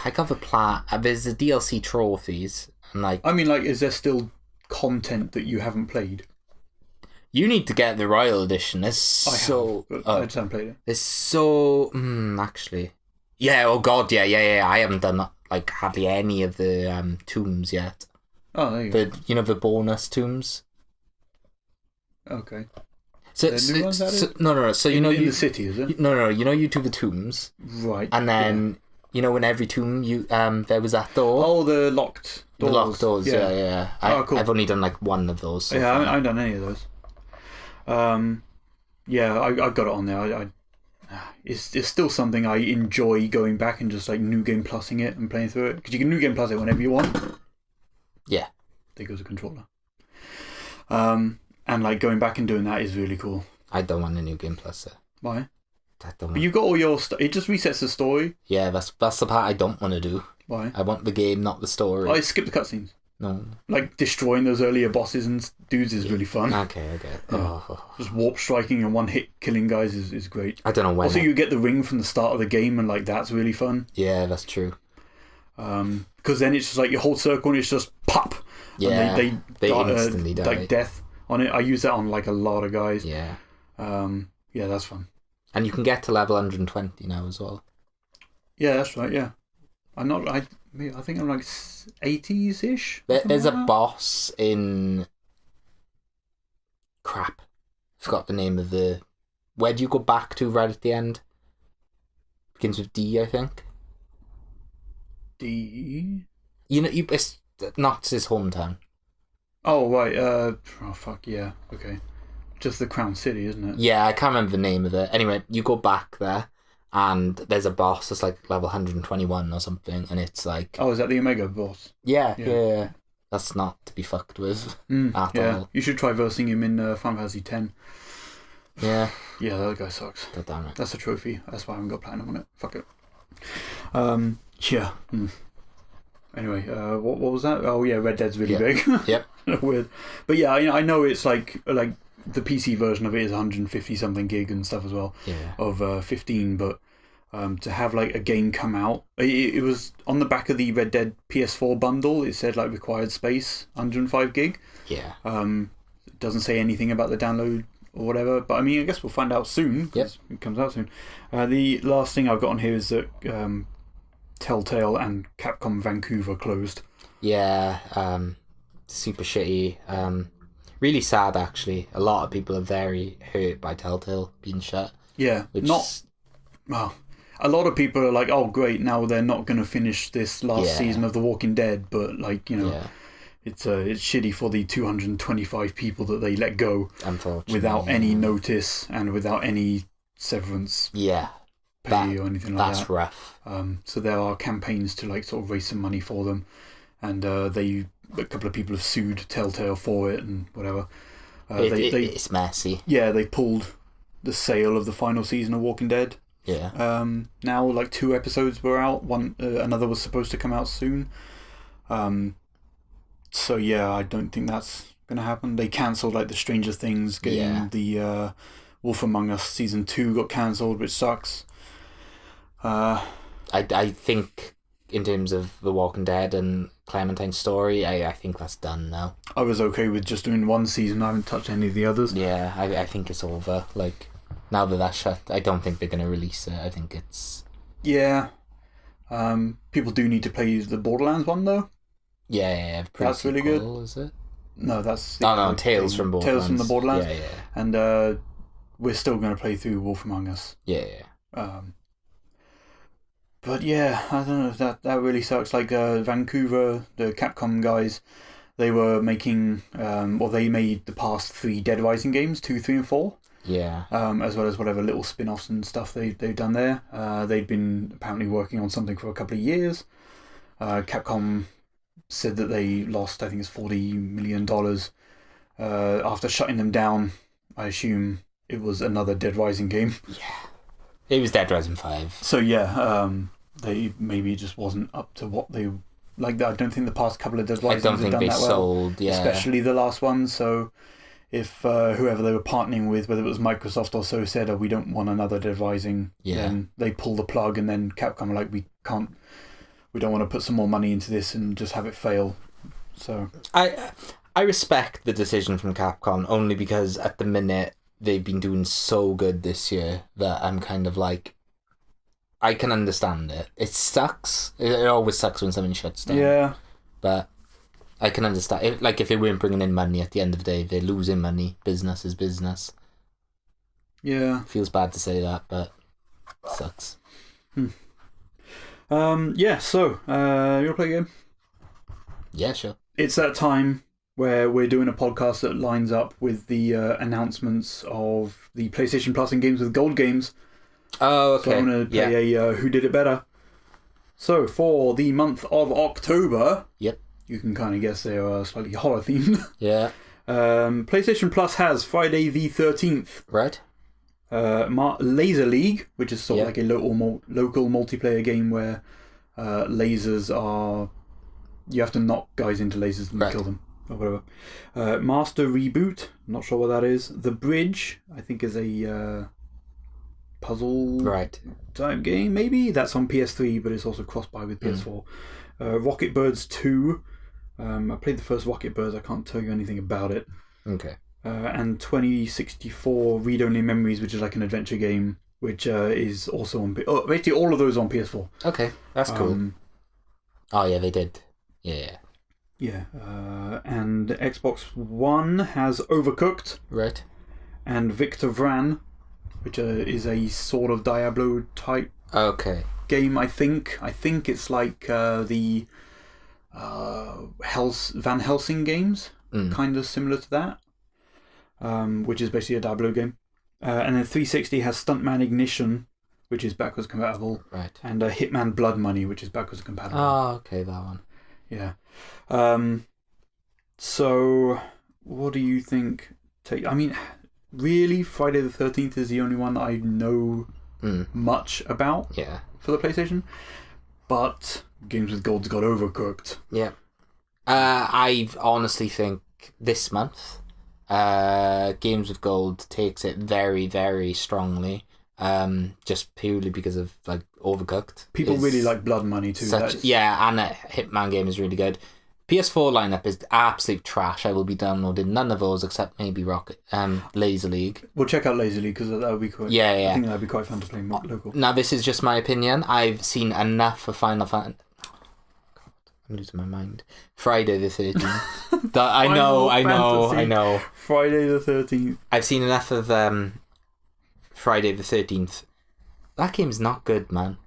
I got the there's the DLC trophies. And like... I mean, like, is there still content that you haven't played? You need to get the Royal Edition. I just haven't played it. It's so... actually... Yeah, oh god, yeah. I haven't done like hardly any of the tombs yet. Oh, there you go. You know, the bonus tombs? Okay. So, new ones, that is? No. So you know in the city, is it? No. You know you do the tombs, right? And then you know in every tomb you there was that door. Oh, the locked doors. The locked doors. Yeah. Cool. I've only done like one of those. So I haven't done any of those. Yeah, I got it on there. It's still something I enjoy going back and just like New Game Plusing it and playing through it because you can New Game Plus it whenever you want. Yeah. There goes the controller. And like going back and doing that is really cool. I don't want a New Game Plus it. Why? But you've got all your stuff. It just resets the story. Yeah, that's the part I don't want to do. Why? I want the game, not the story. I skip the cutscenes. No. Like destroying those earlier bosses and dudes is really fun. Okay. Yeah. Just warp striking and one hit killing guys is great. I don't know when. Also, you get the ring from the start of the game and like that's really fun. Yeah, that's true. Because then it's just like you hold circle and it's just pop. Yeah. And they instantly die. Like death on it. I use that on like a lot of guys. Yeah. Yeah, that's fun. And you can get to level 120 now as well. Yeah, that's right. Yeah. I think I'm like 80s-ish. There's a boss in... Crap. Forgot the name of the... Where do you go back to right at the end? Begins with D, I think. D? You know, it's not his hometown. Oh, right. Oh, fuck, yeah. Okay. Just the Crown City, isn't it? Yeah, I can't remember the name of it. Anyway, you go back there. And there's a boss that's like level 121 or something, and it's like... Oh, is that the Omega boss? Yeah. That's not to be fucked with at all. You should try versing him in Final Fantasy X. Yeah. Yeah, that guy sucks. God damn it. That's a trophy. That's why I haven't got platinum on it. Fuck it. Yeah. Anyway, what was that? Oh, yeah, Red Dead's really big. Yep. Weird. But yeah, I know it's like the PC version of it is 150 something gig and stuff as well. Yeah. Of 15, but to have like a game come out, it was on the back of the Red Dead PS4 bundle. It said like required space 105 gig. Yeah. It doesn't say anything about the download or whatever, but I mean, I guess we'll find out soon because it comes out soon. The last thing I've got on here is that Telltale and Capcom Vancouver closed. Yeah. Super shitty. Really sad, actually. A lot of people are very hurt by Telltale being shut. Yeah, a lot of people are like, oh, great, now they're not going to finish this last season of The Walking Dead, but, like, you know, it's shitty for the 225 people that they let go without any notice and without any severance pay or anything like that. That's rough. So there are campaigns to, like, sort of raise some money for them, and a couple of people have sued Telltale for it and whatever. It's messy. Yeah, they pulled the sale of the final season of Walking Dead. Yeah. Now, like 2 episodes were out. Another was supposed to come out soon. So yeah, I don't think that's gonna happen. They cancelled like the Stranger Things game, the Wolf Among Us Season 2 got cancelled, which sucks. I think in terms of The Walking Dead and Clementine's story, I think that's done now. I was okay with just doing one season. I haven't touched any of the others. Yeah, I think it's over. Like, now that that's shut, I don't think they're going to release it. I think it's... Yeah. People do need to play the Borderlands one, though. Yeah. That's really good. Is it? No, that's... No, Tales from Borderlands. Tales from the Borderlands. Yeah. And we're still going to play through Wolf Among Us. Yeah. But yeah, I don't know, that really sucks. Like Vancouver, the Capcom guys, they were making, they made the past 3 Dead Rising games, 2, 3, and 4. Yeah. As well as whatever little spin-offs and stuff they've done there. They'd been apparently working on something for a couple of years. Capcom said that they lost, I think it's $40 million after shutting them down. I assume it was another Dead Rising game. Yeah. It was Dead Rising 5. So yeah, they maybe just wasn't up to what they like. I don't think the past couple of Dead Risings have done that well. I don't think they sold, especially the last one. So if whoever they were partnering with, whether it was Microsoft or so, said, "Oh, we don't want another Dead Rising," then they pull the plug, and then Capcom are like, "We don't want to put some more money into this and just have it fail." So I respect the decision from Capcom only because at the minute they've been doing so good this year that I'm kind of like, I can understand it. It sucks. It always sucks when something shuts down. Yeah. But I can understand. If they weren't bringing in money at the end of the day, they're losing money. Business is business. Yeah. Feels bad to say that, but it sucks. Yeah, so, you want to play a game? Yeah, sure. It's that time where we're doing a podcast that lines up with the announcements of the PlayStation Plus and Games with Gold games. Oh, okay. So I'm going to play a Who Did It Better. So, for the month of October, yep, you can kind of guess they are slightly horror themed. Yeah. PlayStation Plus has Friday the 13th. Right. Laser League, which is sort of like a local multiplayer game where lasers are... You have to knock guys into lasers and kill them. Or whatever. Master Reboot, not sure what that is. The Bridge, I think is a puzzle type game, maybe? That's on PS3, but it's also cross-buy with PS4. Rocket Birds 2. I played the first Rocket Birds, I can't tell you anything about it. Okay. And 2064 Read Only Memories, which is like an adventure game, which is also on... basically all of those on PS4. Okay, that's cool. Oh, yeah, they did. Yeah. Yeah, and Xbox One has Overcooked. Right. And Victor Vran, which is a sort of Diablo type game, I think. I think it's like the Van Helsing games, kind of similar to that, which is basically a Diablo game. And then 360 has Stuntman Ignition, which is backwards compatible. Right. And Hitman Blood Money, which is backwards compatible. Oh, okay, that one. Yeah. So, what do you think? I mean, really, Friday the 13th is the only one that I know much about for the PlayStation. But Games with Gold's got Overcooked. Yeah. I honestly think this month, Games with Gold takes it very, very strongly. Just purely because of like Overcooked. People really like Blood Money too. And a Hitman game is really good. PS4 lineup is absolute trash. I will be downloading none of those except maybe Laser League. We'll check out Laser League because that would be quite. Yeah. I think that would be quite fun to play local. Now this is just my opinion. I've seen enough of Final Fantasy. I'm losing my mind. Friday the 13th. I know. Friday the 13th. I've seen enough of Friday the 13th. That game's not good, man.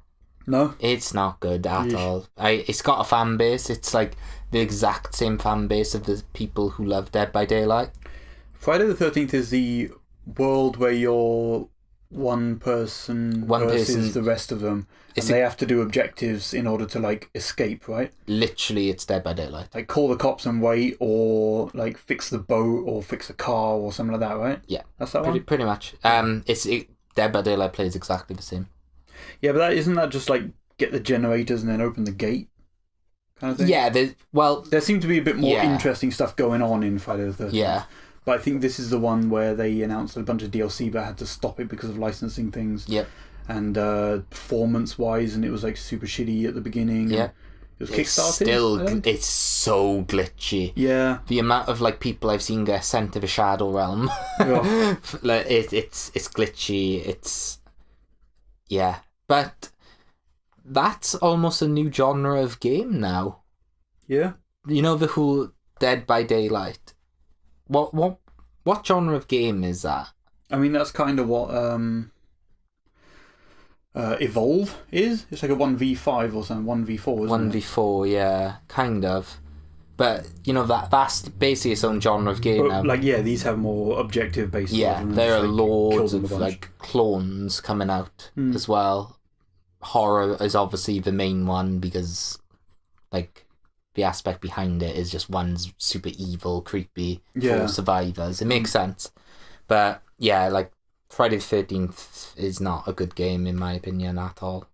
No? It's not good at all. It's got a fan base. It's like the exact same fan base of the people who love Dead by Daylight. Friday the 13th is the world where you're one person versus the rest of them. And they have to do objectives in order to like escape, right? Literally, it's Dead by Daylight. Like call the cops and wait, or like fix the boat, or fix a car, or something like that, right? Yeah, that's that one. Pretty much. Dead by Daylight plays exactly the same. Yeah, but isn't that just like get the generators and then open the gate kind of thing? Yeah, there seemed to be a bit more interesting stuff going on in Friday the 13th. Yeah, But I think this is the one where they announced a bunch of DLC but had to stop it because of licensing things. Yep. And performance-wise, and it was like super shitty at the beginning. Yeah. It was kickstarted. It's so glitchy. Yeah. The amount of like people I've seen get sent to the Shadow Realm. Yeah. Like it's glitchy. It's but that's almost a new genre of game now. Yeah. You know the whole Dead by Daylight. What genre of game is that? I mean, that's kind of what Evolve is. It's like a 1v5 or something, 1v4, isn't it? 1v4, yeah, kind of. But you know that's basically its own genre of game now. Like these have more objective based. Yeah, there are loads of like clones coming out as well. Horror is obviously the main one because like the aspect behind it is just one's super evil, creepy for survivors. It makes sense. But yeah, like Friday the 13th is not a good game in my opinion at all.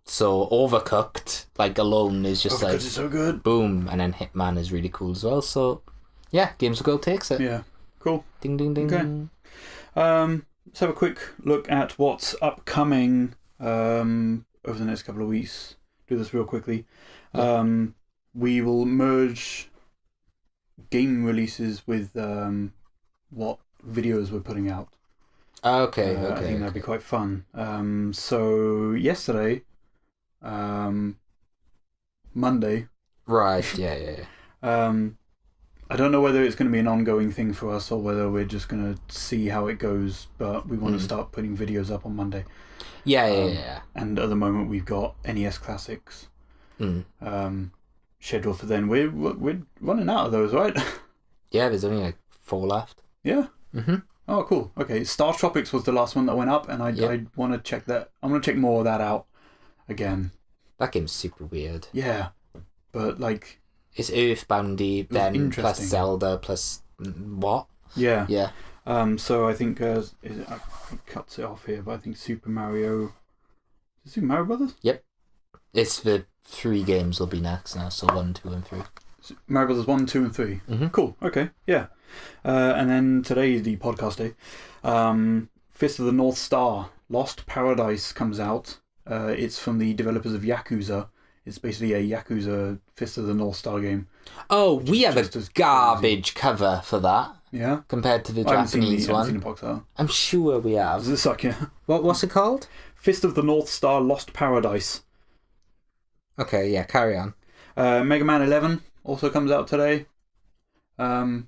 So Overcooked, like alone, is just Overcooked is so good. Boom, and then Hitman is really cool as well. So yeah, Games Girl takes it. Yeah, cool. Ding ding ding. Okay. Let's have a quick look at what's upcoming over the next couple of weeks. Do this real quickly. Yeah. We will merge game releases with what videos we're putting out. Okay. I think that'd be quite fun. So yesterday, Monday. Right. Yeah. I don't know whether it's going to be an ongoing thing for us or whether we're just going to see how it goes. But we want to start putting videos up on Monday. Yeah. And at the moment, we've got NES Classics scheduled for then. We're running out of those, right? Yeah, there's only like 4 left. Yeah. Mm-hmm. Oh, cool. Okay, Star Tropics was the last one that went up, and I want to check that. I'm going to check more of that out again. That game's super weird. Yeah, but like it's Earthboundy, then plus Zelda, plus what? Yeah. Yeah. So I think it cuts it off here, but I think Super Mario Brothers? Yep. It's the 3 games will be next now, so 1, 2, and 3. Mario Brothers 1, 2, and 3. Mm-hmm. Cool. Okay. Yeah. And then today is the podcast day. Fist of the North Star, Lost Paradise comes out. It's from the developers of Yakuza. It's basically a Yakuza Fist of the North Star game. Oh, we have a garbage cover for that. Yeah? Compared to the Japanese one. I haven't seen the box art. I'm sure we have. Does it suck, yeah? What's it called? Fist of the North Star, Lost Paradise. Okay, yeah, carry on. Mega Man 11 also comes out today. We'll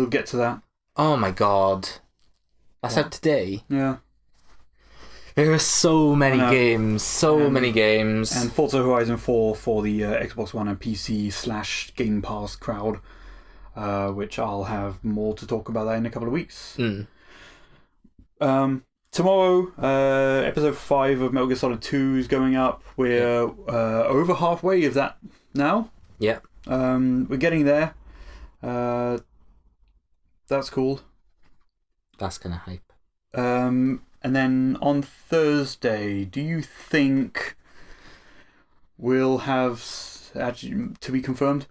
get to that. Oh my god. That's out today? Yeah. There are so many games. Many games. And Forza Horizon 4 for the Xbox One and PC / Game Pass crowd, which I'll have more to talk about that in a couple of weeks. Tomorrow, episode 5 of Metal Gear Solid 2 is going up. We're over halfway of that now. Yeah. We're getting there. That's cool. That's kind of hype. And then on Thursday, do you think we'll have to be confirmed?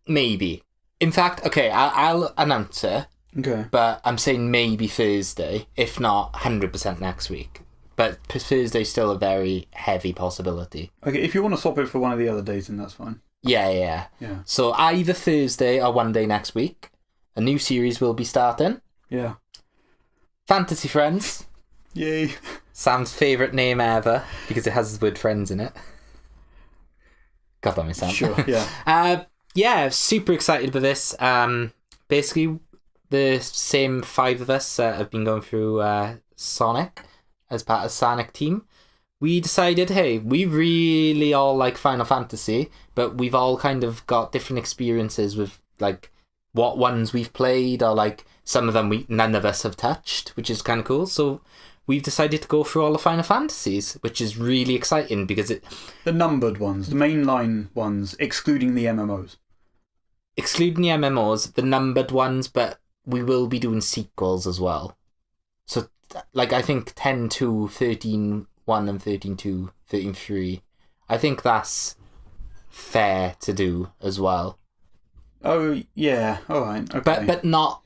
Maybe. In fact, okay, I'll announce it. Okay. But I'm saying maybe Thursday, if not 100% next week. But Thursday's still a very heavy possibility. Okay, if you want to swap it for one of the other days, then that's fine. Yeah. So either Thursday or one day next week, a new series will be starting. Yeah. Fantasy Friends. Yay. Sam's favourite name ever, because it has the word friends in it. God damn it, Sam. Sure, yeah. Yeah, super excited for this. Basically, the same 5 of us have been going through Sonic as part of Sonic team. We decided, hey, we really all like Final Fantasy, but we've all kind of got different experiences with like what ones we've played, or like some of them none of us have touched, which is kind of cool. So we've decided to go through all the Final Fantasies, which is really exciting because the numbered ones, the mainline ones, excluding the MMOs. Excluding the MMOs, the numbered ones, but we will be doing sequels as well. So, like, I think 10-2, 13-1 and 13-2, 13-3. I think that's fair to do as well. Oh, yeah. All right. Okay. But not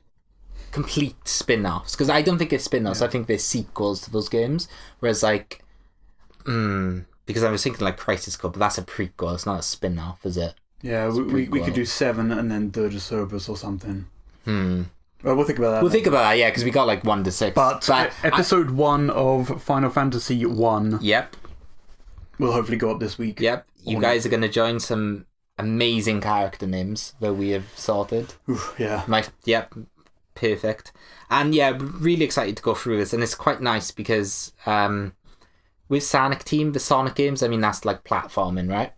complete spin-offs, because I don't think it's spin-offs. I think they're sequels to those games. Whereas, like, because I was thinking, like, Crisis Core, but that's a prequel. It's not a spin-off, is it? Yeah, we could do 7 and then Dirge of Cerberus or something. Well, we'll think about that. We'll think about that, yeah, because we got, like, 1 to 6. But episode 1 of Final Fantasy 1. Yep. Will hopefully go up this week. Yep. You guys are going to join some amazing character names that we have sorted. Oof, yeah. Yep. Perfect. And yeah, really excited to go through this, and it's quite nice because with Sonic Team, the Sonic games, I mean, that's like platforming, right?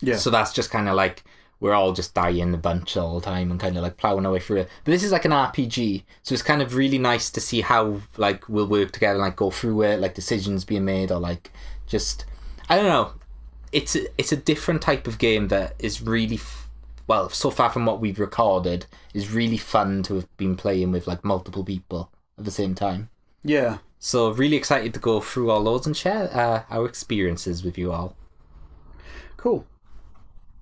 Yeah. So that's just kind of like we're all just dying a bunch all the time and kind of like plowing our way through it. But this is like an RPG, so it's kind of really nice to see how like we'll work together and like go through it, like decisions being made, or like just I don't know. It's a different type of game that is really well, so far from what we've recorded, is really fun to have been playing with like multiple people at the same time. Yeah. So really excited to go through all those and share our experiences with you all. Cool.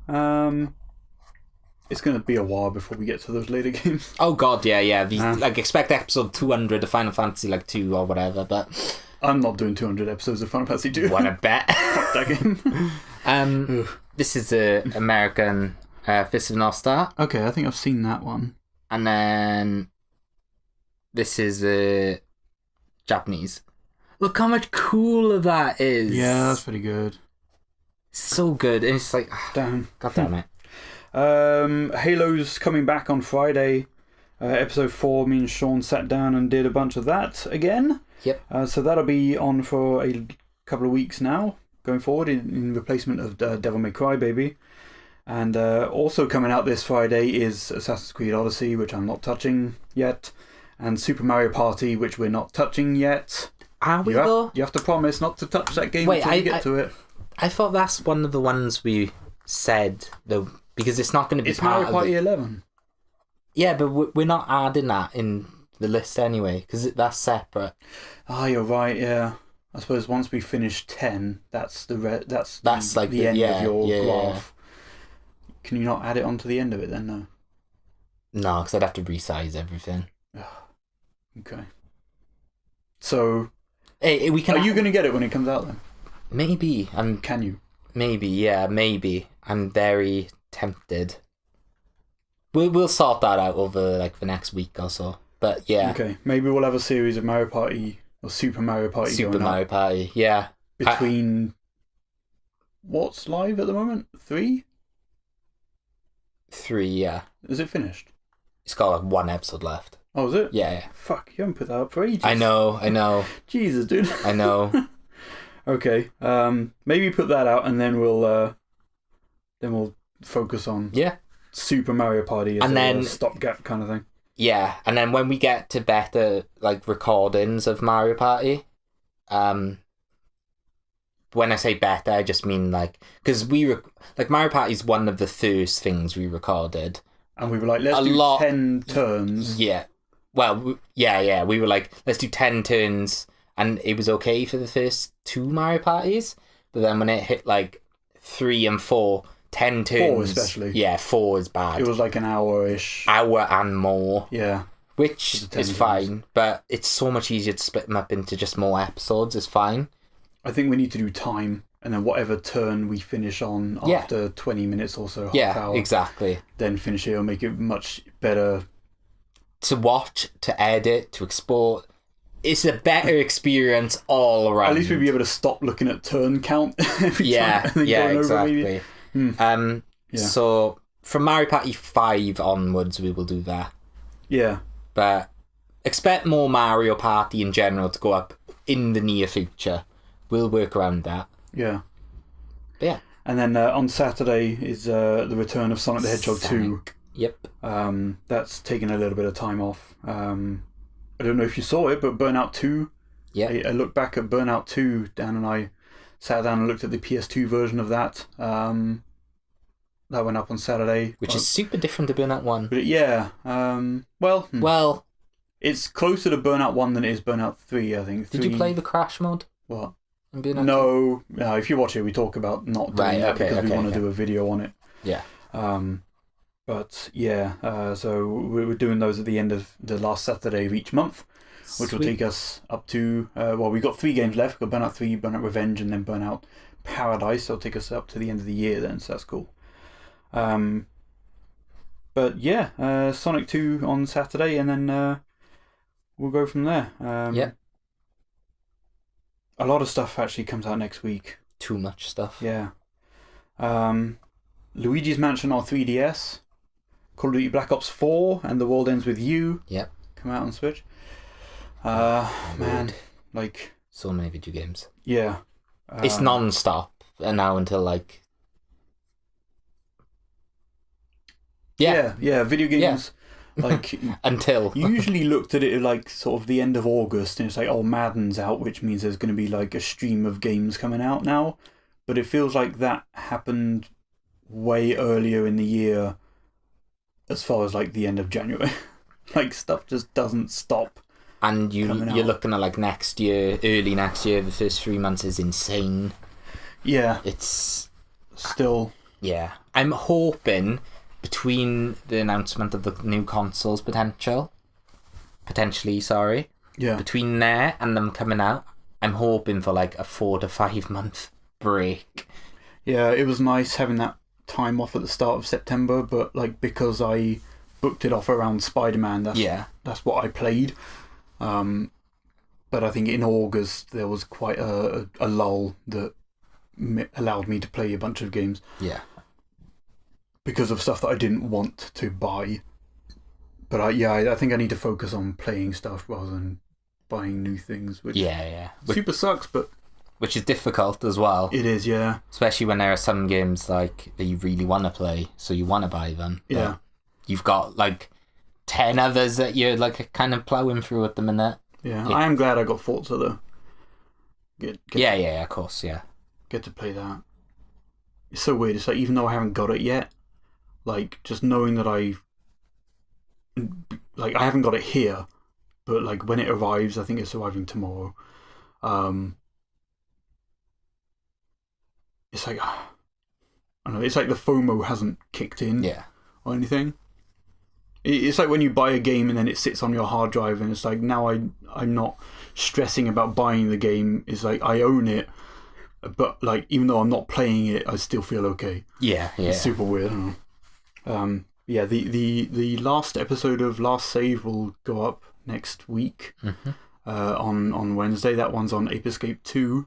It's going to be a while before we get to those later games. Oh god, yeah. These like expect episode 200 of Final Fantasy like 2 or whatever, but I'm not doing 200 episodes of Final Fantasy 2. What a bet. Fuck that game. This is the American Fist of North Star. Okay, I think I've seen that one. And then this is Japanese. Look how much cooler that is. Yeah, that's pretty good. So good. And it's like, damn. God damn it. Halo's coming back on Friday. Episode 4, me and Sean sat down and did a bunch of that again. Yep. So that'll be on for a couple of weeks now, going forward, in replacement of Devil May Cry Baby. And also coming out this Friday is Assassin's Creed Odyssey, which I'm not touching yet, and Super Mario Party, which we're not touching yet. Are we though? You have to promise not to touch that game until you get to it. I thought that's one of the ones we said, though, because it's not going to be it's part Mario Party 11. Yeah, but we're not adding that in the list anyway, because that's separate. Ah, you're right, yeah. I suppose once we finish 10, that's like the end of your graph. Yeah. Can you not add it onto the end of it then? No. No, because I'd have to resize everything. Okay. So, hey, we can. Are you going to get it when it comes out then? Maybe. Can you? Maybe, yeah, maybe. I'm very tempted. We'll sort that out over like the next week or so. But yeah. Okay, maybe we'll have a series of Mario Party or Super Mario Party. Super Mario Party, yeah. Between what's live at the moment? 3? 3, yeah. Is it finished? It's got like 1 episode left. Oh, is it? Yeah. Fuck, you haven't put that up for ages. I know. Jesus, dude. I know. Okay, maybe put that out and then we'll focus on Super Mario Party as a stopgap kind of thing. Yeah, and then when we get to better like recordings of Mario Party, when I say better, I just mean like because like Mario Party is one of the first things we recorded, and we were like, let's do 10 turns. Yeah, well, yeah, we were like, let's do 10 turns, and it was okay for the first 2 Mario Parties, but then when it hit like 3 and 4. 10 turns. 4 especially. Yeah, 4 is bad. It was like an hour-ish. Hour and more. Yeah. Which is fine, but it's so much easier to split them up into just more episodes. It's fine. I think we need to do time, and then whatever turn we finish on after 20 minutes or so, half hour. Yeah, exactly. Then finish it. It'll make it much better. To watch, to edit, to export. It's a better experience all around. At least we'll be able to stop looking at turn count every time. Yeah, exactly. So from Mario Party 5 onwards we will do that. Yeah. But expect more Mario Party in general to go up in the near future. We'll work around that. Yeah. But yeah. And then on Saturday is the return of Sonic the Hedgehog 2. Yep. That's taken a little bit of time off. I don't know if you saw it, but Burnout 2. Yeah. I looked back at Burnout 2, Dan and I sat down and looked at the PS2 version of that. That went up on Saturday. Which is super different to Burnout 1. But yeah. Well, it's closer to Burnout 1 than it is Burnout 3, I think. Did you play the Crash mode? What? No, if you watch it, we talk about not doing that because we want to do a video on it. Yeah. But yeah, so we're doing those at the end of the last Saturday of each month, which will take us up to, we've got 3 games left. We've got Burnout 3, Burnout Revenge, and then Burnout Paradise. So it'll take us up to the end of the year then, so that's cool. But yeah, Sonic 2 on Saturday, and then we'll go from there. Yeah. A lot of stuff actually comes out next week. Too much stuff. Yeah. Luigi's Mansion on 3DS. Call of Duty Black Ops 4 and The World Ends With You. Yep. Come out on Switch. Man, like... So many video games. Yeah. It's non-stop now until like... Yeah, video games... Like until you usually looked at it like sort of the end of August, and it's like, oh, Madden's out, which means there's going to be like a stream of games coming out now. But it feels like that happened way earlier in the year, as far as like the end of January. Like stuff just doesn't stop. And you're looking at like next year, early next year. The first 3 months is insane. Yeah, it's still. Yeah, I'm hoping. Between the announcement of the new consoles potentially, yeah. Between there and them coming out, I'm hoping for like a 4 to 5 month break. Yeah, it was nice having that time off at the start of September, but like because I booked it off around Spider-Man, that's what I played. But I think in August there was quite a lull that allowed me to play a bunch of games. Yeah. Because of stuff that I didn't want to buy. But I think I need to focus on playing stuff rather than buying new things. Which super sucks, but... Which is difficult as well. It is, yeah. Especially when there are some games like that you really want to play, so you want to buy them. Yeah. You've got like 10 others that you're like kind of ploughing through at the minute. Yeah, I am glad I got Forza though. Of course, yeah. Get to play that. It's so weird. It's like, even though I haven't got it yet, like, just knowing that I haven't got it here, but like when it arrives, I think it's arriving tomorrow. It's like, I don't know, it's like the FOMO hasn't kicked in or anything. It's like when you buy a game and then it sits on your hard drive, and it's like, now I'm not stressing about buying the game. It's like, I own it, but like, even though I'm not playing it, I still feel okay. Yeah. It's super weird. I don't know. The last episode of Last Save will go up next week on Wednesday. That one's on Ape Escape 2.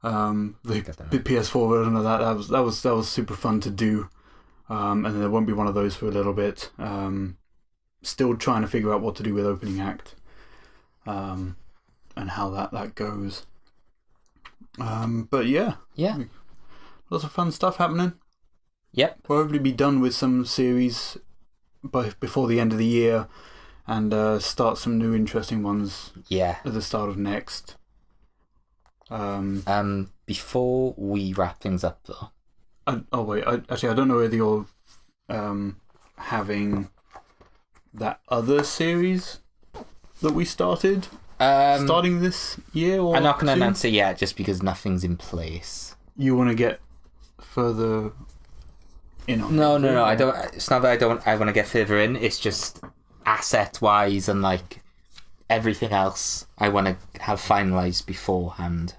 The PS4 version of that was super fun to do. And then there won't be one of those for a little bit. Still trying to figure out what to do with opening act, and how that goes. But yeah, lots of fun stuff happening. Yep. We'll hopefully be done with some series before the end of the year, and start some new interesting ones. Yeah. At the start of next. Before we wrap things up though. I don't know whether you're having that other series that we started starting this year. Or I'm not going to announce it yet, just because nothing's in place. You want to get further in on it? No. I don't. It's not that I want to get further in. It's just asset wise and like everything else I want to have finalized beforehand.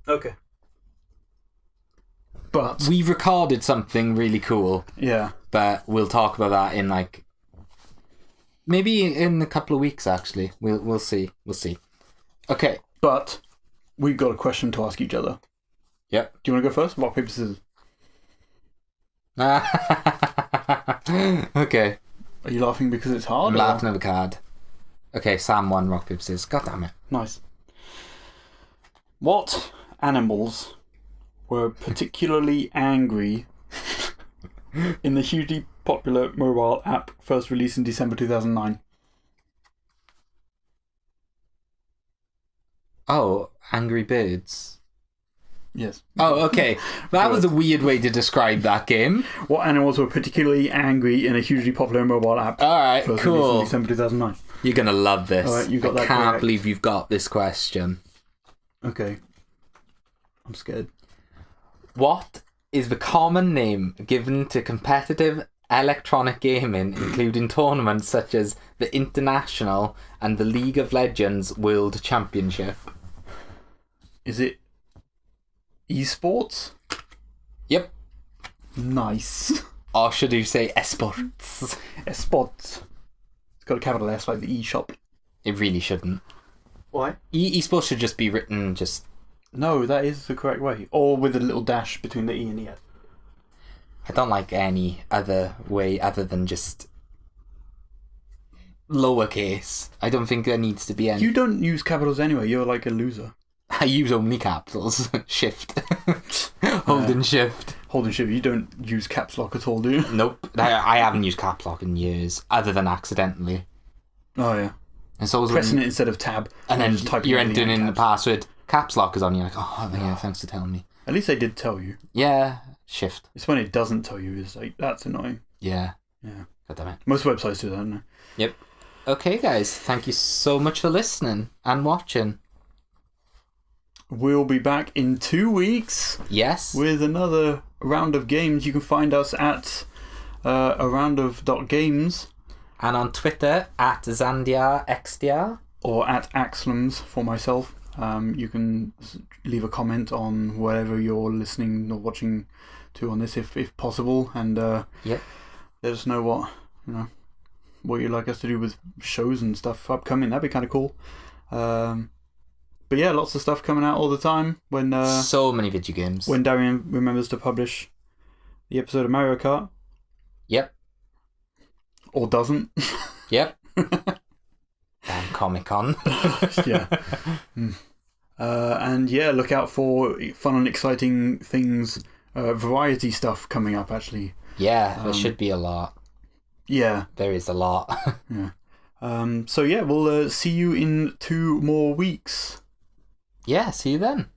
Okay. But we recorded something really cool. Yeah. But we'll talk about that in like maybe in a couple of weeks. Actually, we'll see. Okay. But we've got a question to ask each other. Yep. Do you want to go first? Rock, paper, scissors. Okay. Are you laughing because it's hard? I'm laughing at the card. Okay, Sam won. Rock, paper, scissors. God damn it. Nice. What animals were particularly angry in the hugely popular mobile app first released in December 2009? Oh, Angry Birds. Yes. Oh, okay. That was a weird way to describe that game. What animals were particularly angry in a hugely popular mobile app? All right, first cool. Released in December 2009. You're going to love this. All right, you got that I can't correct. believe you've got this question. Okay. I'm scared. What is the common name given to competitive electronic gaming, including tournaments such as the International and the League of Legends World Championship? Is it esports? Yep. Nice. Or should you say esports? Esports. It's got a capital S like the eShop. It really shouldn't. Why? Esports should just be written just... No, that is the correct way. Or with a little dash between the E and the S. I don't like any other way other than just lowercase. I don't think there needs to be any... You don't use capitals anyway. You're like a loser. I use only capitals. Shift. Holding shift. Holding shift. You don't use caps lock at all, do you? Nope. I haven't used caps lock in years, other than accidentally. Oh, yeah. And so pressing it instead of tab. And then you're entering in the password. Caps lock is on. You're like, oh, yeah, thanks for telling me. At least they did tell you. Yeah. Shift. It's when it doesn't tell you. It's like, that's annoying. Yeah. Yeah. God damn it. Most websites do that, don't they? Yep. Okay, guys. Thank you so much for listening and watching. We'll be back in 2 weeks. Yes. With another round of games. You can find us at aroundof.games. And on Twitter, at Xandiarr, XDR. Or at Axlams for myself. You can leave a comment on whatever you're listening or watching to on this, if possible. And yep. Let us know what you'd like us to do with shows and stuff upcoming. That'd be kind of cool. But yeah, lots of stuff coming out all the time. When so many video games. When Darian remembers to publish the episode of Mario Kart. Yep. Or doesn't. Yep. Damn Comic-Con. Yeah. And yeah, look out for fun and exciting things, variety stuff coming up, actually. Yeah, there should be a lot. Yeah. There is a lot. Yeah. So yeah, we'll see you in 2 more weeks. Yeah, see you then.